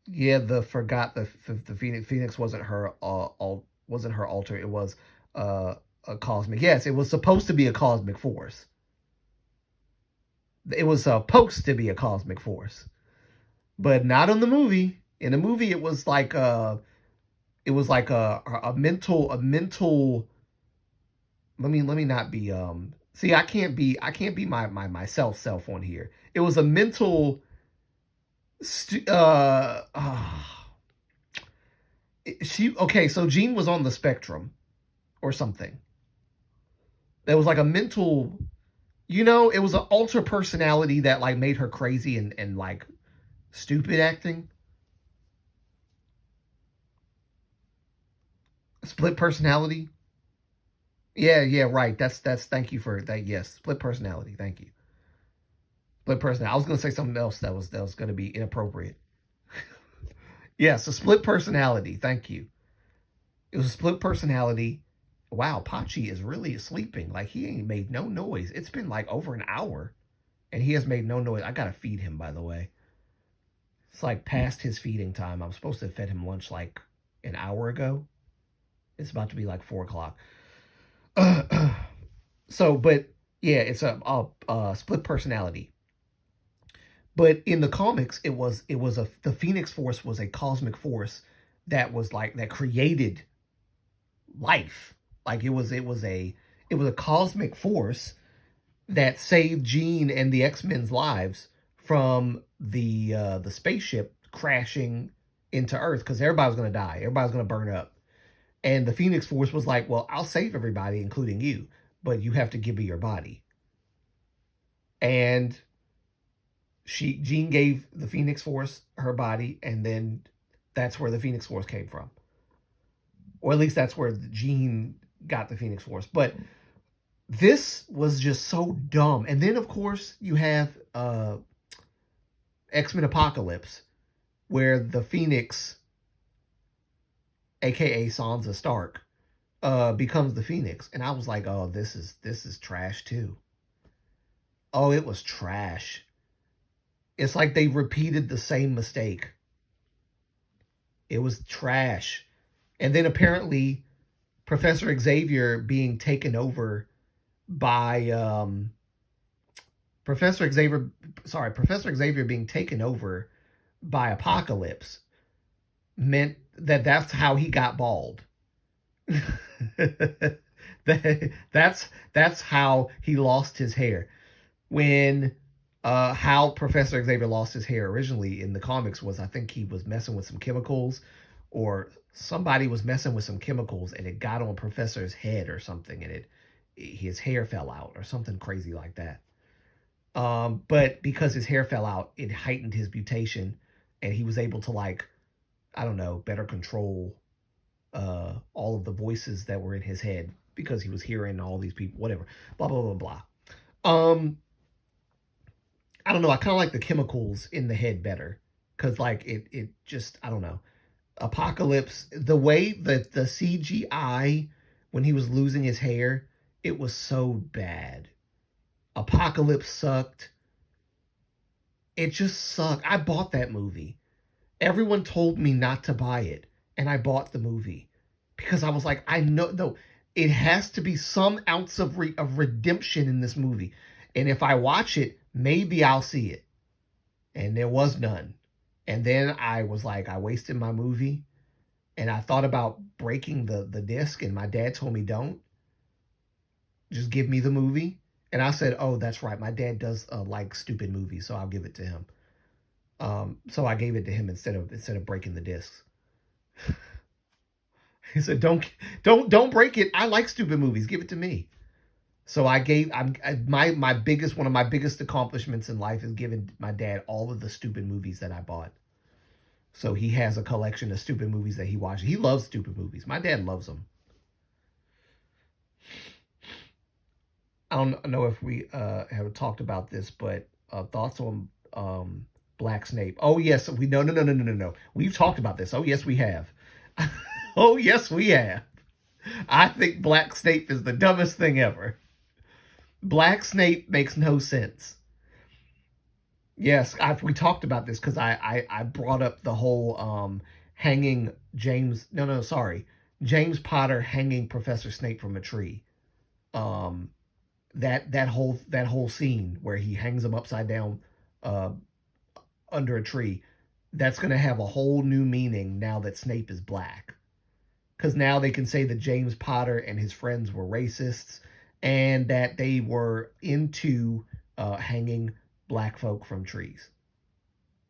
Phoenix wasn't her alter. It was a cosmic. Yes, it was supposed to be a cosmic force. It was supposed to be a cosmic force, but not in the movie. In the movie, it was like a mental. Let me not be See, I can't be my myself on here. It was a mental. So Jean was on the spectrum, or something. There was like a mental. It was an alter personality that like made her crazy and like stupid acting. Split personality. Yeah, right. That's thank you for that. Yes, split personality. Thank you. Split personality. I was gonna say something else that was gonna be inappropriate. Yes, a split personality. Thank you. It was a split personality. Wow, Pachi is really sleeping. Like, he ain't made no noise. It's been like over an hour, and he has made no noise. I gotta feed him, by the way. It's like past his feeding time. I'm supposed to have fed him lunch like an hour ago. It's about to be like 4 o'clock. So, but yeah, it's a split personality. But in the comics, the Phoenix Force was a cosmic force that was like that created life. Like it was a cosmic force that saved Jean and the X-Men's lives from the spaceship crashing into Earth, because everybody was going to die. Everybody was going to burn up. And the Phoenix Force was like, well, I'll save everybody, including you, but you have to give me your body. And Jean gave the Phoenix Force her body, and then that's where the Phoenix Force came from. Or at least that's where Jean got the Phoenix Force. But this was just so dumb. And then, of course, you have X-Men Apocalypse, where the Phoenix, aka Sansa Stark, becomes the Phoenix. And I was like, oh, this is trash too. Oh, it was trash. It's like they repeated the same mistake. It was trash. And then apparently Professor Xavier being taken over by Professor Xavier being taken over by Apocalypse meant that's how he got bald. That's how he lost his hair. When how Professor Xavier lost his hair originally in the comics was, I think he was messing with some chemicals, or somebody was messing with some chemicals, and it got on Professor's head or something, and his hair fell out or something crazy like that. But because his hair fell out, it heightened his mutation, and he was able to, like, I don't know, better control all of the voices that were in his head because he was hearing all these people, whatever, blah blah blah blah. I don't know. I kind of like the chemicals in the head better because, like, it just, I don't know. Apocalypse, the way that the CGI when he was losing his hair, it was so bad. Apocalypse sucked. It just sucked. I bought that movie. Everyone told me not to buy it, and I bought the movie because I was like, I know, no, it has to be some ounce of redemption in this movie, and if I watch it, maybe I'll see it. And there was none. And then I was like, I wasted my movie, and I thought about breaking the disc, and my dad told me, don't. Just give me the movie. And I said, oh, that's right. My dad does like stupid movies, so I'll give it to him. So I gave it to him instead of breaking the discs. He said, don't break it. I like stupid movies. Give it to me. So I gave my biggest, one of my biggest accomplishments in life is giving my dad all of the stupid movies that I bought. So he has a collection of stupid movies that he watches. He loves stupid movies. My dad loves them. I don't know if we have talked about this, but thoughts on Black Snape. Oh yes, no. We've talked about this. Oh yes, we have. Oh yes, we have. I think Black Snape is the dumbest thing ever. Black Snape makes no sense. Yes, we talked about this because I brought up the whole hanging James. No, sorry, James Potter hanging Professor Snape from a tree. That whole scene where he hangs him upside down under a tree, that's going to have a whole new meaning now that Snape is black. Because now they can say that James Potter and his friends were racists and that they were into hanging black folk from trees.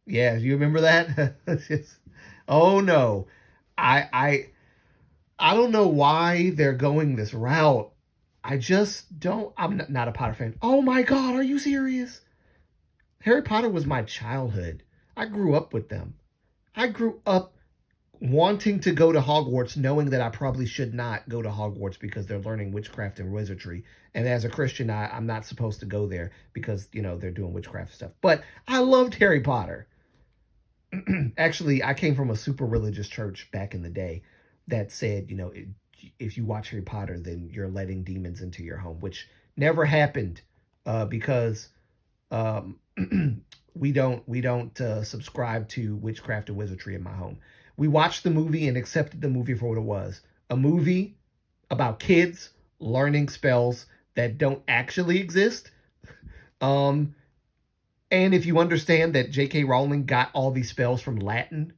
Yeah, you remember that? Oh no. I don't know why they're going this route. I just don't. I'm not a Potter fan. Oh my God, are you serious? Harry Potter was my childhood. I grew up with them. I grew up wanting to go to Hogwarts, knowing that I probably should not go to Hogwarts because they're learning witchcraft and wizardry. And as a Christian, I'm not supposed to go there because, you know, they're doing witchcraft stuff. But I loved Harry Potter. Actually, I came from a super religious church back in the day that said, you know, if you watch Harry Potter, then you're letting demons into your home, which never happened because we don't subscribe to witchcraft and wizardry in my home. We watched the movie and accepted the movie for what it was. A movie about kids learning spells that don't actually exist. And if you understand that J.K. Rowling got all these spells from Latin,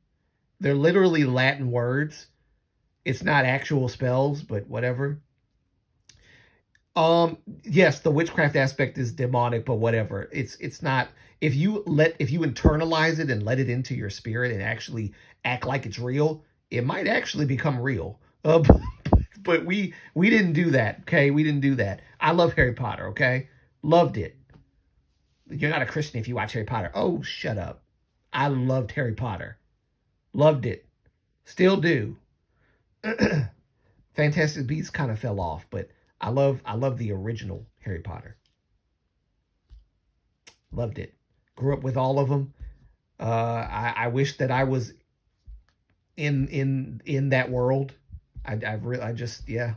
they're literally Latin words. It's not actual spells, but whatever. Yes, the witchcraft aspect is demonic, but whatever. It's not. If you internalize it and let it into your spirit and actually act like it's real, it might actually become real. But we didn't do that. Okay, we didn't do that. I love Harry Potter. Okay, loved it. You're not a Christian if you watch Harry Potter. Oh, shut up. I loved Harry Potter. Loved it. Still do. Fantastic Beasts kind of fell off, but I love the original Harry Potter. Loved it. Grew up with all of them. I wish that I was in that world. I just, yeah.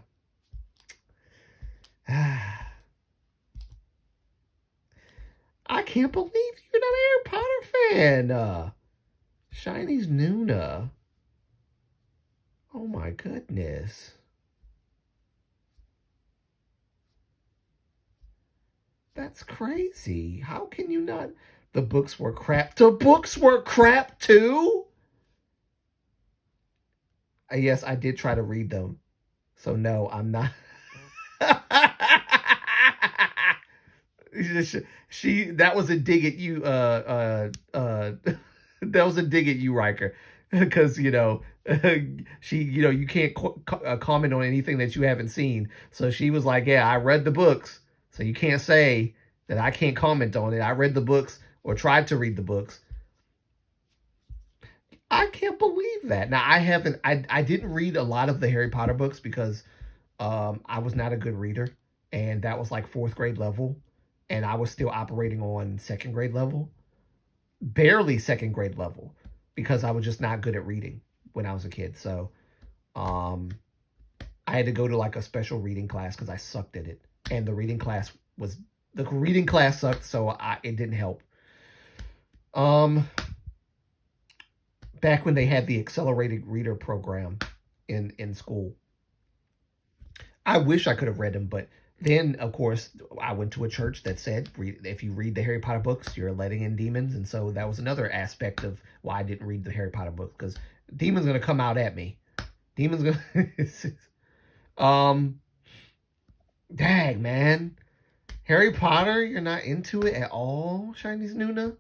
I can't believe you're not a Harry Potter fan. Shiny's Nuna. Oh my goodness. That's crazy. How can you not? The books were crap. The books were crap too? Yes, I did try to read them. So no, I'm not. That was a dig at you, that was a dig at you, Riker. Because, you know, you can't comment on anything that you haven't seen. So she was like, yeah, I read the books. So you can't say that I can't comment on it. I read the books or tried to read the books. I can't believe that. Now I didn't read a lot of the Harry Potter books because I was not a good reader, and that was like fourth grade level, and I was still operating on second grade level, barely second grade level, because I was just not good at reading when I was a kid. So um, I had to go to like a special reading class because I sucked at it, and the reading class sucked, so it didn't help. Um, Back when they had the accelerated reader program in school, I wish I could have read them, but then of course I went to a church that said if you read the Harry Potter books, you're letting in demons, and so that was another aspect of why I didn't read the Harry Potter books, because demons gonna come out at me. Demons gonna um dang man. Harry Potter, you're not into it at all, Chinese Nuna?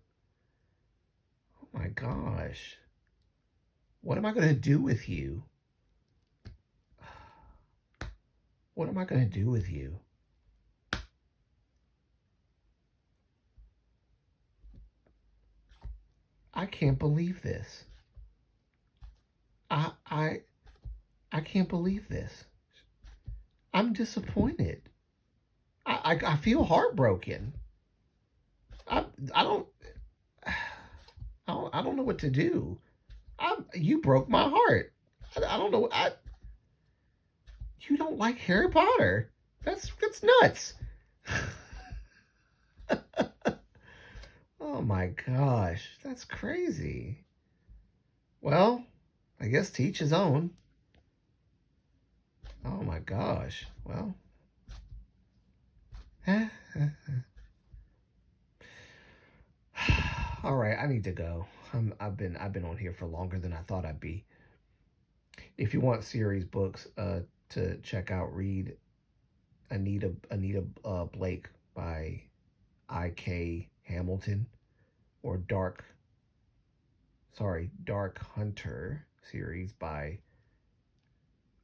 Oh my gosh. What am I gonna do with you? What am I gonna do with you? I can't believe this. I I I can't believe this. I'm disappointed. I feel heartbroken. I I don't I don't know what to do. You broke my heart. I don't know. You don't like Harry Potter. That's nuts. Oh my gosh, that's crazy. Well, I guess to each his own. Oh my gosh. Well. All right, I need to go. I've been on here for longer than I thought I'd be. If you want series books to check out, read Anita Blake by I.K. Hamilton, or Dark Hunter series by,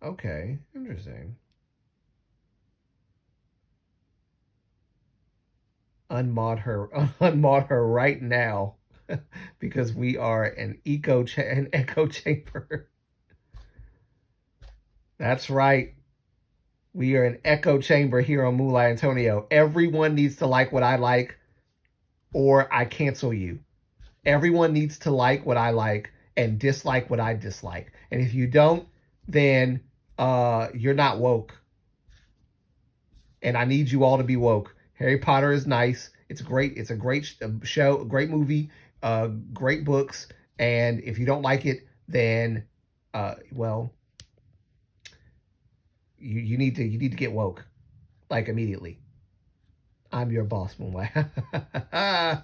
okay, interesting. Unmod her right now, because we are an echo chamber. That's right. We are an echo chamber here on Moonlight Antonio. Everyone needs to like what I like, or I cancel you. Everyone needs to like what I like and dislike what I dislike. And if you don't, then you're not woke. And I need you all to be woke. Harry Potter is nice. It's great. It's a great show, great movie, great books. And if you don't like it, then well, you need to get woke, like, immediately. I'm your boss, Moonlight. I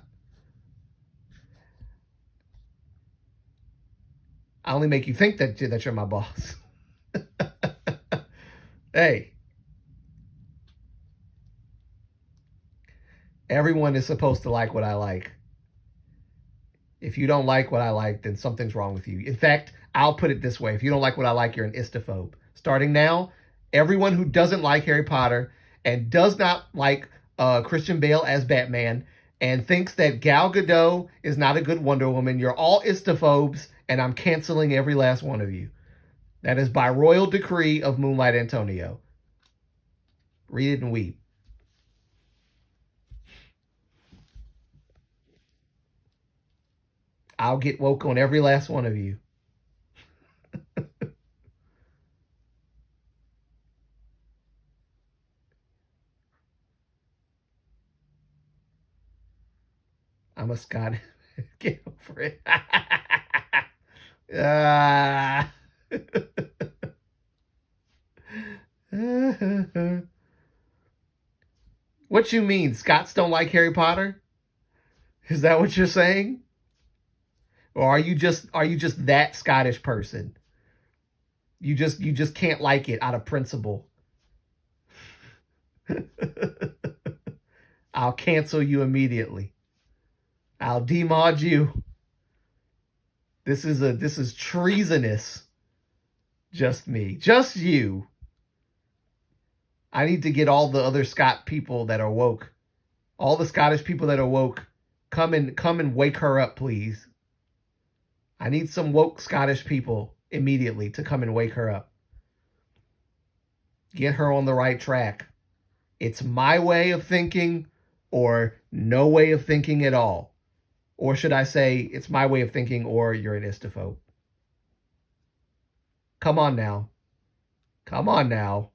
only make you think that you're my boss. Hey, everyone is supposed to like what I like. If you don't like what I like, then something's wrong with you. In fact, I'll put it this way. If you don't like what I like, you're an istophobe. Starting now, everyone who doesn't like Harry Potter and does not like Christian Bale as Batman and thinks that Gal Gadot is not a good Wonder Woman, you're all istophobes, and I'm canceling every last one of you. That is by royal decree of Moonlight Antonio. Read it and weep. I'll get woke on every last one of you. I'm a Scot. Get over it. What you mean? Scots don't like Harry Potter? Is that what you're saying? Or are you just that Scottish person? You just can't like it out of principle. I'll cancel you immediately. I'll demod you. This is treasonous. Just me. Just you. I need to get all the other Scot people that are woke. All the Scottish people that are woke. Come and wake her up, please. I need some woke Scottish people immediately to come and wake her up. Get her on the right track. It's my way of thinking or no way of thinking at all. Or should I say, it's my way of thinking or you're an istophobe. Come on now. Come on now.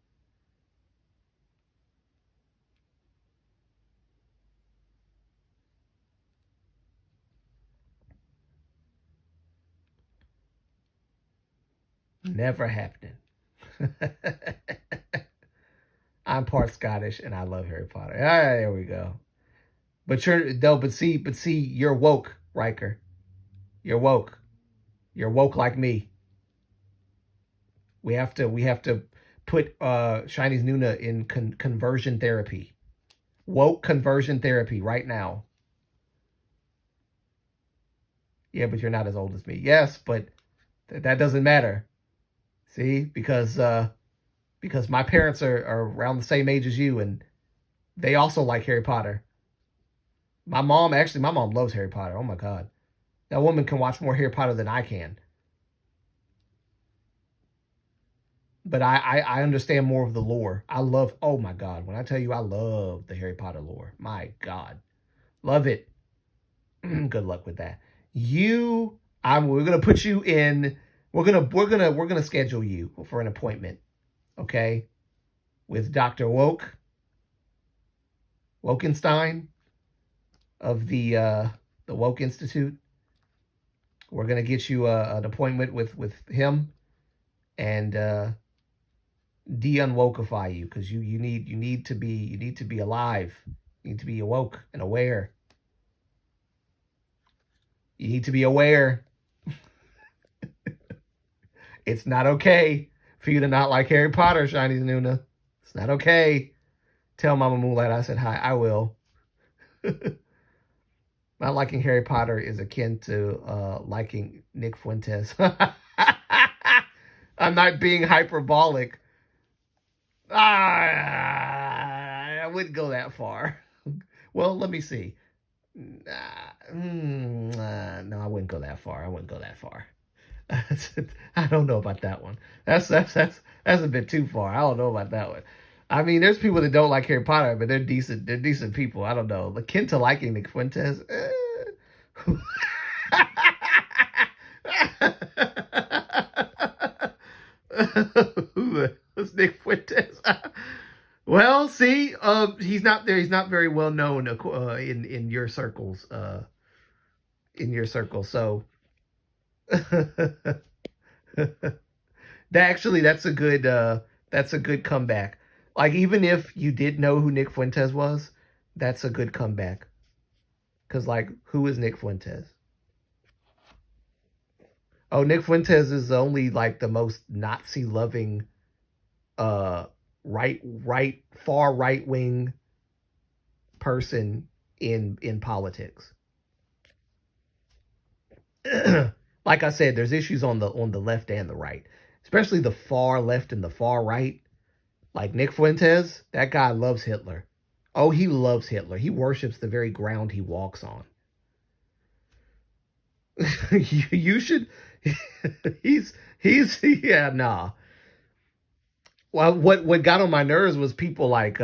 Never happening. I'm part Scottish and I love Harry Potter. All right, there we go. But you're woke, Riker. You're woke. You're woke like me. We have to put Chinese Nuna in conversion therapy. Woke conversion therapy right now. Yeah, but you're not as old as me. Yes, but that doesn't matter. See, because my parents are around the same age as you, and they also like Harry Potter. My mom loves Harry Potter. Oh my God. That woman can watch more Harry Potter than I can. But I understand more of the lore. Oh my God. When I tell you I love the Harry Potter lore, my God. Love it. Good luck with that. We're gonna put you in, we're gonna schedule you for an appointment, okay? With Dr. Wokenstein of the Woke Institute. We're gonna get you an appointment with him and de-unwokeify you, because you need to be alive. You need to be awoke and aware. You need to be aware. It's not okay for you to not like Harry Potter, Chinese Nuna. It's not okay. Tell Mama Moonlight I said hi. I will. Not liking Harry Potter is akin to liking Nick Fuentes. I'm not being hyperbolic. I wouldn't go that far. Well, let me see. No, I wouldn't go that far. I don't know about that one. That's a bit too far. I don't know about that one. I mean, there's people that don't like Harry Potter, but they're decent. They're decent people. I don't know. Akin to liking Nick Fuentes. Who's Nick Fuentes? Well, see, he's not there. He's not very well known in your circles. So that's a good comeback. Like, even if you did know who Nick Fuentes was, that's a good comeback. Because, like, who is Nick Fuentes? Oh, Nick Fuentes is only, like, the most Nazi-loving, far right-wing person in politics. Like I said, there's issues on the left and the right, especially the far left and the far right. Like Nick Fuentes, that guy loves Hitler. Oh, he loves Hitler. He worships the very ground he walks on. You should. He's yeah, nah. Well, what got on my nerves was people like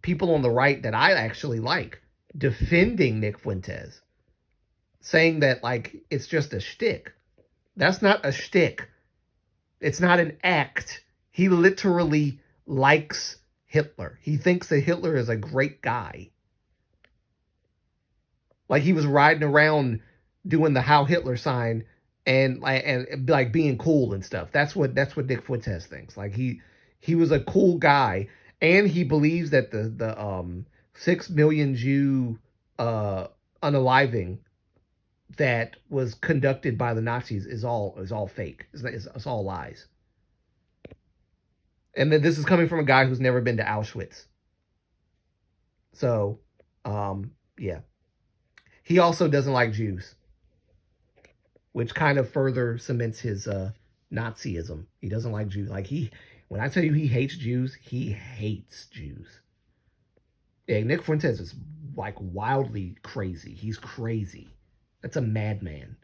people on the right that I actually like defending Nick Fuentes, saying that like it's just a shtick. That's not a shtick. It's not an act. He literally likes Hitler. He thinks that Hitler is a great guy. Like, he was riding around doing the Heil Hitler sign and like being cool and stuff. That's what Nick Fuentes thinks. Like, he was a cool guy, and he believes that the 6 million Jew unaliving that was conducted by the Nazis is all fake. It's all lies. And then this is coming from a guy who's never been to Auschwitz. So, yeah. He also doesn't like Jews, which kind of further cements his Nazism. He doesn't like Jews. Like, when I tell you he hates Jews, he hates Jews. Yeah, Nick Fuentes is like wildly crazy. He's crazy. That's a madman.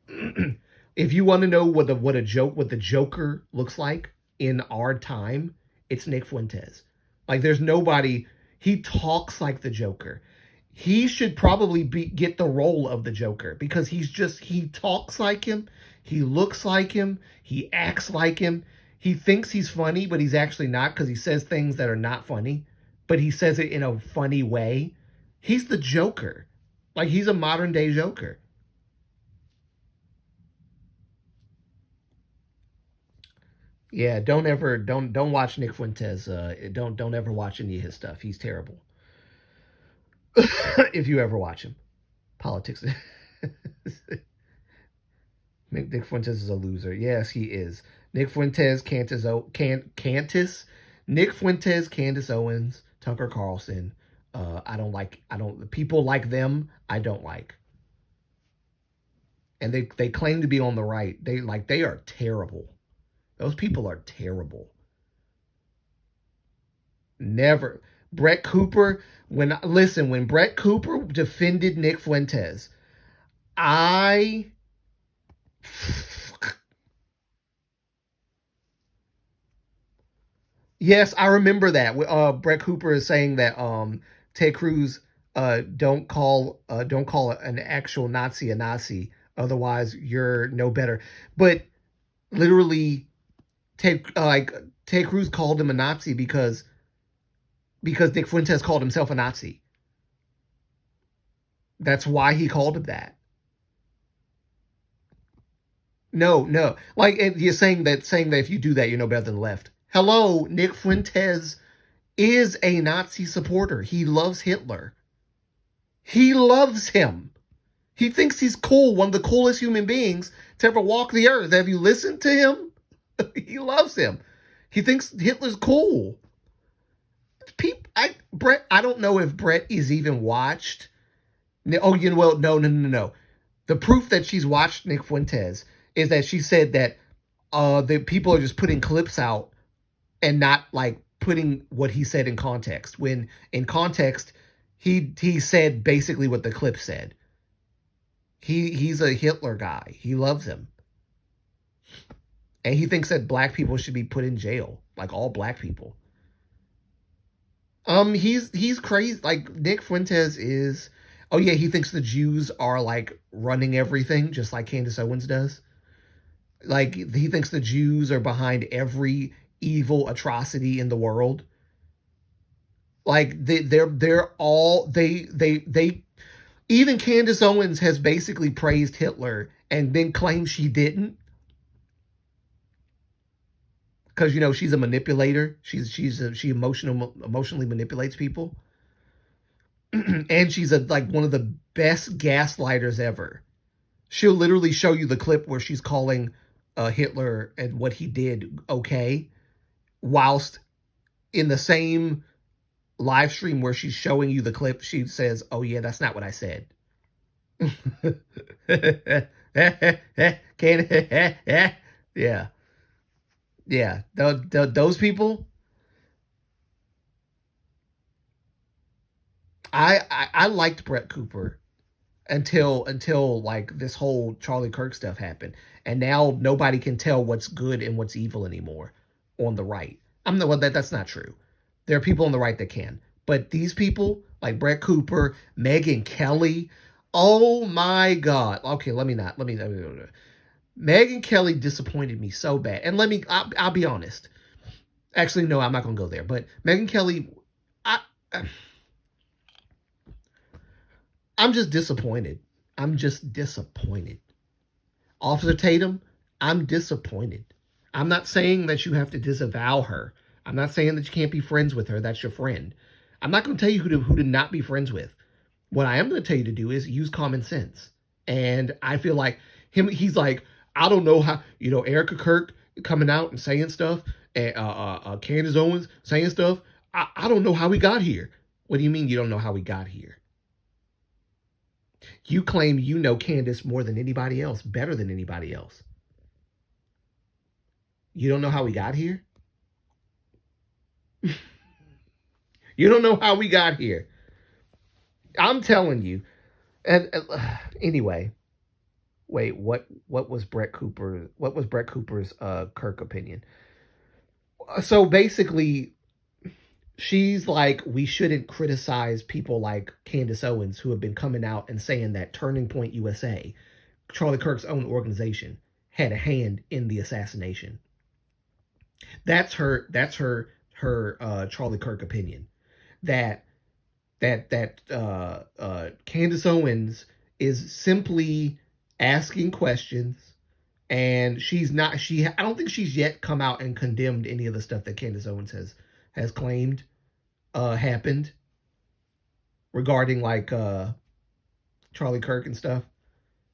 If you want to know what the Joker looks like in our time, it's Nick Fuentes. Like there's nobody. He talks like the Joker. He should probably get the role of the Joker because he talks like him, he looks like him, he acts like him. He thinks he's funny, but he's actually not because he says things that are not funny, but he says it in a funny way. He's the Joker. Like he's a modern day Joker. Yeah, don't watch Nick Fuentes. Don't ever watch any of his stuff. He's terrible. If you ever watch him, politics. Nick Fuentes is a loser. Yes, he is. Nick Fuentes, Nick Fuentes, Candace Owens, Tucker Carlson. I don't people like them. I don't like, and they claim to be on the right. They are terrible. Those people are terrible. Never. Brett Cooper, when Brett Cooper defended Nick Fuentes, I yes, I remember that. Brett Cooper is saying that Ted Cruz don't call an actual Nazi a Nazi, otherwise you're no better. But literally Ted Cruz called him a Nazi because Nick Fuentes called himself a Nazi. That's why he called him that. No. Like you're saying that if you do that, you're no better than the left. Hello, Nick Fuentes is a Nazi supporter. He loves Hitler. He loves him. He thinks he's cool, one of the coolest human beings to ever walk the earth. Have you listened to him? He loves him. He thinks Hitler's cool. Brett, I don't know if Brett is even watched. Oh, you know, well, no. The proof that she's watched Nick Fuentes is that she said that the people are just putting clips out and not like putting what he said in context. When in context, he said basically what the clip said. He's a Hitler guy. He loves him. And he thinks that black people should be put in jail, like all black people. He's crazy. Like Nick Fuentes is. Oh yeah, he thinks the Jews are like running everything, just like Candace Owens does. Like he thinks the Jews are behind every evil atrocity in the world. Like they're all they even Candace Owens has basically praised Hitler and then claimed she didn't. Because you know she's a manipulator. She emotionally manipulates people. And she's like one of the best gaslighters ever. She'll literally show you the clip where she's calling Hitler and what he did okay, whilst in the same live stream where she's showing you the clip, she says, "Oh yeah, that's not what I said." Yeah. Those people. I liked Brett Cooper until like this whole Charlie Kirk stuff happened, and now nobody can tell what's good and what's evil anymore on the right. That's not true. There are people on the right that can, but these people like Brett Cooper, Megyn Kelly. Oh my God. Okay, let me not. Megyn Kelly disappointed me so bad, and I'll be honest. Actually, no, I'm not gonna go there. But Megyn Kelly, I'm just disappointed. Officer Tatum, I'm disappointed. I'm not saying that you have to disavow her. I'm not saying that you can't be friends with her. That's your friend. I'm not going to tell you who to not be friends with. What I am going to tell you to do is use common sense. And I feel like he's like, I don't know how, Erica Kirk coming out and saying stuff, and Candace Owens saying stuff. I don't know how we got here. What do you mean you don't know how we got here? You claim you know Candace more than anybody else, better than anybody else. You don't know how we got here? You don't know how we got here. I'm telling you. And anyway, Wait, what was Brett Cooper? What was Brett Cooper's Kirk opinion? So basically, she's like, we shouldn't criticize people like Candace Owens who have been coming out and saying that Turning Point USA, Charlie Kirk's own organization, had a hand in the assassination. That's her Charlie Kirk opinion. That Candace Owens is simply asking questions, and she's not. I don't think she's yet come out and condemned any of the stuff that Candace Owens has claimed happened regarding like Charlie Kirk and stuff,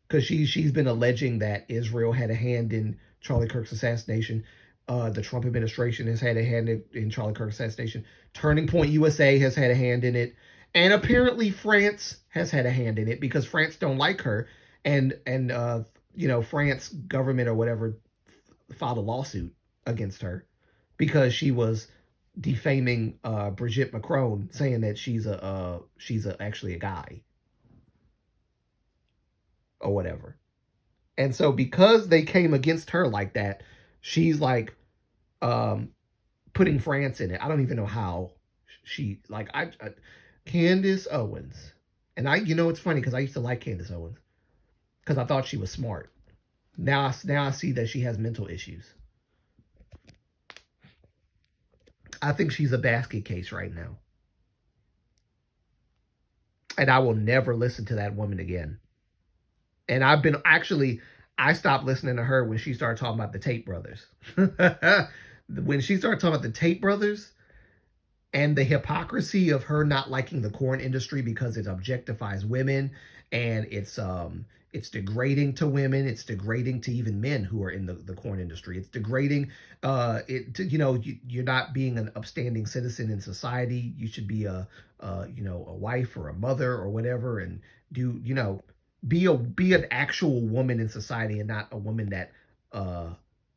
because she's been alleging that Israel had a hand in Charlie Kirk's assassination. The Trump administration has had a hand in Charlie Kirk's assassination. Turning Point USA has had a hand in it, and apparently France has had a hand in it because France don't like her, and France government or whatever filed a lawsuit against her because she was defaming Brigitte Macron, saying that she's actually a guy or whatever. And so because they came against her like that, she's like putting France in it. I don't even know how she like I Candace Owens. And it's funny because I used to like Candace Owens because I thought she was smart. Now I see that she has mental issues. I think she's a basket case right now. And I will never listen to that woman again. And I stopped listening to her when she started talking about the Tate brothers. When she started talking about the Tate brothers and the hypocrisy of her not liking the corn industry because it objectifies women and it's degrading to women, it's degrading to even men who are in the corn industry. It's degrading you're not being an upstanding citizen in society. You should be a wife or a mother or whatever, and be an actual woman in society and not a woman that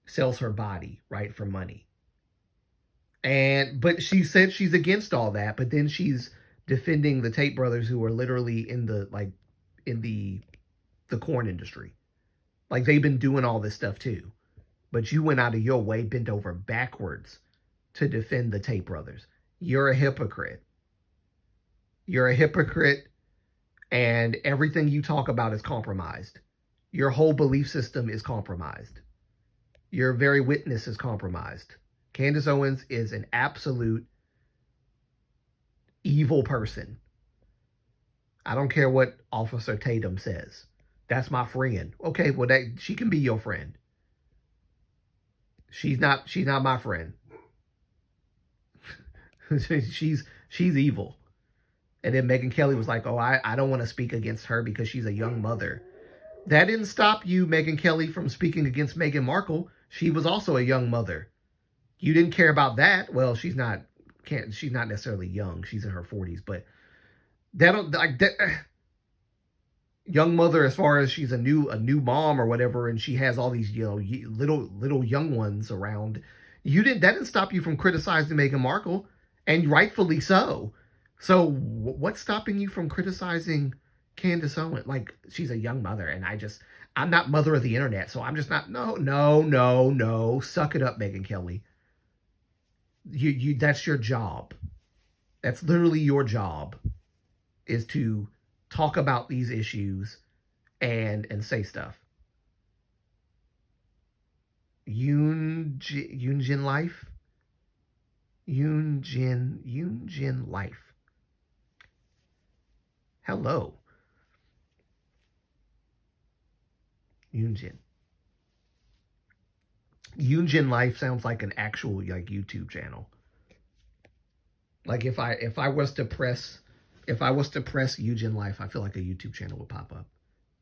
sells her body, right, for money. But she said she's against all that, but then she's defending the Tate brothers who are literally in the corn industry. Like, they've been doing all this stuff too. But you went out of your way, bent over backwards to defend the Tate brothers. You're a hypocrite. You're a hypocrite, and everything you talk about is compromised. Your whole belief system is compromised. Your very witness is compromised. Candace Owens is an absolute evil person. I don't care what Officer Tatum says. That's my friend. Okay, well, she can be your friend. She's not my friend. she's evil. And then Megyn Kelly was like, oh, I don't want to speak against her because she's a young mother. That didn't stop you, Megyn Kelly, from speaking against Meghan Markle. She was also a young mother. You didn't care about that. Well, she's not necessarily young. She's in her 40s, but young mother as far as she's a new mom or whatever, and she has all these little young ones around. That didn't stop you from criticizing Meghan Markle, and rightfully so. So what's stopping you from criticizing Candace Owens? Like, she's a young mother, and I'm not mother of the internet, so I'm just not. No. Suck it up, Megyn Kelly. That's your job. That's literally your job, is to talk about these issues and say stuff. Yoonjin Life. Yoonjin Life. Hello. Yoonjin Life sounds like an actual YouTube channel. Like if I was to press Yoonjin Life, I feel like a YouTube channel would pop up.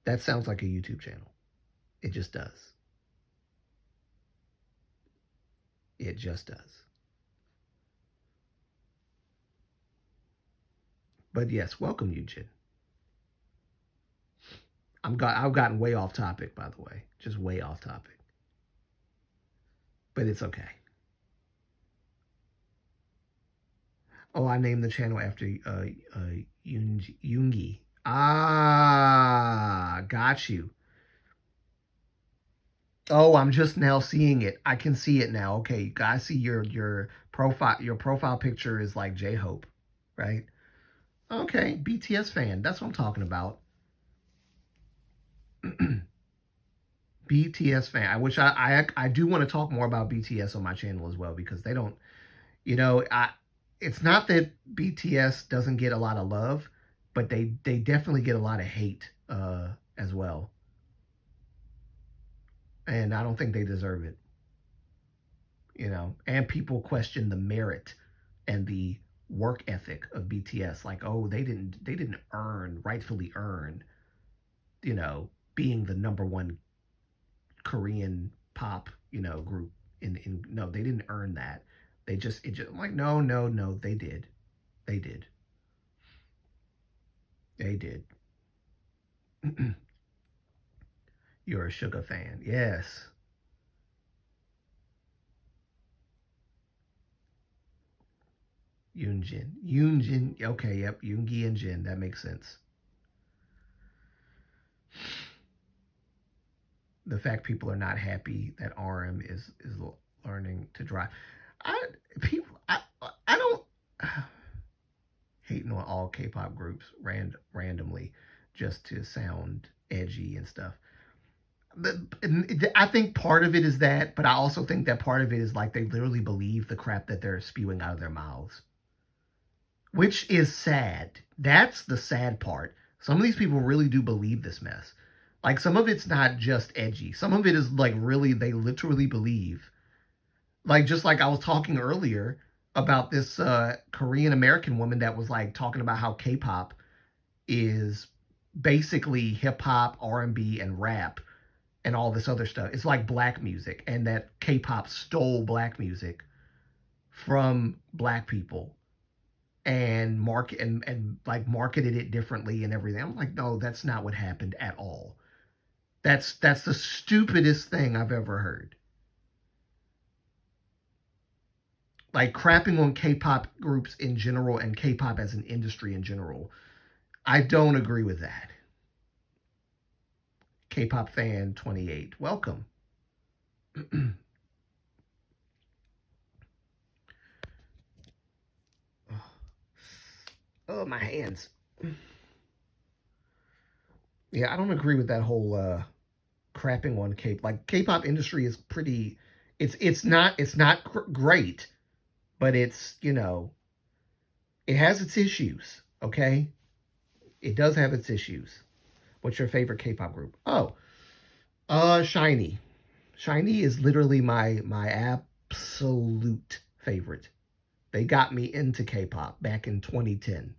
That sounds like a YouTube channel. It just does. It just does. But yes, welcome, Yoonjin. I've gotten way off topic, by the way. Just way off topic. But it's okay. Oh, I named the channel after Yoongi. Ah, got you. Oh, I'm just now seeing it. I can see it now. Okay, I see your profile. Your profile picture is like J-Hope, right? Okay, BTS fan. That's what I'm talking about. BTS fan. I wish I do want to talk more about BTS on my channel as well because they don't. I. It's not that BTS doesn't get a lot of love, but they definitely get a lot of hate as well, and I don't think they deserve it. And people question the merit and the work ethic of BTS. Like, oh, they didn't rightfully earn, being the number one Korean pop, group. In No, they didn't earn that. It just like no, no, no, they did. They did. They did. You're a Sugar fan. Yes. Yoonjin. Yoonjin. Okay, yep. Yoongi and Jin. That makes sense. The fact people are not happy that RM is learning to drive. I people I don't hating on all K-pop groups randomly just to sound edgy and stuff. I think part of it is that, but I also think that part of it is like they literally believe the crap that they're spewing out of their mouths, which is sad. That's the sad part. Some of these people really do believe this mess. Like some of it's not just edgy. Some of it is like really, they literally believe. Like just like I was talking earlier about this Korean American woman that was like talking about how K-pop is basically hip hop, R&B, and rap and all this other stuff. It's like black music, and that K-pop stole black music from black people and like marketed it differently and everything. I'm like, no, that's not what happened at all. That's the stupidest thing I've ever heard. Like crapping on K-pop groups in general and K-pop as an industry in general. I don't agree with that. K-pop fan 28. Welcome. Oh, my hands. Yeah, I don't agree with that whole crapping on K. Like K-pop industry is pretty. It's not great, but it has its issues. Okay, it does have its issues. What's your favorite K-pop group? Oh, Shiny. Shiny is literally my absolute favorite. They got me into K-pop back in 2010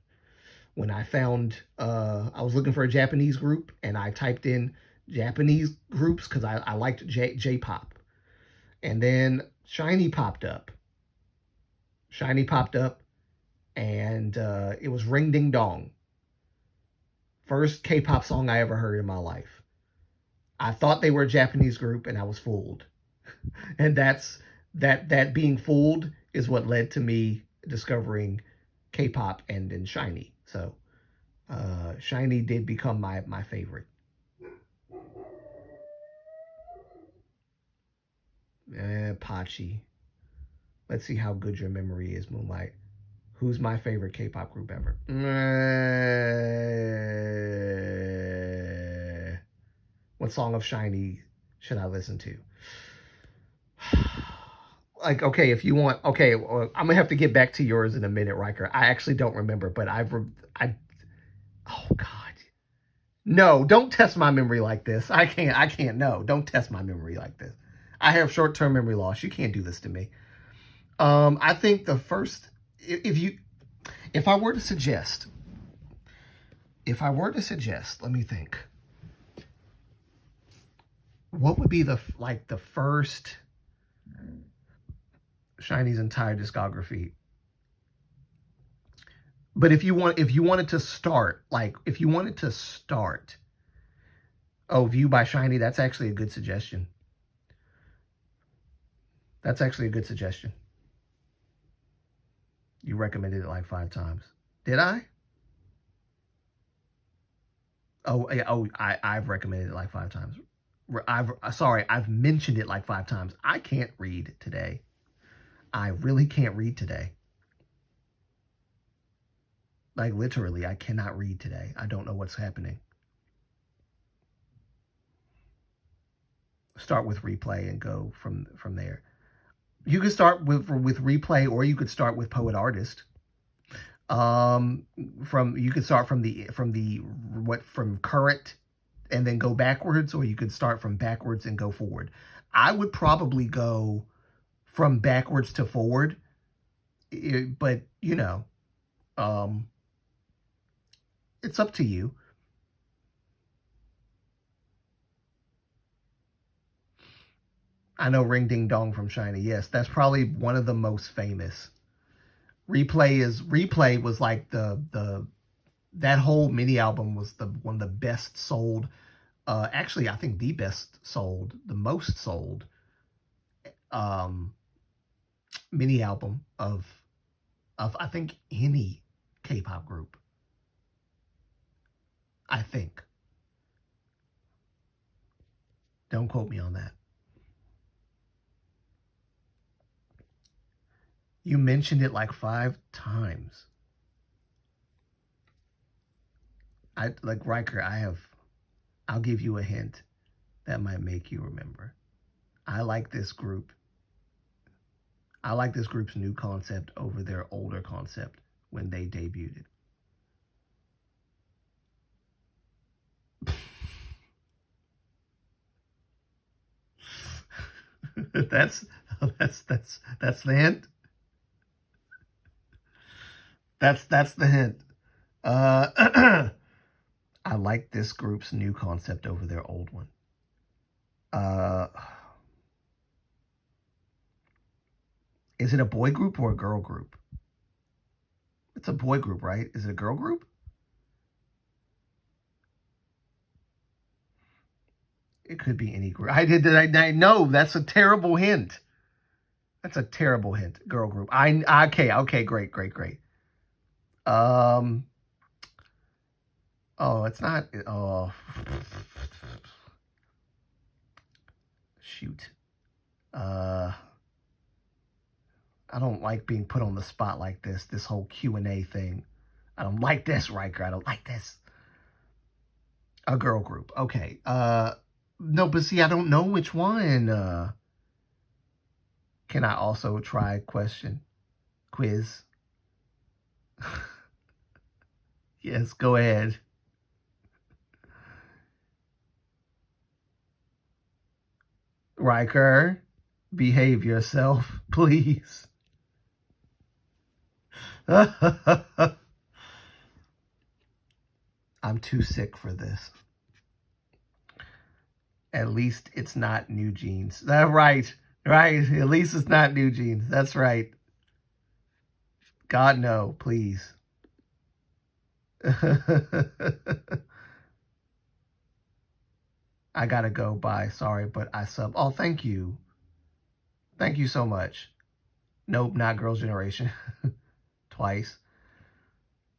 when I found I was looking for a Japanese group and I typed in Japanese groups because I liked J-pop, and then Shiny popped up. Shiny popped up, and it was Ring Ding Dong. First K-pop song I ever heard in my life. I thought they were a Japanese group, and I was fooled. And that being fooled is what led to me discovering K-pop and then Shiny. So Shiny did become my favorite. Pachi. Let's see how good your memory is, Moonlight. Who's my favorite K-pop group ever? What song of Shiny should I listen to? Like, okay, if you want, okay, well, I'm gonna have to get back to yours in a minute, Riker. I actually don't remember, but oh God, no, don't test my memory like this. I can't, no, don't test my memory like this. I have short-term memory loss. You can't do this to me. I think the first, if I were to suggest, let me think. What would be the first Shiny's entire discography? But if you wanted to start, oh, View by Shiny, that's actually a good suggestion. That's actually a good suggestion. You recommended it like 5 times. Did I? Oh, yeah, I've recommended it like 5 times. I've mentioned it like 5 times. I can't read today. I really can't read today. Like literally, I cannot read today. I don't know what's happening. Start with replay and go from there. You could start with replay, or you could start with poet artist. You could start from current and then go backwards, or you could start from backwards and go forward. I would probably go from backwards to forward, but it's up to you. I know Ring Ding Dong from China. Yes, that's probably one of the most famous. Replay was like that whole mini album was one of the best sold. Actually, I think the most sold mini album of I think any K-pop group. I think. Don't quote me on that. You mentioned it like 5 times. Riker, I'll give you a hint that might make you remember. I like this group. I like this group's new concept over their older concept when they debuted. That's the hint. That's the hint. I like this group's new concept over their old one. Is it a boy group or a girl group? It's a boy group, right? Is it a girl group? It could be any group. I know that's a terrible hint. That's a terrible hint. Girl group. Okay, great. Oh, it's not. Oh, shoot. I don't like being put on the spot like this. This whole Q&A thing. I don't like this, Riker. I don't like this. A girl group. Okay. No, but see, I don't know which one. Can I also try quiz? Yes, go ahead. Riker, behave yourself, please. I'm too sick for this. At least it's not New Jeans. Right. At least it's not New Jeans. That's right. God, no, please. I gotta go. Bye. Sorry, but I sub. Oh, thank you. Thank you so much. Nope, not Girls' Generation. Twice.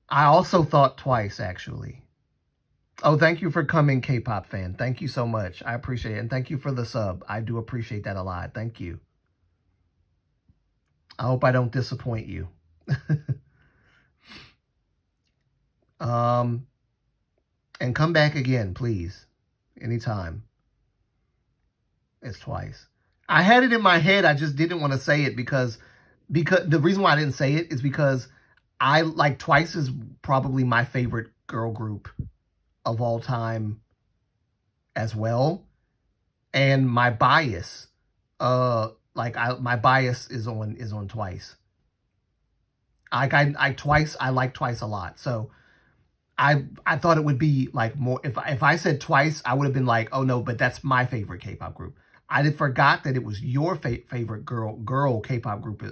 I also thought Twice, actually. Oh, thank you for coming, K-pop fan. Thank you so much. I appreciate it. And thank you for the sub. I do appreciate that a lot. Thank you. I hope I don't disappoint you. And come back again, please. Anytime. It's Twice. I had it in my head. I just didn't want to say it because the reason why I didn't say it is because I like Twice is probably my favorite girl group of all time as well. And my bias, my bias is on Twice. I like Twice a lot. So I thought it would be like more, if I said Twice, I would have been like, oh no, but that's my favorite K-pop group. I forgot that it was your favorite girl K-pop group.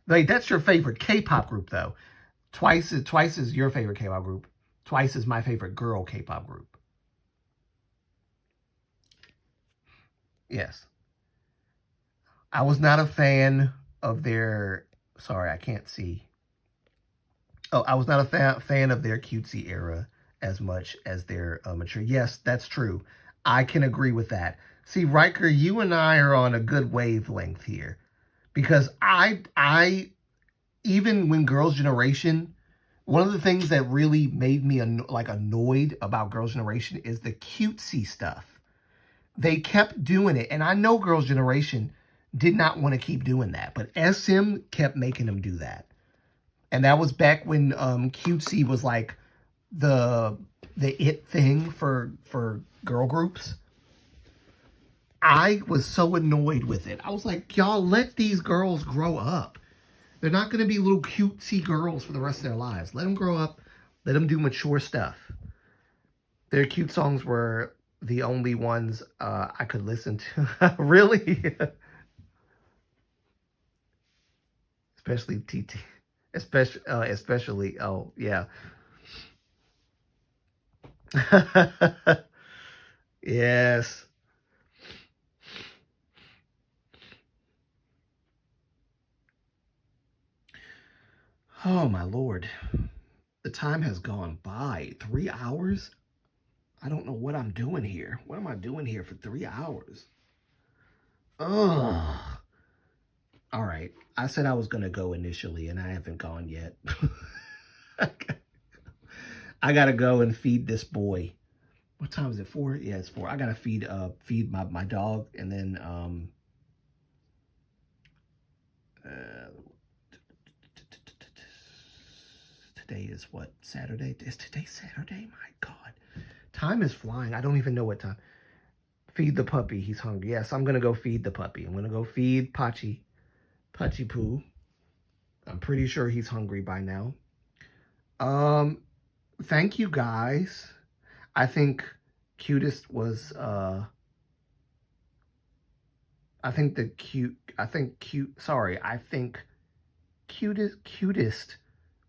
Like that's your favorite K-pop group though. Twice is your favorite K-pop group. Twice is my favorite girl K-pop group. Yes. I was not a fan of their, sorry, I can't see. Oh, I was not a fan of their cutesy era as much as they're mature. Yes, that's true. I can agree with that. See, Riker, you and I are on a good wavelength here, because I even when Girls' Generation, one of the things that really made me annoyed about Girls' Generation is the cutesy stuff. They kept doing it, and I know Girls' Generation did not want to keep doing that, but SM kept making them do that. And that was back when cutesy was like the it thing for girl groups. I was so annoyed with it. I was like, y'all, let these girls grow up. They're not going to be little cutesy girls for the rest of their lives. Let them grow up. Let them do mature stuff. Their cute songs were the only ones I could listen to. Really? Especially TT. Especially, oh, yeah. Yes. Oh, my Lord. The time has gone by. 3 hours? I don't know what I'm doing here. What am I doing here for 3 hours? Ugh. All right. I said I was going to go initially, and I haven't gone yet. I got to go and feed this boy. What time is it? 4? Yeah, it's 4. I got to feed my dog, and then today is what? Saturday? Is today Saturday? My God. Time is flying. I don't even know what time. Feed the puppy. He's hungry. Yes, I'm going to go feed the puppy. I'm going to go feed Pachi Poo. I'm pretty sure he's hungry by now. Thank you guys. I think cutest was I think cutest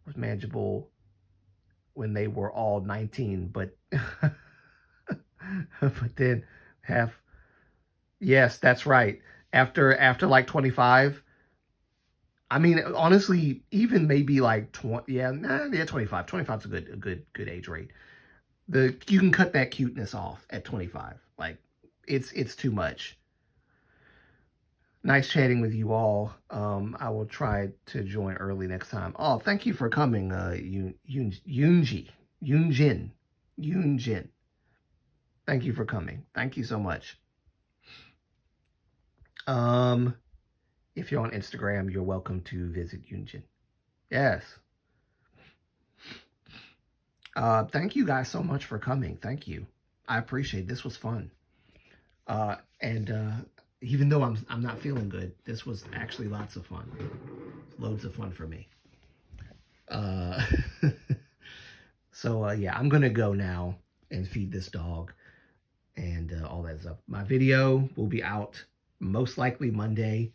was manageable when they were all 19, but but then yes, that's right. After like 25, I mean, honestly, even maybe like 20, 25. 25 is a good age rate. You can cut that cuteness off at 25. Like, it's too much. Nice chatting with you all. I will try to join early next time. Oh, thank you for coming, Yoonjin. Thank you for coming. Thank you so much. If you're on Instagram, you're welcome to visit Yoonjin. Yes. Thank you guys so much for coming. Thank you. I appreciate it. This was fun. And even though I'm not feeling good, this was actually lots of fun. Loads of fun for me. So yeah, I'm gonna go now and feed this dog and all that stuff. My video will be out most likely Monday,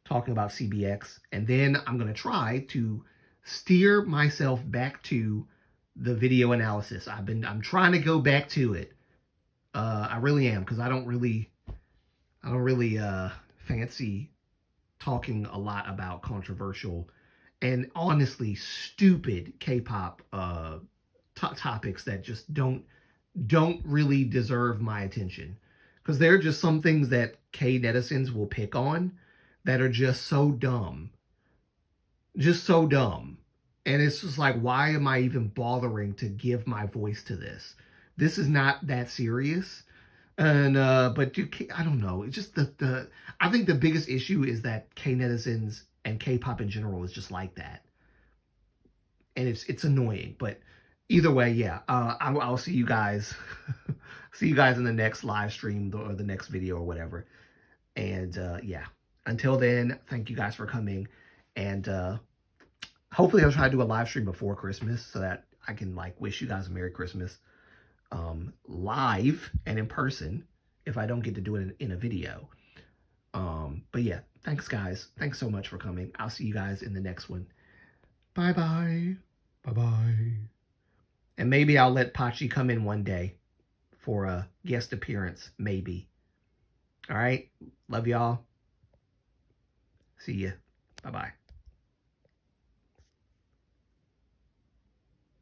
talking about CBX, and then I'm gonna try to steer myself back to the video analysis. I'm trying to go back to it. I really am, because I don't really fancy talking a lot about controversial and honestly stupid K-pop topics that just don't really deserve my attention, because there are just some things that K-netizens will pick on that are just so dumb. And it's just like, why am I even bothering to give my voice to this? This is not that serious. And but I don't know. It's just I think the biggest issue is that K-netizens and K-pop in general is just like that, and it's annoying. But either way, yeah. I'll see you guys. See you guys in the next live stream or the next video or whatever. And yeah. Until then, thank you guys for coming, and hopefully I'll try to do a live stream before Christmas so that I can like wish you guys a Merry Christmas. Live and in person if I don't get to do it in a video. But yeah, thanks guys. Thanks so much for coming. I'll see you guys in the next one. Bye-bye. Bye-bye. And maybe I'll let Pachi come in one day for a guest appearance, maybe. All right. Love y'all. See ya. Bye-bye.